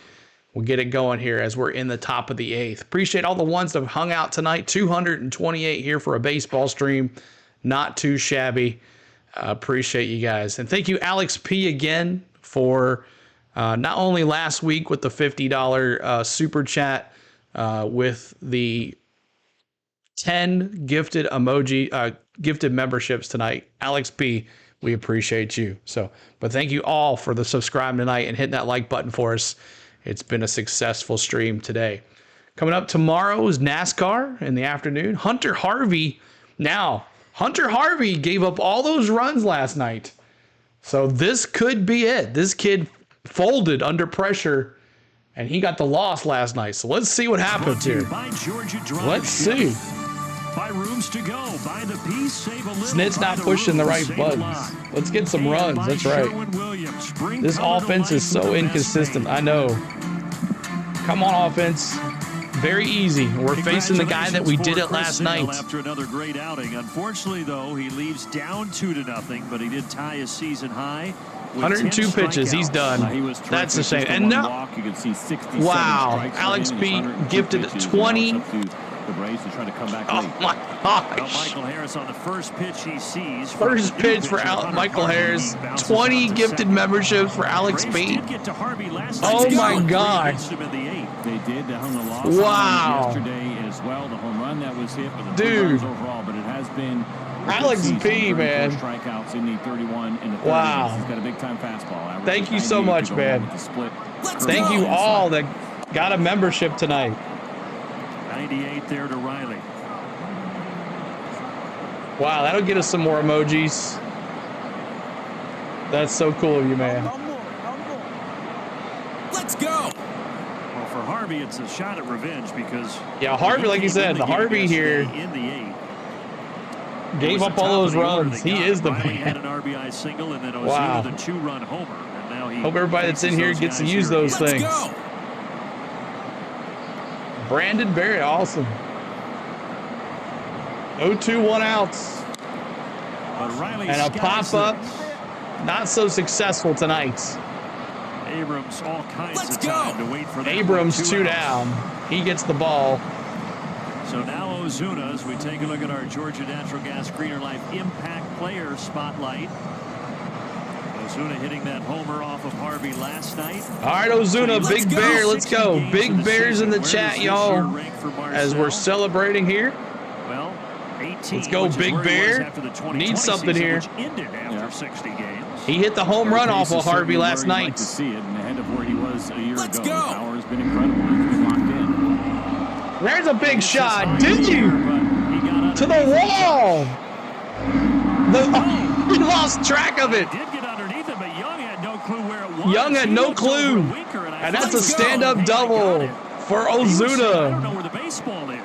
We'll get it going here as we're in the top of the 8th. Appreciate all the ones that have hung out tonight. 228 here for a baseball stream. Not too shabby. Appreciate you guys. And thank you, Alex P., again, for not only last week with the $50 super chat with the 10 gifted gifted memberships tonight. Alex P., we appreciate you. But thank you all for the subscribe tonight and hitting that like button for us. It's been a successful stream today. Coming up tomorrow is NASCAR in the afternoon. Hunter Harvey. Now, Hunter Harvey gave up all those runs last night. So this could be it. This kid folded under pressure, and he got the loss last night. So let's see what happens here. Let's see. Buy rooms to go. Buy the piece, save a little. Snit's not pushing the right buttons. Let's get some runs. That's right. This offense is so inconsistent. I know. Come on, offense. Very easy. We're facing the guy that we did it last night. After another great outing. Unfortunately, though, he leaves down 2-0, but he did tie his season high. 102 pitches. He's done. That's a shame. And now, wow. Alex P. gifted 20. The Braves are trying to come back. Oh my gosh! Michael Harris on the first pitch he sees. First pitch for Michael Harris. 20 gifted memberships for Alex B. Oh my God! They did. They hung a loss yesterday as well. The home run that was hit, but the runs overall. But it has been Alex P. Man. Strikeouts in the 31 and the 30. Wow! He's got a big time fastball. Thank you so much, man. Thank you all that got a membership tonight. 98 there to Riley. Wow, that'll get us some more emojis. That's so cool of you, man. Let's go. Well, for Harvey, it's a shot at revenge because Harvey, like you said, the Harvey here. In the 8th. Gave up all those runs. He is the Riley had man. an RBI single, and then Ozuna Wow. the 2-run homer. And now he Hope everybody that's in here faces gets to guys use here those again. things. Brandon Barrett, awesome. 0-2, 1 outs. But Riley And a skies pop-up, this. not so successful tonight. Abrams all kinds of time to wait for that Abrams 2 2 outs. down. He gets the ball. So now Ozuna, as we take a look at our Georgia Natural Gas Greener Life Impact Player Spotlight. Ozuna hitting that homer off of Harvey last night. All right, Ozuna, Big Bear, let's go. Big Bears in the chat, y'all, as we're celebrating here. Well, 18. Let's go, Big Bear. Need something here. Which ended after 60 games. He hit the home run off of Harvey last Like night. to see it, and ahead of where he was a year ago. The power has been incredible. He's been locked in. There's a big shot. Did you? To the wall. He lost track of it. Did get underneath it, but Young had no clue where it was. Young had no clue. And that's a stand-up double for I don't Ozuna. know where the baseball is.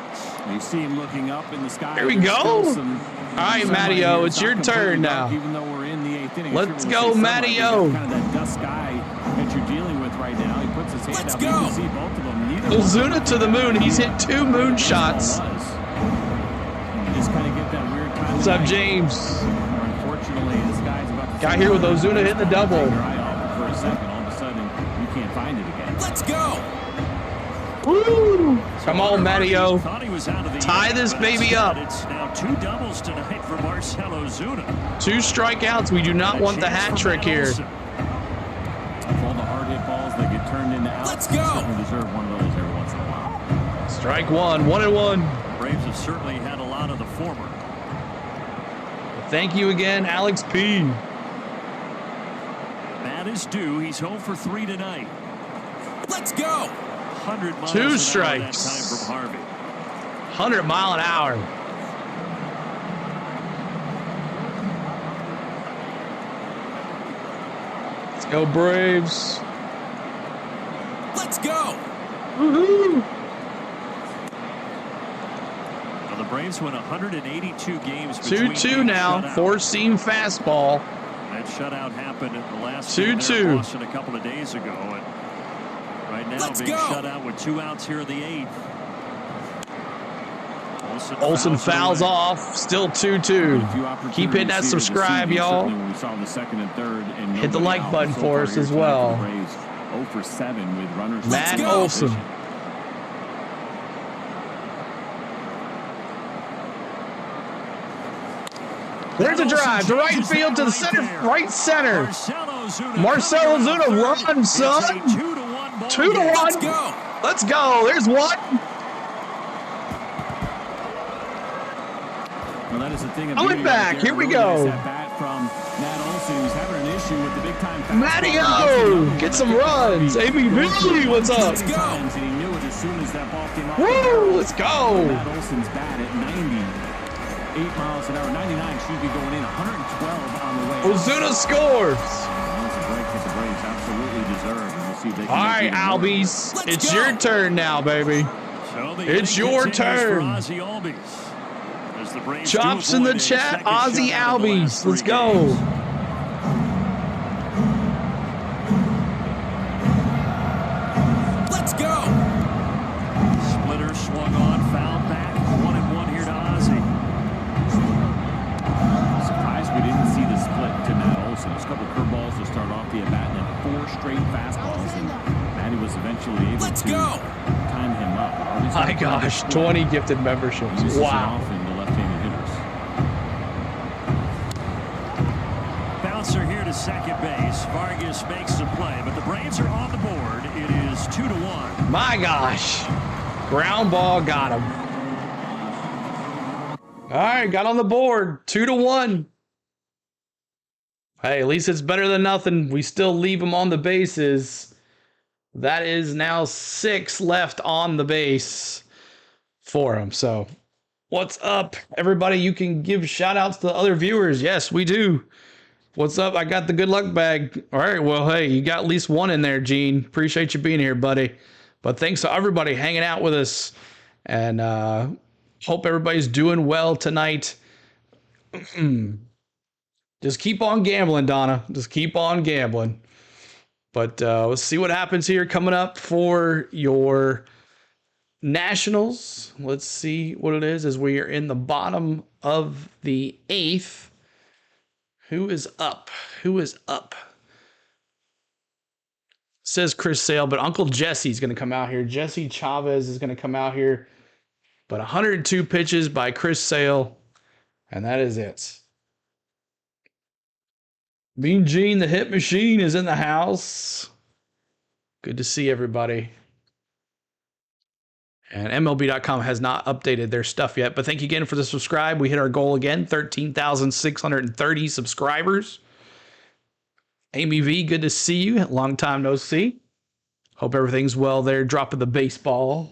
You see him looking up in the sky. Here we go. All right, Matty-O, it's your turn now. Even though we're in the 8th inning. Let's go, Matty-O. Kind of that dust sky that you're dealing with right now. He puts his hand up. You can see both of them. Neither Ozuna to the moon. He's hit 2 moon shots. Just kind of get that weird time. What's up, James? Unfortunately, this guy's about to Got here with Ozuna hitting the double. your eye off for a second. All of a sudden, you can't find it again. Let's go. Woo! Come on, Matty-O. Thought he was out of the Tie inning, this but baby instead up. It's now 2 doubles tonight for Marcell Ozuna. 2 strikeouts. We do not want the hat trick here. Of all the hard hit balls that get turned into outs, Let's go. certainly deserve one of those every once in a while. Strike 1, 1-1. Braves have certainly had a lot of the former. Thank you again, Alex P. That is due. He's home for 3 tonight. Let's go. 100 miles 2 an hour strikes. that time from Harvey. 100 mile an hour. Let's go, Braves. Let's go. Woohoo! Now the Braves win 182 games. between 2-2 being now. shut out. 4-seam fastball. That shutout happened in the last 2-2. game there in Boston a couple of days ago. And right now Let's being go. shut out with 2 outs here in the 8th. Olsen fouls off. Still 2-2. Keep hitting that subscribe, y'all. We saw the second and third, and Hit the nobody like out button so for far us here as tonight well. for the Braves. 0 for 7 with runners. Matt Olson. There's a drive to right field to the center, right center. Marcell Ozuna, run, son. 2-1. Let's go. Let's go. There's one. Well, that is the thing. Coming back. Here we go. Bat from Matt Olson, who's having an issue with the big time. Matty-O, get some runs. ABV, what's up? Let's go. And he knew it as soon as that ball came off. Woo, let's go. Matt Olson's bat at 98 miles an hour, 99 should be going in, 112 on the way. Ozuna scores. That was a break that the Braves absolutely deserve. And we'll see if they can All make right, even more. Albies, it's go. your turn now, baby. So the It's inning your continues for turn. Ozzy Albies. As the Braves do Chops in the avoid a chat, second Ozzy shutout in the Albies. last Let's 3 go. games. Let's go. Splitter swung on, fouled back. 1-1 here to Ozzy. Surprised we didn't see the split to Matt Olson. There's a couple of curveballs to start off the at-bat, and then 4 straight fastballs, and Matty was eventually able Let's to go. time him up. My gosh, 20 gifted memberships. Wow. Often the left-handed hitters. Bouncer here to second base. Vargas makes the play, but the Braves are on the board. It is 2-1. My gosh. Ground ball got him. All right, got on the board. 2-1. Hey, at least it's better than nothing. We still leave him on the bases. That is now 6 left on the base for him. So, what's up, everybody? You can give shout outs to other viewers. Yes, we do. What's up? I got the good luck bag. All right, well, hey, you got at least one in there, Gene. Appreciate you being here, buddy. But thanks to everybody hanging out with us. And hope everybody's doing well tonight. Just keep on gambling, Donna. Just keep on gambling. But let's see what happens here coming up for your Nationals. Let's see what it is as we are in the bottom of the 8th. Who is up? Who is up? Says Chris Sale, but Uncle Jesse's going to come out here. Jesse Chavez is going to come out here. But 102 pitches by Chris Sale. And that is it. Mean Gene, the hit machine, is in the house. Good to see everybody. And MLB.com has not updated their stuff yet. But thank you again for the subscribe. We hit our goal again, 13,630 subscribers. Amy V, good to see you. Long time no see. Hope everything's well there. Dropping the baseball.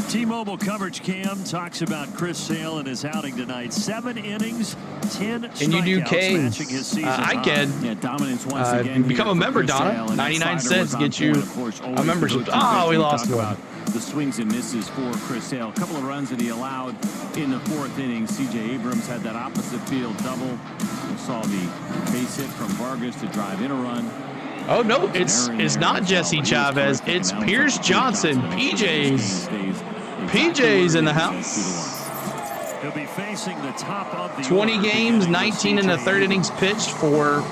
T-Mobile coverage cam talks about Chris Sale and his outing tonight. 7 innings, 10 strikeouts. Can you do K's? Matching his season I can. Yeah, dominance once again. Become a member, Donna. 99 cents get you a membership. Oh, we lost one. The swings and misses for Chris Sale. A couple of runs that he allowed in the 4th inning. C.J. Abrams had that opposite field double. We saw the base hit from Vargas to drive in a run. Oh, no, it's not Jesse Chavez. It's Pierce Johnson. PJ's in the house. He'll be facing the top of the 20 games, 19 in the 3rd innings pitched for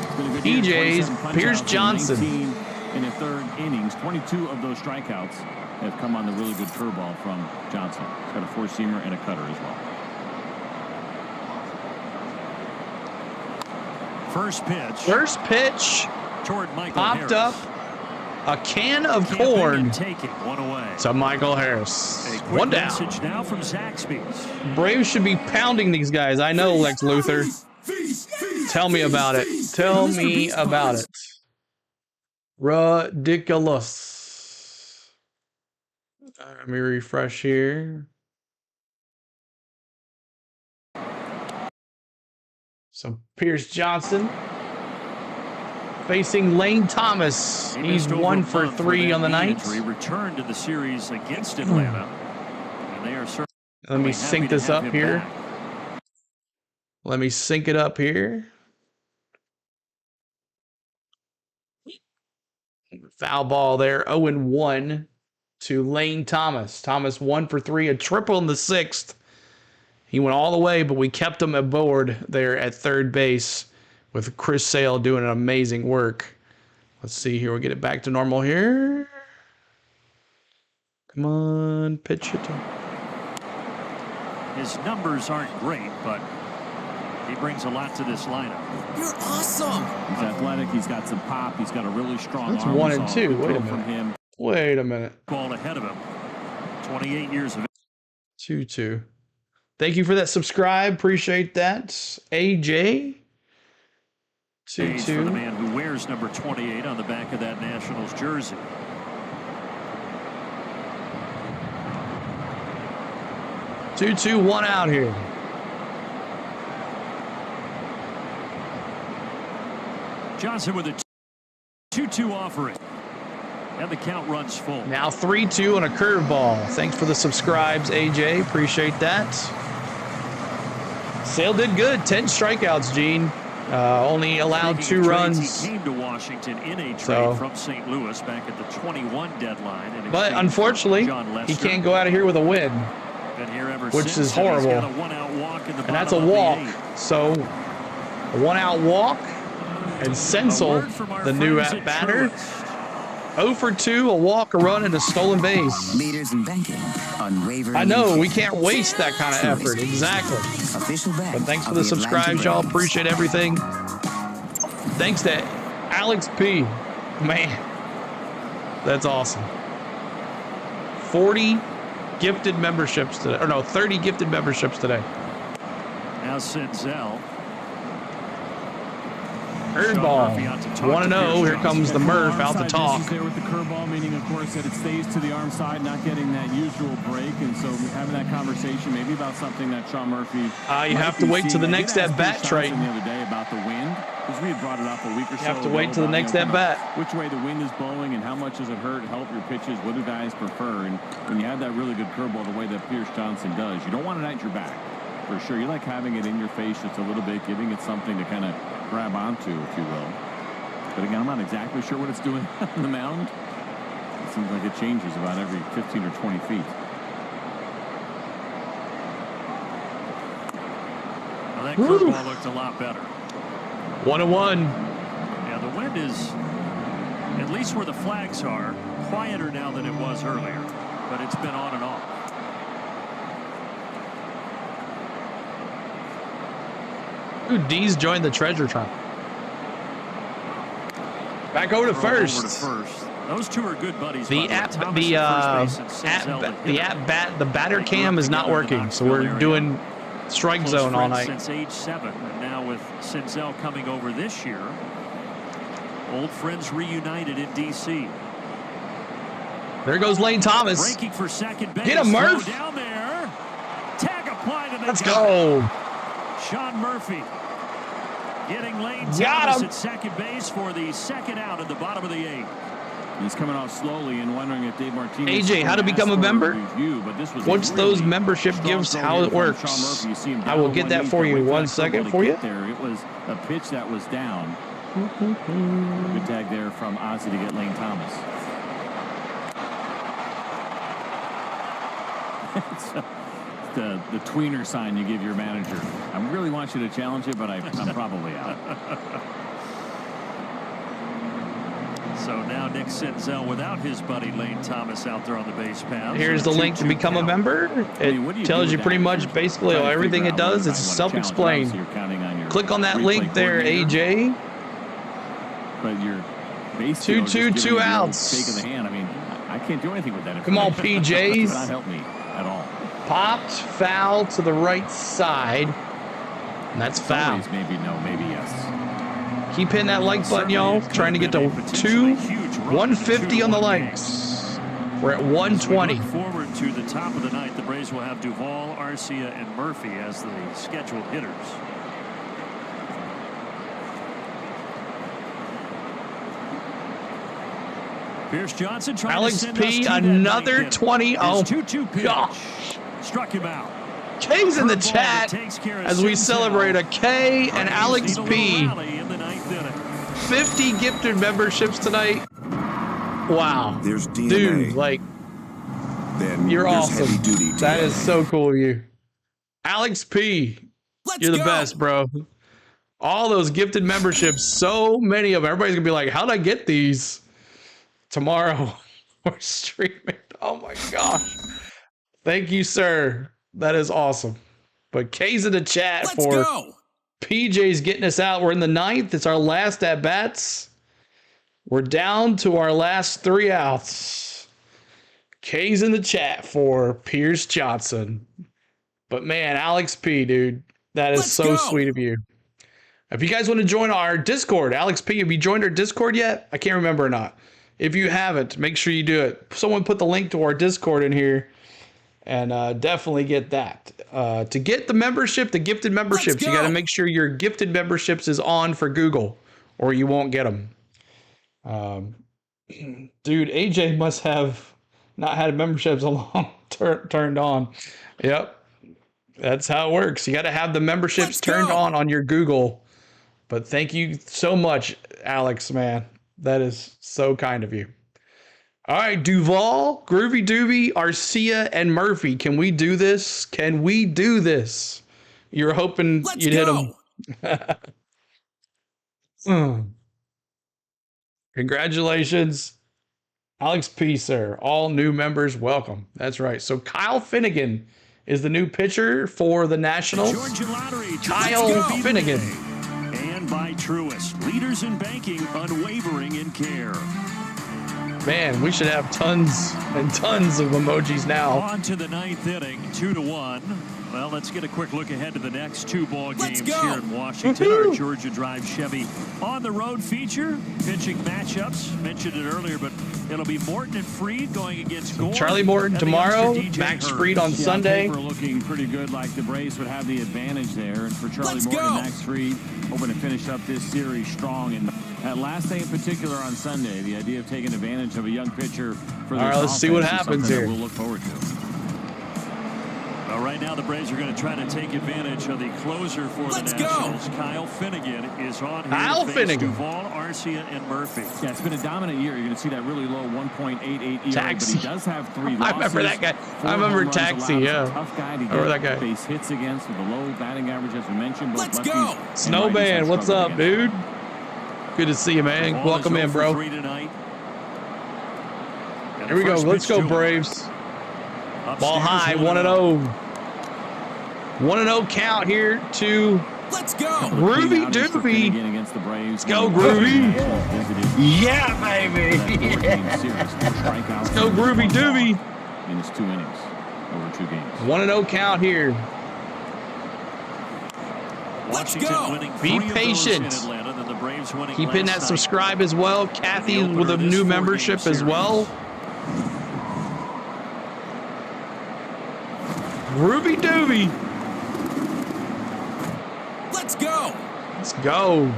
PJ's Pierce Johnson. In the 3rd innings, 22 of those strikeouts have come on the really good curveball from Johnson. He's got a 4-seamer and a cutter as well. First pitch. Toward Michael popped Harris. Up a can of corn one away. to Michael Harris. One down. Message now from Zaxby's. Braves should be pounding these guys. I know, Lex Luthor. Tell me about it. Tell me about it. Ridiculous. Let me refresh here. So Pierce Johnson facing Lane Thomas. He's 1 for 3 on the night. He returned to the series against Atlanta. And they are Let me sync this up here. Let me sync it up here. Foul ball there. 0-1 to Lane Thomas. Thomas 1 for 3, a triple in the 6th. He went all the way, but we kept him aboard there at 3rd base with Chris Sale doing an amazing work. Let's see here. We'll get it back to normal here. Come on, pitch it. His numbers aren't great, but he brings a lot to this lineup. You're awesome. He's athletic. He's got some pop. He's got a really strong That's arm. 1 and 2. Wait a minute. Wait a minute. Ball ahead of him. 28 years of age. 2-2. Thank you for that subscribe. Appreciate that. AJ. 2-2. For the man who wears number 28 on the back of that Nationals jersey. One out here. Johnson with a 2-2 offering. And the count runs full. Now 3-2 on a curveball. Thanks for the subscribes, AJ. Appreciate that. Sale did good. 10 strikeouts, Gene. Only allowed 2 runs. He came to Washington in a trade from St. Louis back at the 21 deadline. But unfortunately, he can't go out of here with a win, which is horrible. And that's a walk. So a 1-out walk. And Sensel, the new at-batter. 0 for 2, a walk, a run, and a stolen base. Leaders in banking, unwavering. I know, we can't waste that kind of effort. Exactly. But thanks for the subscribes, y'all. Appreciate everything. Thanks to Alex P. Man, that's awesome. 40 gifted memberships today. Or no, 30 gifted memberships today. Now Senzel. Curveball. 1-0. Here comes the Murph out to talk. There with the curveball, meaning, of course, that it stays to the arm side, not getting that usual break. And so having that conversation maybe about something that Sean Murphy. You have to wait till the next at-bat, Trey. The other day about the wind. because we had brought it up a week or so. You have to wait till the next at bat. Which way the wind is blowing and how much does it hurt, help your pitches? What do guys prefer? And when you have that really good curveball the way that Pierce Johnson does, you don't want it at your back for sure. You like having it in your face just a little bit, giving it something to kind of grab onto, if you will. But again, I'm not exactly sure what it's doing on the mound. It seems like it changes about every 15 or 20 feet. Well, that curveball looked a lot better. 1-1. Yeah, the wind is, at least where the flags are, quieter now than it was earlier. But it's been on and off. Ooh, D's joined the treasure trap. Back over to first. Those two are good buddies. The batter cam is not working, so we're doing strike zone all night. Since age 7, and now with Senzel coming over this year, old friends reunited in D.C. There goes Lane Thomas. Breaking for second base. Get him, Murph. Down there. Tag applied to the Let's go. Sean Murphy getting Lane Thomas at second base for the second out in the bottom of the 8th. He's coming off slowly and wondering if Dave Martinez. AJ, how to become a member? Once those membership gifts, how it works. I will get that for you. 1 second for you. It was a pitch that was down. Good tag there from Ozzie to get Lane Thomas. It's the tweener sign you give your manager. I really want you to challenge it, but I'm probably out. So now Nick Senzel without his buddy Lane Thomas out there on the base path. Here's the link to become a member. It tells you pretty much basically everything it does. It's self-explained. Click on that link there, AJ. But your base 2 outs. Shake of the hand. I mean, I can't do anything with that. Come on, PJs. Not help me at all. Popped foul to the right side. And that's foul. Maybe no, maybe yes. Keep hitting that like button, y'all. Trying to get to 150 on the likes. We're at 120. Look forward to the top of the ninth. The Braves will have Duvall, Arcia, and Murphy as the scheduled hitters. Pierce Johnson trying Alex to send P, us to another 20. Oh, 2-2 pitch. Gosh. Struck him out. K's in the chat as we celebrate a K and Alex P. 50 gifted memberships tonight. Wow. There's DNA. Dude, like, you're awesome. That is so cool of you. Alex P, you're the best, bro. All those gifted memberships, so many of them. Everybody's going to be like, how'd I get these? Tomorrow, we're streaming. Oh, my gosh. Thank you, sir. That is awesome. But K's in the chat for PJ's getting us out. We're in the 9th. It's our last at bats. We're down to our last 3 outs. K's in the chat for Pierce Johnson. But man, Alex P, dude, that is so sweet of you. If you guys want to join our Discord, Alex P, have you joined our Discord yet? I can't remember or not. If you haven't, make sure you do it. Someone put the link to our Discord in here. And definitely get that. To get the membership, the gifted memberships, you got to make sure your gifted memberships is on for Google, or you won't get them. Dude, AJ must have not had memberships turned on. Yep, that's how it works. You got to have the memberships turned on your Google. But thank you so much, Alex, man. That is so kind of you. All right, Duvall, Groovy Doobie, Arcia, and Murphy. Can we do this? Can we do this? You're hoping you'd hit them. Congratulations. Alex P, sir. All new members, welcome. That's right. So Kyle Finnegan is the new pitcher for the Nationals. Georgia Lottery. Kyle Finnegan. And by Truist. Leaders in banking, unwavering in care. Man, we should have tons and tons of emojis now. On to the 9th inning, 2-1. Well, let's get a quick look ahead to the next 2 ball games here in Washington. Our Georgia Drive Chevy on the road feature. Pitching matchups. Mentioned it earlier, but it'll be Morton and Freed going against Gore. Charlie Morton tomorrow, Max Fried on Sunday. We're looking pretty good, like the Braves would have the advantage there. And for Charlie Morton and Max Fried, hoping to finish up this series strong. And that last day in particular on Sunday, the idea of taking advantage of a young pitcher for this All right, let's see what happens here. We'll look forward to. Well, right now the Braves are going to try to take advantage of the closer for the Nationals. Kyle Finnegan is on here. Kyle Finnegan. Duvall, Arcia, and Murphy. Yeah, it's been a dominant year. You're going to see that really low 1.88 ERA, Taxi. but he does have 3 losses. I remember that guy. I remember Taxi, yeah. Tough guy to remember that guy. Base hits against with a low batting average, as we mentioned. Let's go. Snowman, what's up, dude? Good to see you, man. Welcome in, bro. Here we go. Let's go, Braves. Ball high, 1-0. 1-0 count here to Let's go. Groovy Doobie. Let's go, Groovy. Yeah, baby. Let's go, Groovy Doobie. In his 2 innings over 2 games. 1-0 count here. Let's go. Be patient. Keep hitting that subscribe as well. Kathy with a new membership as well. Groovy Doobie. Let's go. Let's go.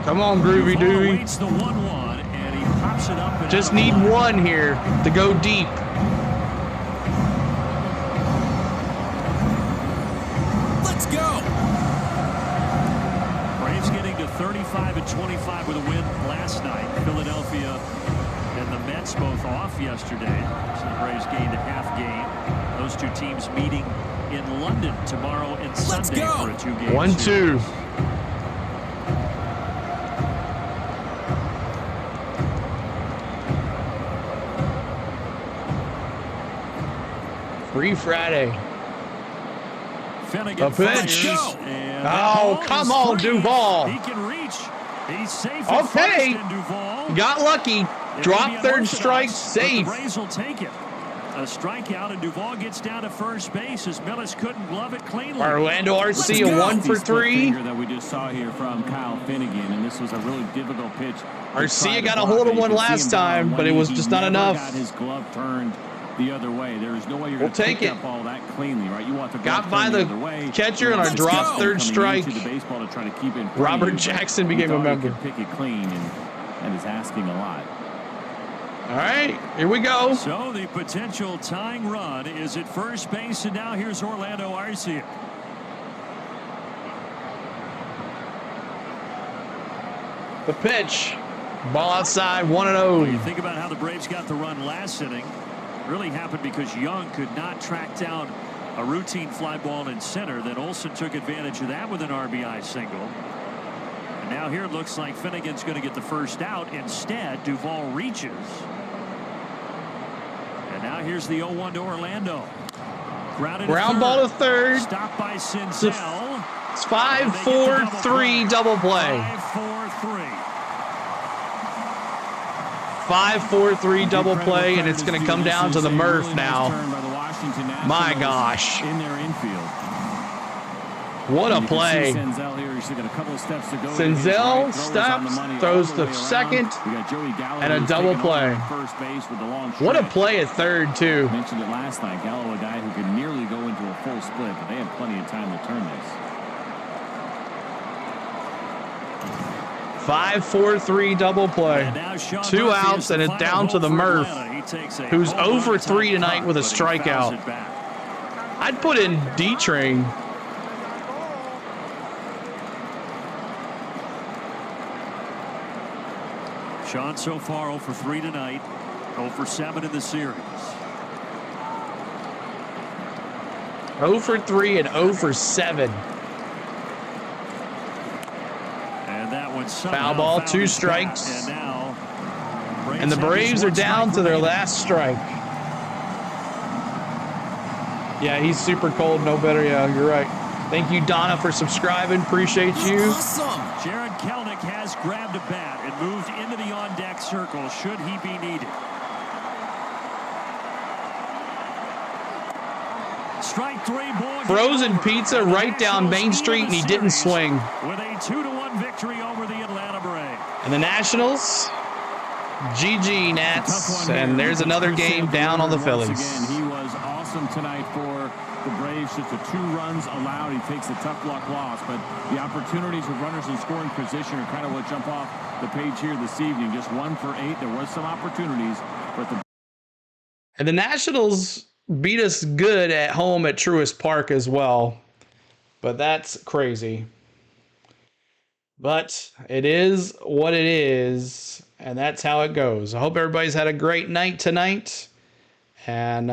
Come on, Groovy Doobie. Just need 1 here to go deep. Let's go. Braves getting to 35-25 with a win last night. Philadelphia and the Mets both off yesterday. So the Braves gained a half game. Those 2 teams meeting in London tomorrow and Sunday for a 2-game 1-2. Free Friday. Finnegan a pitch. Oh, come on, Duvall. He can reach. He's safe. Okay. Duvall. Got lucky. Drop third strike, safe. The Braves will take it. A strikeout, and Duvall gets down to first base as Millis couldn't glove it cleanly. Orlando Arcia 1 for 3. That we just saw here from Kyle Finnegan, and this was a really difficult pitch. Arcia got a hold of one last time, but it was just not enough. Got his glove turned the other way. There's no way you're We'll going to take pick it. up all that cleanly, right? You want the Got by the catcher on a drop third strike. The baseball to try to keep it Robert Jackson became a member. Pick it clean and is asking a lot. All right, here we go. So the potential tying run is at first base, and now here's Orlando Arcia. The pitch. Ball outside, 1-0. You think about how the Braves got the run last inning. Really happened because Young could not track down a routine fly ball in center. Then Olsen took advantage of that with an RBI single. And now here it looks like Finnegan's going to get the first out. Instead, Duvall reaches. And now here's the 0-1 to Orlando. Ground ball to third. Stopped by Senzel. It's 5-4-3 double play. 5-4-3. 5-4-3 double play, and it's going to come down to the Murph now. My gosh. In their infield. What a play. Senzel stops, throws the second, and a double play. What a play at third, too. I mentioned it last night. Gallo, a guy who could nearly go into a full split, but they had plenty of time to turn this. 5-4-3 double play. 2 outs, and it's down to the Murph, who's 0 for 3 tonight with a strikeout. I'd put in D-Train. Sean so far 0 for 3 tonight, 0 for 7 in the series. 0 for 3 and 0 for 7. And that one foul ball, 2 strikes. And the Braves are down to their last strike. Yeah, he's super cold, no better. Yeah, you're right. Thank you, Donna, for subscribing. Appreciate you. Awesome. Jared Kelenic has grabbed a bat and moved into the on-deck circle should he be needed. Strike three, ball game Frozen over. pizza And the right down Nationals Main lead Street, and the he didn't series swing. with a 2-1 victory over the Atlanta Braves. And the Nationals, GG Nats, and there's another game down on the Phillies. Once again, he was awesome tonight for the Braves. Just the 2 runs allowed. He takes the tough luck loss, but the opportunities with runners in scoring position are kind of what jump off the page here this evening. Just 1 for 8. There was some opportunities, but And the Nationals beat us good at home at Truist Park as well. But that's crazy. But it is what it is, and that's how it goes. I hope everybody's had a great night tonight, and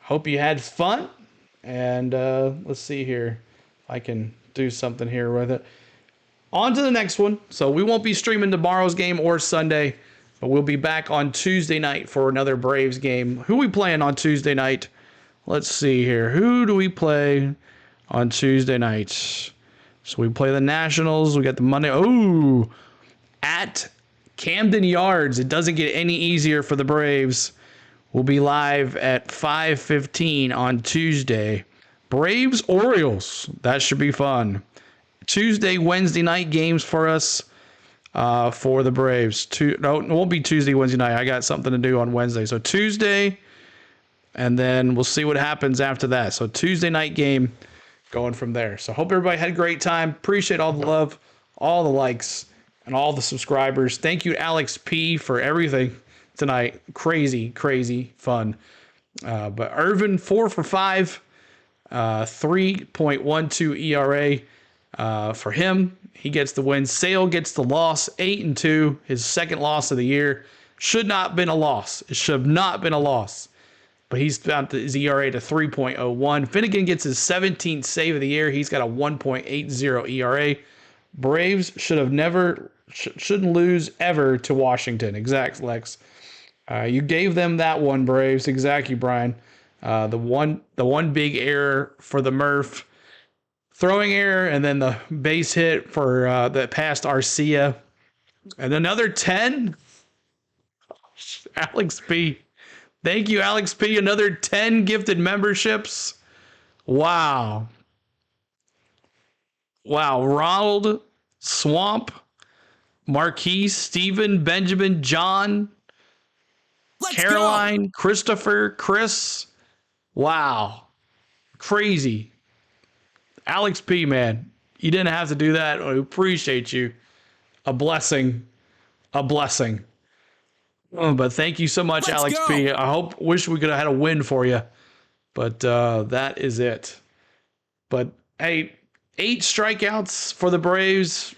hope you had fun. And let's see here if I can do something here with it. On to the next one. So we won't be streaming tomorrow's game or Sunday, but we'll be back on Tuesday night for another Braves game. Who we playing on Tuesday night? Let's see here. Who do we play on Tuesday night? So we play the Nationals. We got the Monday. Oh, at Camden Yards. It doesn't get any easier for the Braves. We'll be live at 5:15 on Tuesday. Braves Orioles. That should be fun. Tuesday, Wednesday night games for us for the Braves. No, it won't be Tuesday, Wednesday night. I got something to do on Wednesday. So Tuesday, and then we'll see what happens after that. So Tuesday night game going from there. So hope everybody had a great time. Appreciate all the love, all the likes, and all the subscribers. Thank you, Alex P, for everything tonight. Crazy, crazy fun. But Irvin, 4 for 5, 3.12 ERA for him. He gets the win. Sale gets the loss, 8-2, his second loss of the year. Should not have been a loss. It should have not been a loss. But he's found his ERA to 3.01. Finnegan gets his 17th save of the year. He's got a 1.80 ERA. Braves shouldn't lose ever to Washington. Exact, Lex. You gave them that one, Braves. Exactly, Brian. The one big error for the Murph, throwing error, and then the base hit for that past Arcia, and another 10. Alex P. Thank you, Alex P. Another 10 gifted memberships. Wow. Ronald, Swamp, Marquise, Stephen, Benjamin, John, Caroline, Christopher, Chris. Wow. Crazy. Alex P, man. You didn't have to do that. I appreciate you. A blessing. A blessing. But thank you so much, Alex P. I wish we could have had a win for you. But that is it. But hey, 8 strikeouts for the Braves.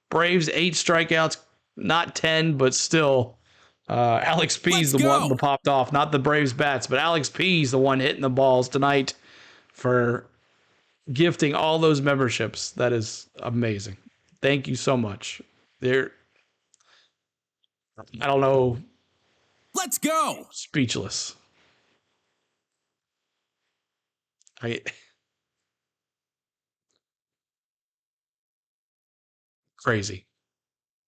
Braves, 8 strikeouts. Not 10, but still. Alex P's the one that popped off. Not the Braves bats, but Alex P's the one hitting the balls tonight for gifting all those memberships. That is amazing. Thank you so much. I don't know. Let's go. Speechless. Crazy.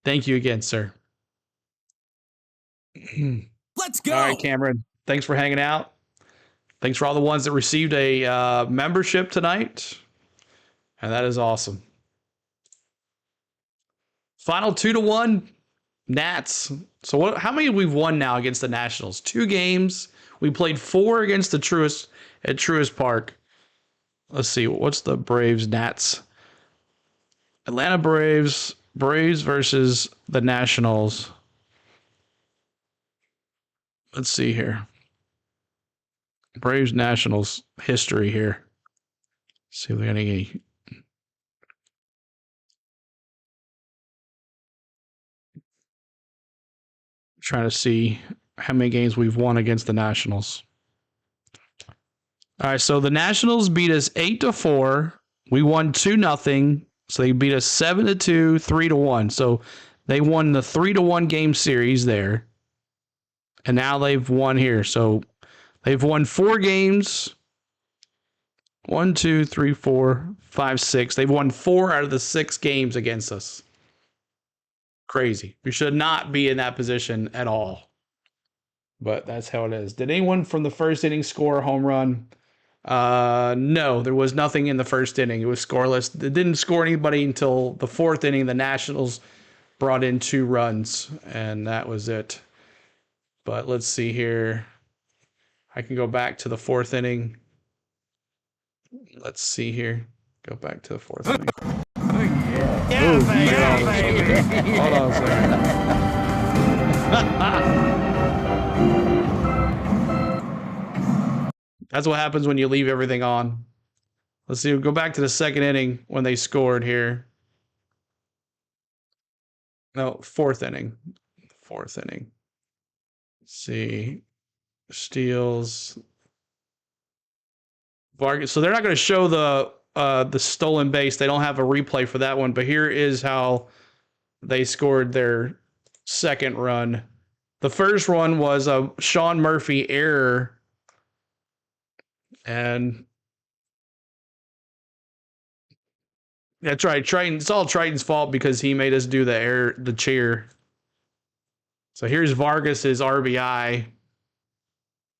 Thank you again, sir. Let's go. All right, Cameron. Thanks for hanging out. Thanks for all the ones that received a membership tonight. And that is awesome. Final 2-1 Nats. So how many we've won now against the Nationals? 2 games. We played 4 against the Truist Park. Let's see. What's the Braves Nats? Atlanta Braves versus the Nationals. Let's see here. Braves Nationals history here. See if they're getting any. Trying to see how many games we've won against the Nationals. All right, so the Nationals beat us 8-4. We won 2-0. So they beat us 7-2, 3-1. So they won the 3-1 game series there. And now they've won here. So they've won 4 games. 1, 2, 3, 4, 5, 6. They've won 4 out of the 6 games against us. Crazy. We should not be in that position at all. But that's how it is. Did anyone from the first inning score a home run? No, there was nothing in the first inning. It was scoreless. It didn't score anybody until the fourth inning. The Nationals brought in 2 runs, and that was it. But let's see here. I can go back to the fourth inning. Let's see here. Go back to the fourth inning. baby. Hold on a second. That's what happens when you leave everything on. Let's see. We'll go back to the second inning when they scored here. No, fourth inning. Fourth inning. Let's see. Steals. Vargas. So they're not going to show the stolen base. They don't have a replay for that one. But here is how they scored their second run. The first one was a Sean Murphy error. And that's right. Triton. It's all Triton's fault because he made us do the cheer. So here's Vargas's RBI.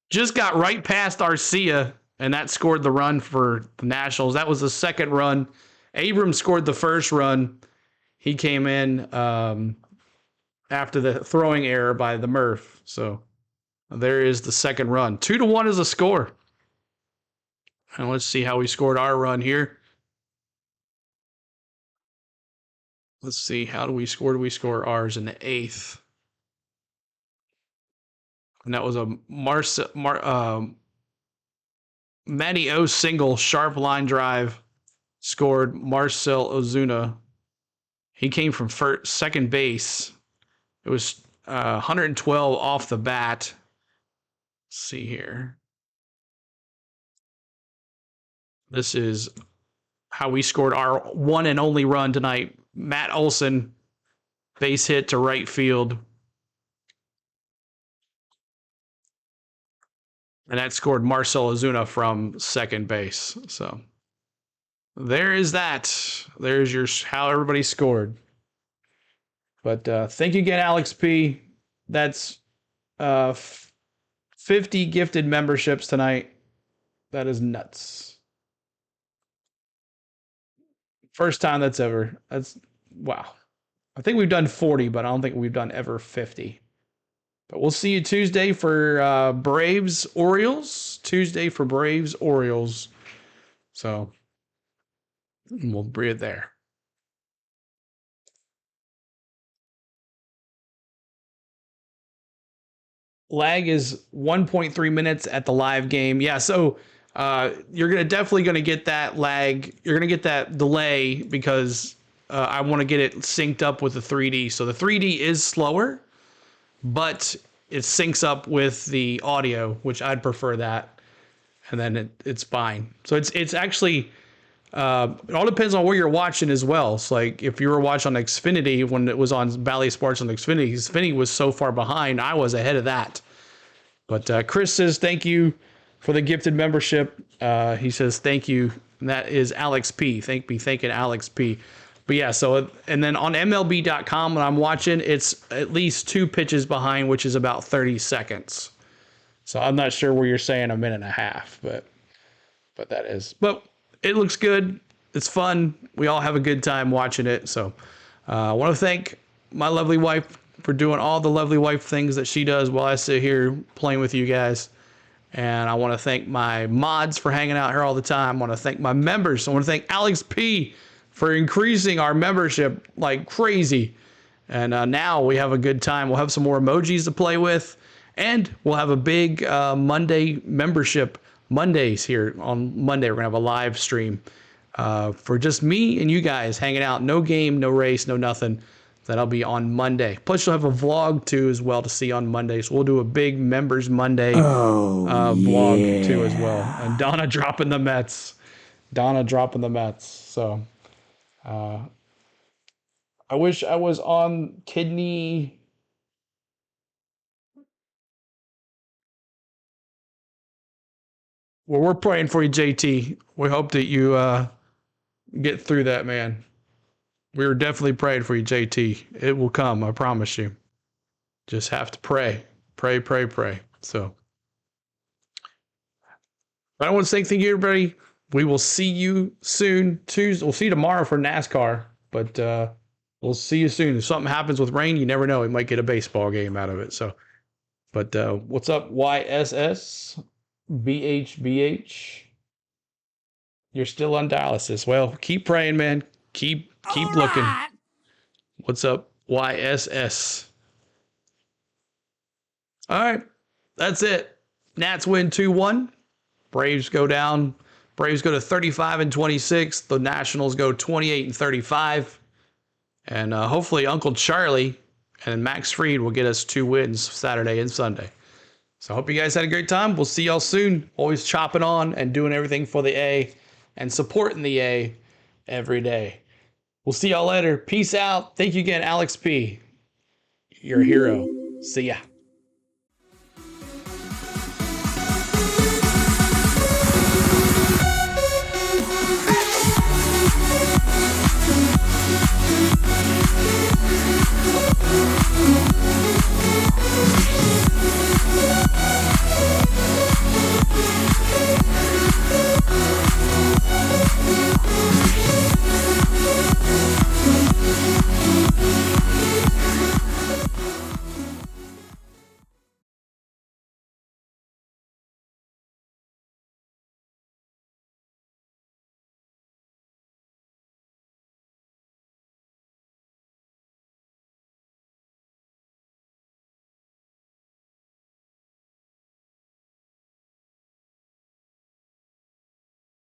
Just got right past Arcia, and that scored the run for the Nationals. That was the second run. Abrams scored the first run. He came in after the throwing error by the Murph. So there is the second run. 2-1 is a score. And let's see how we scored our run here. Let's see. How do we score? Do we score ours in the 8th? And that was a Matty O single, sharp line drive, scored Marcell Ozuna. He came from second base. It was 112 off the bat. Let's see here. This is how we scored our one and only run tonight. Matt Olson, base hit to right field. And that scored Marcell Ozuna from second base. So there is that. There's your how everybody scored. But thank you again, Alex P. That's 50 gifted memberships tonight. That is nuts. First time that's ever. That's wow. I think we've done 40, but I don't think we've done ever 50. But we'll see you Tuesday for Braves Orioles. Tuesday for Braves Orioles. So we'll bring it there. Lag is 1.3 minutes at the live game. Yeah, so you're definitely gonna get that lag. You're gonna get that delay because I want to get it synced up with the 3D. So the 3D is slower, but it syncs up with the audio, which I'd prefer that, and then it's fine. So it's actually it all depends on where you're watching as well. So like if you were watching on Xfinity when it was on Bally Sports on Xfinity was so far behind, I was ahead of that. But Chris says thank you for the gifted membership. He says thank you, and that is Alex P. Thanking Alex P. But yeah, so, and then on MLB.com, when I'm watching, it's at least 2 pitches behind, which is about 30 seconds. So I'm not sure where you're saying a minute and a half, but that is. But it looks good. It's fun. We all have a good time watching it. So I want to thank my lovely wife for doing all the lovely wife things that she does while I sit here playing with you guys. And I want to thank my mods for hanging out here all the time. I want to thank my members. I want to thank Alex P. for increasing our membership like crazy. And now we have a good time. We'll have some more emojis to play with. And we'll have a big Monday membership Mondays here on Monday. We're going to have a live stream for just me and you guys hanging out. No game, no race, no nothing. That'll be on Monday. Plus, you'll have a vlog too as well to see on Monday. So we'll do a big Members Monday vlog too as well. And Donna dropping the Mets. So I wish I was on kidney. Well, we're praying for you, JT. We hope that you get through that, man. We were definitely praying for you, JT. It will come, I promise you. Just have to pray. Pray. So, but I want to say thank you, everybody. We will see you soon. Tuesday, we'll see you tomorrow for NASCAR, but we'll see you soon. If something happens with rain, you never know. We might get a baseball game out of it. So, but what's up, YSS, BHBH? You're still on dialysis. Well, keep praying, man. Keep looking. What's up, YSS? All right, that's it. Nats win 2-1. Braves go down. Braves go to 35-26. The Nationals go 28-35. And hopefully Uncle Charlie and Max Fried will get us 2 wins Saturday and Sunday. So I hope you guys had a great time. We'll see y'all soon. Always chopping on and doing everything for the A and supporting the A every day. We'll see y'all later. Peace out. Thank you again, Alex P. You're a hero. See ya.